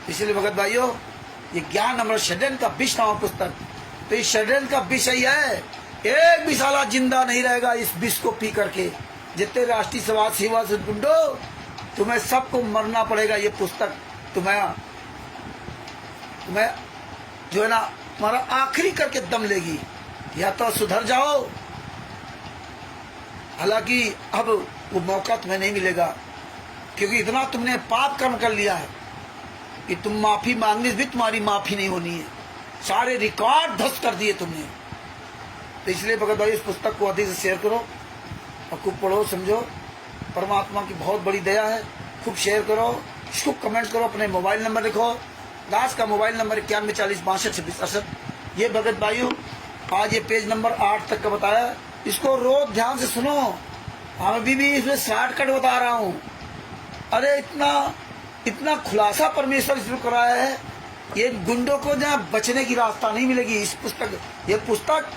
S2: इसलिए भगत भाइयों, ये ज्ञान अमृत षड्यंत्र का विष नामक पुस्तक, तो इस षड्यंत्र का विष ही है, एक भी साला जिंदा नहीं रहेगा इस विष को पी करके। जितने राष्ट्रीय समाज सेवा से गुंडो, तुम्हें सबको मरना पड़ेगा। ये पुस्तक तुम्हें जो है ना, तुम्हारा आखिरी करके दम लेगी, या तो सुधर जाओ। हालांकि अब वो मौका तुम्हें नहीं मिलेगा, क्योंकि इतना तुमने पाप कर्म कर लिया है कि तुम माफी मांगने से भी तुम्हारी माफी नहीं होनी है। सारे रिकॉर्ड ध्वस्त कर दिए तुमने। तो इसलिए भगत भाई, इस पुस्तक को अधिक से शेयर करो और खूब पढ़ो, समझो। परमात्मा की बहुत बड़ी दया है। खूब शेयर करो, इसको कमेंट करो, अपने मोबाइल नंबर लिखो। दास का मोबाइल नंबर 9140626268। ये भगत भाइयों, आज ये पेज नंबर 8 तक का बताया। इसको रोज ध्यान से सुनो। हम अभी भी इसमें शॉर्टकट बता रहा हूँ। अरे इतना खुलासा परमेश्वर इसमें कराया है, ये गुंडों को जहाँ बचने की रास्ता नहीं मिलेगी। इस पुस्तक, ये पुस्तक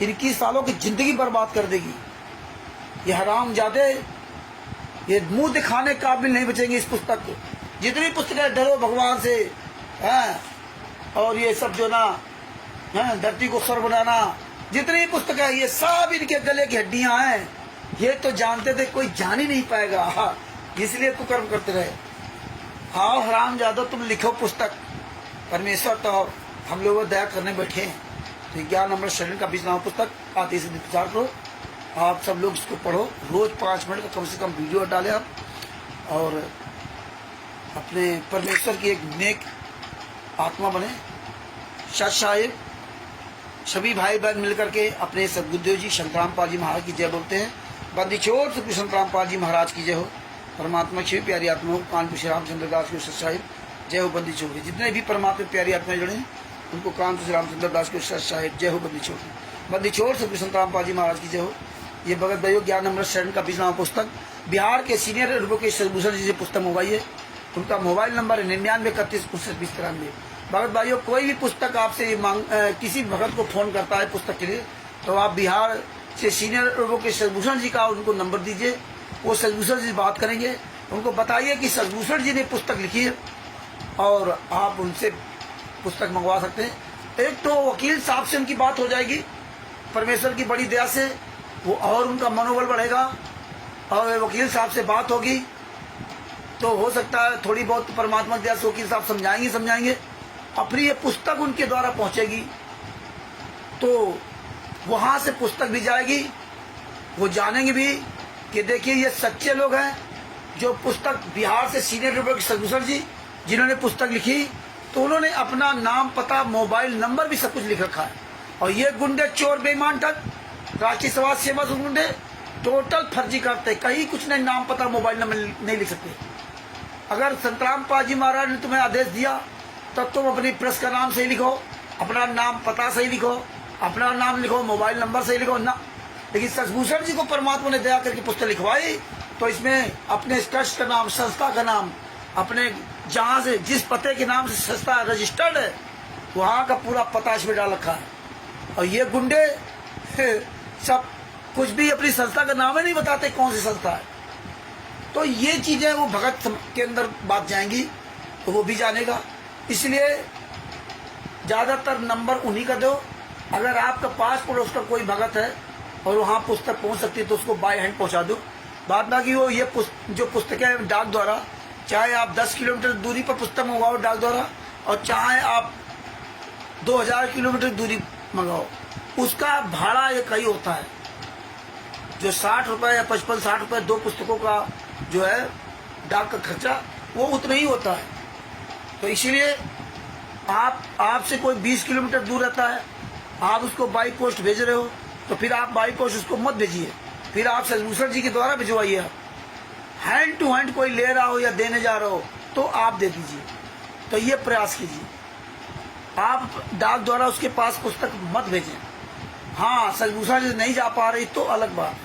S2: इनकी सालों की जिंदगी बर्बाद कर देगी। ये हरामजादे, ये मुंह दिखाने काबिल नहीं बचेंगे इस पुस्तक को। जितनी पुस्तकें डरो भगवान से हैं, और ये सब जो ना हैं, धरती को स्वर्ग बनाना, जितनी पुस्तक है ये सब इनके गले की हड्डियां हैं। ये तो जानते थे कोई जान ही नहीं पाएगा, इसलिए कुकर्म करते रहे। हाँ हरामजादो, तुम लिखो पुस्तक। परमेश्वर तो हम लोग दया करने बैठे हैं। तो 11 नंबर शरण का 20 नाम पुस्तक आते से प्रचार करो। आप सब लोग इसको पढ़ो। रोज 5 मिनट का कम से कम वीडियो डालें आप, और अपने परमेश्वर की एक नेक आत्मा बने। सत साहिब सभी भाई बहन मिलकर के अपने सदगुरुदेव जी शंकरामपाल जी महाराज की जय बोलते हैं। बंदी छोड़ श्री शंकरामपाल जी महाराज की जय हो। परमात्मा की प्यारी आत्मा हो, कानपुर श्री रामचंद्र दास के सत साहिब जय हो। बंदी छोड़ जितने भी परमात्मा प्यारी आत्माएं जुड़े हैं उनको कानपुर श्री रामचंद्र दास के सत साहिब जय हो। बंदी छोड़ श्री शंकरामपाल जी महाराज की जय हो। ये भगत भाइयों 11 नंबर शरण का 20 नाम पुस्तक बिहार के सीनियर एडवोकेट सरभूषण जी से पुस्तक मंगवाई है। उनका मोबाइल नंबर है 9931312093। भगत भाइयों, कोई भी पुस्तक आपसे किसी भगत को फोन करता है पुस्तक के लिए, तो आप बिहार से सीनियर एडवोकेट सरभूषण जी का उनको नंबर दीजिए। वो सरभूषण जी से बात करेंगे। उनको बताइए कि सरभूषण जी ने पुस्तक लिखी है और आप उनसे पुस्तक मंगवा सकते हैं। एक तो वकील साहब से उनकी बात हो जाएगी, परमेश्वर की बड़ी दया से वो, और उनका मनोबल बढ़ेगा। और वकील साहब से बात होगी तो हो सकता है थोड़ी बहुत परमात्मा की दया से वकील साहब समझाएंगे। अपनी ये पुस्तक उनके द्वारा पहुंचेगी तो वहां से पुस्तक भी जाएगी। वो जानेंगे भी कि देखिए ये सच्चे लोग हैं जो पुस्तक बिहार से सीनियर एडवोकेट सरभूषण जी जिन्होंने पुस्तक लिखी, तो उन्होंने अपना नाम, पता, मोबाइल नंबर भी सब कुछ लिख रखा है। और ये गुंडे, चोर, बेईमान ठग, राष्ट्रीय समाज सेवा से गुंडे टोटल फर्जी करते, कहीं कुछ नहीं, नाम, पता, मोबाइल नंबर नहीं लिख सकते। अगर संतरामपाल जी महाराज ने तुम्हें आदेश दिया तब तुम अपनी प्रेस का नाम सही लिखो, अपना नाम पता सही लिखो, अपना नाम लिखो, मोबाइल नंबर सही लिखो ना। लेकिन सरभूषण जी को परमात्मा ने दया करके पुस्तक लिखवाई तो इसमें अपने ट्रस्ट का नाम, संस्था का नाम, अपने जहाँ से जिस पते के नाम से संस्था रजिस्टर्ड है वहाँ का पूरा पता इसमें डाल रखा है। और ये गुंडे सब कुछ भी अपनी संस्था का नाम ही नहीं बताते कौन सी संस्था है। तो ये चीजें वो भगत के अंदर बात जाएंगी तो वो भी जानेगा। इसलिए ज्यादातर नंबर उन्हीं का दो। अगर आपका पास पड़ोस का कोई भगत है और वहाँ पुस्तक पहुँच सकती है तो उसको बाय हैंड पहुँचा दो। बात ना कि वो ये जो पुस्तकें डाक द्वारा, चाहे आप 10 किलोमीटर दूरी पर पुस्तक मंगवाओ डाक द्वारा, और चाहे आप 2000 किलोमीटर दूरी मंगाओ, उसका भाड़ा एक ही होता है। जो 60 रुपए या 55-60 रुपए 2 पुस्तकों का जो है डाक का खर्चा, वो उतना ही होता है। तो इसीलिए आपसे कोई 20 किलोमीटर दूर रहता है, आप उसको बाई पोस्ट भेज रहे हो, तो फिर आप बाई पोस्ट उसको मत भेजिए, फिर आप सरभूषण जी के द्वारा भिजवाइए। हैंड टू हैंड कोई ले रहा हो या देने जा रहा हो तो आप दे दीजिए। तो ये प्रयास कीजिए, आप डाक द्वारा उसके पास पुस्तक मत भेजें। हाँ, सरभूषण जी नहीं जा पा रही तो अलग बात है,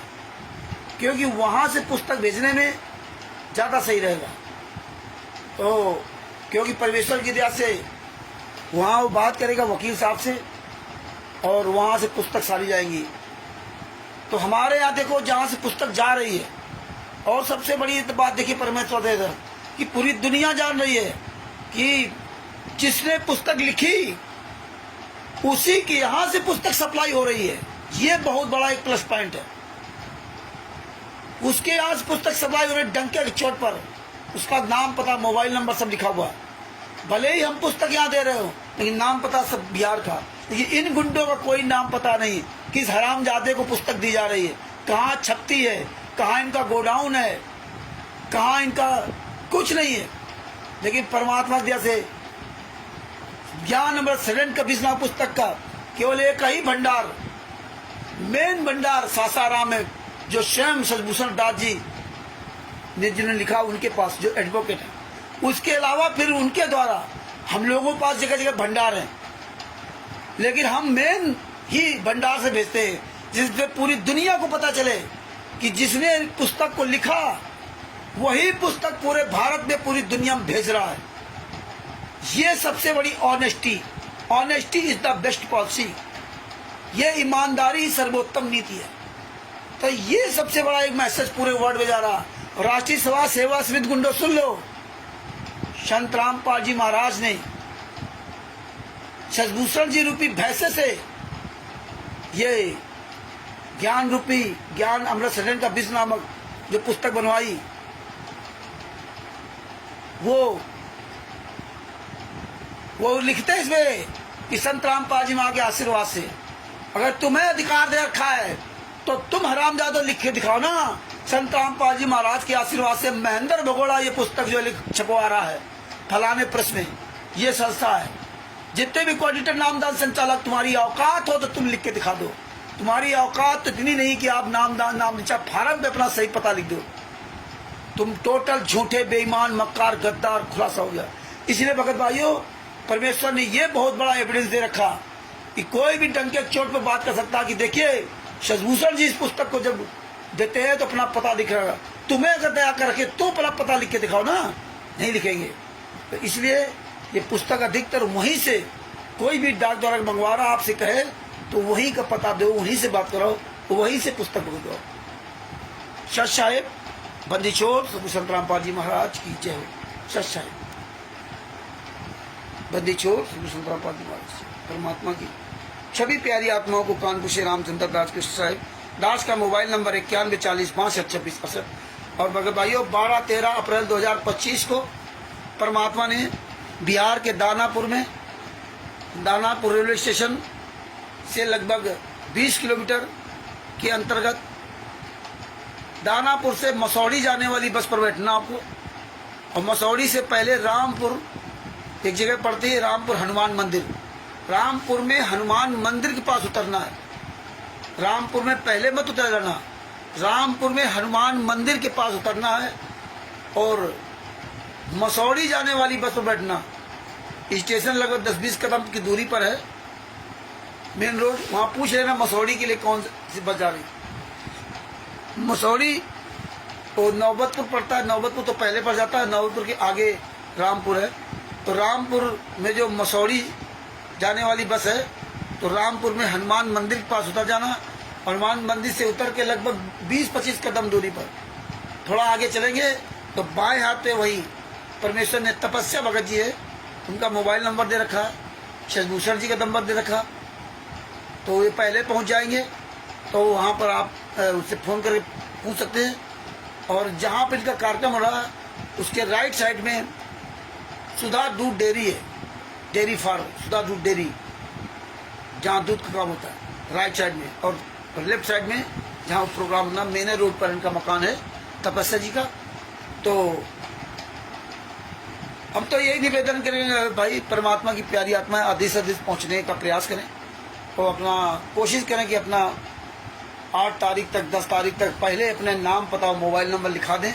S2: क्योंकि वहां से पुस्तक भेजने में ज्यादा सही रहेगा। तो क्योंकि परमेश्वर की दया से वहां वो बात करेगा वकील साहब से और वहां से पुस्तक सारी जाएंगी। तो हमारे यहाँ देखो जहां से पुस्तक जा रही है, और सबसे बड़ी बात देखिए परमेश्वर दे दे कि पूरी दुनिया जान रही है कि जिसने पुस्तक लिखी उसी के यहां से पुस्तक सप्लाई हो रही है। ये बहुत बड़ा एक प्लस पॉइंट है। उसके यहाँ से पुस्तक सप्लाई हो रही है, डंके के चोट पर उसका नाम, पता, मोबाइल नंबर सब लिखा हुआ है। भले ही हम पुस्तक यहाँ दे रहे हो लेकिन नाम पता सब बिहार का। लेकिन इन गुंडों का कोई नाम पता नहीं, किस हरामजादे को पुस्तक दी जा रही है, कहाँ छपती है, कहाँ इनका गोडाउन है, कहाँ इनका कुछ नहीं है। लेकिन परमात्मा दया से ज्ञान अमृत सदन का 20 पुस्तक का केवल एक ही भंडार, मेन भंडार सासाराम में, जो स्वयं सदभूषण दास जी ने जिन्होंने लिखा, उनके पास जो एडवोकेट है। उसके अलावा फिर उनके द्वारा हम लोगों के पास जगह जगह भंडार है, लेकिन हम मेन ही भंडार से भेजते हैं, जिससे पूरी दुनिया को पता चले कि जिसने पुस्तक को लिखा वही पुस्तक पूरे भारत में, पूरी दुनिया में भेज रहा है। ये सबसे बड़ी honesty, honesty is the best policy. ये ईमानदारी ही सर्वोत्तम नीति है। तो ये सबसे बड़ा एक मैसेज पूरे वर्ल्ड में जा रहा। राष्ट्रीय सभा सेवा समिति गुंडो सुन लो, संत रामपाल जी महाराज ने सदभूषण जी रूपी भैंसे से ये ज्ञान रूपी ज्ञान अमृत सदन का 20 नामक जो पुस्तक बनवाई, वो लिखते हैं इसमें कि संत रामपाल जी माँ के आशीर्वाद से अगर तुम्हें अधिकार दे रखा है तो तुम हरामजादो लिख के दिखाओ ना। संत रामपाल जी महाराज के आशीर्वाद से महेंद्र भगोड़ा ये पुस्तक जो छपवा रहा है फलाने प्रेस में, ये संस्था है। जितने भी कोऑर्डिनेटर नामदान संचालक, तुम्हारी औकात हो तो तुम लिख के दिखा दो। तुम्हारी औकात तो इतनी नहीं कि आप नामदान नाम नीचा फार्म पे अपना सही पता लिख दो। तुम टोटल झूठे, बेईमान, मक्कार, गद्दार खुलासा हो गया। इसलिए भगत भाइयों, परमेश्वर ने ये बहुत बड़ा एविडेंस दे रखा कि कोई भी डंके चोट पर बात कर सकता कि देखिए सदभूषण जी इस पुस्तक को जब देते हैं तो अपना पता दिख रहा। तुम्हें अगर दया करके तो अपना पता लिख के दिखाओ ना, नहीं लिखेंगे। तो इसलिए ये पुस्तक अधिकतर वहीं से, कोई भी डाक द्वारा मंगवा रहा आपसे कहे तो वहीं का पता दो, वहीं से बात कराओ, वहीं से पुस्तक दो। सत साहेब बंदी छोड़ संत रामपाल जी महाराज की जय हो। सत साहेब बंदी छोड़ संत रामपाल जी महाराज, परमात्मा की सभी प्यारी आत्माओं को कानपुर से रामचंद्र दास कृष्ण साहिब दास का मोबाइल नंबर 91406526 और भगत भाइयों 12-13 अप्रैल 2025 को परमात्मा ने बिहार के दानापुर में, दानापुर रेलवे स्टेशन से लगभग 20 किलोमीटर के अंतर्गत दानापुर से मसौड़ी जाने वाली बस पर बैठना आपको। और मसौड़ी से पहले रामपुर एक जगह पड़ती है, रामपुर हनुमान मंदिर। रामपुर में हनुमान मंदिर के पास उतरना है। रामपुर में पहले मत उतर जाना, रामपुर में हनुमान मंदिर के पास उतरना है। और मसौड़ी जाने वाली बस पर बैठना। स्टेशन लगभग 10-20 कदम की दूरी पर है, मेन रोड। वहाँ पूछ लेना मसौड़ी के लिए कौन सी बस जा रही। मसौड़ी तो नौबतपुर पड़ता है, नौबतपुर तो पहले पड़ जाता है, नौबतपुर के आगे रामपुर है। तो रामपुर में जो मसौड़ी जाने वाली बस है, तो रामपुर में हनुमान मंदिर के पास उतर जाना। हनुमान मंदिर से उतर के लगभग 20-25 कदम दूरी पर थोड़ा आगे चलेंगे तो बाएं हाथ पे वही परमेश्वर ने तपस्या भगत जी है, उनका मोबाइल नंबर दे रखा है, सदभूषण जी का नंबर दे रखा। तो ये पहले पहुंच जाएंगे तो वहाँ पर आप उससे फ़ोन करके पूछ सकते हैं। और जहाँ पर इनका कार्यक्रम हो रहा है उसके राइट साइड में सुधा दूध डेयरी है, डेयरी फार्म, सुधा दूध डेयरी, जहाँ दूध का काम होता है, राइट साइड में। और लेफ्ट साइड में जहाँ प्रोग्राम होना, मेन रोड पर इनका मकान है तपस्या जी का। तो हम तो यही निवेदन करेंगे भाई, परमात्मा की प्यारी आत्मा अधिक से अधिक पहुँचने का प्रयास करें और अपना कोशिश करें कि अपना 8 तारीख तक, 10 तारीख तक पहले अपने नाम, पता और मोबाइल नंबर लिखा दें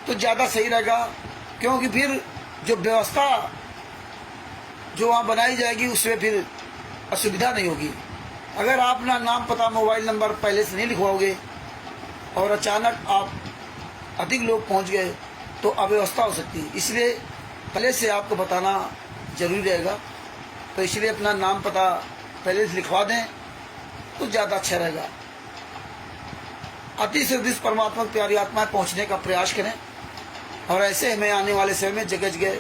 S2: तो ज़्यादा सही रहेगा। क्योंकि फिर जो व्यवस्था जो वहाँ बनाई जाएगी उसमें फिर असुविधा नहीं होगी। अगर आप अपना नाम, पता, मोबाइल नंबर पहले से नहीं लिखवाओगे और अचानक आप अधिक लोग पहुँच गए तो अव्यवस्था हो सकती है। इसलिए पहले से आपको बताना जरूरी रहेगा। तो इसलिए अपना नाम, पता पहले से लिखवा दें तो ज़्यादा अच्छा रहेगा। अति से अधिक परमात्मा की प्यारी आत्माएं पहुँचने का प्रयास करें। और ऐसे हमें आने वाले समय में जगह जगह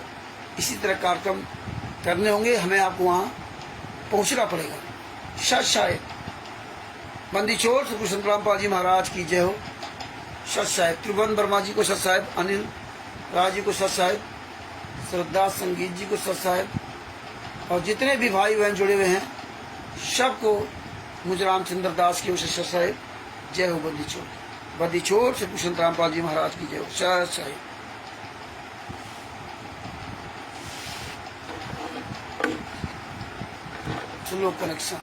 S2: इसी तरह कार्यक्रम करने होंगे, हमें आपको वहाँ पहुँचना पड़ेगा। सत साहेब बंदी छोड़ श्री संत रामपाल जी महाराज की जय हो। सत साहेब त्रिभुवन वर्मा जी को सत साहेब, अनिल राज जी को सत साहेब, श्रद्धा संगीत जी को सत साहेब, और जितने भी भाई बहन जुड़े हुए हैं
S1: सबको मुझे रामचंद्र दास की विशेष साहिब जय हो। बंदी छोड़ से पुष्पवंत रामपाल जी महाराज की जय हो। सत साहिब स्लो कनेक्शन।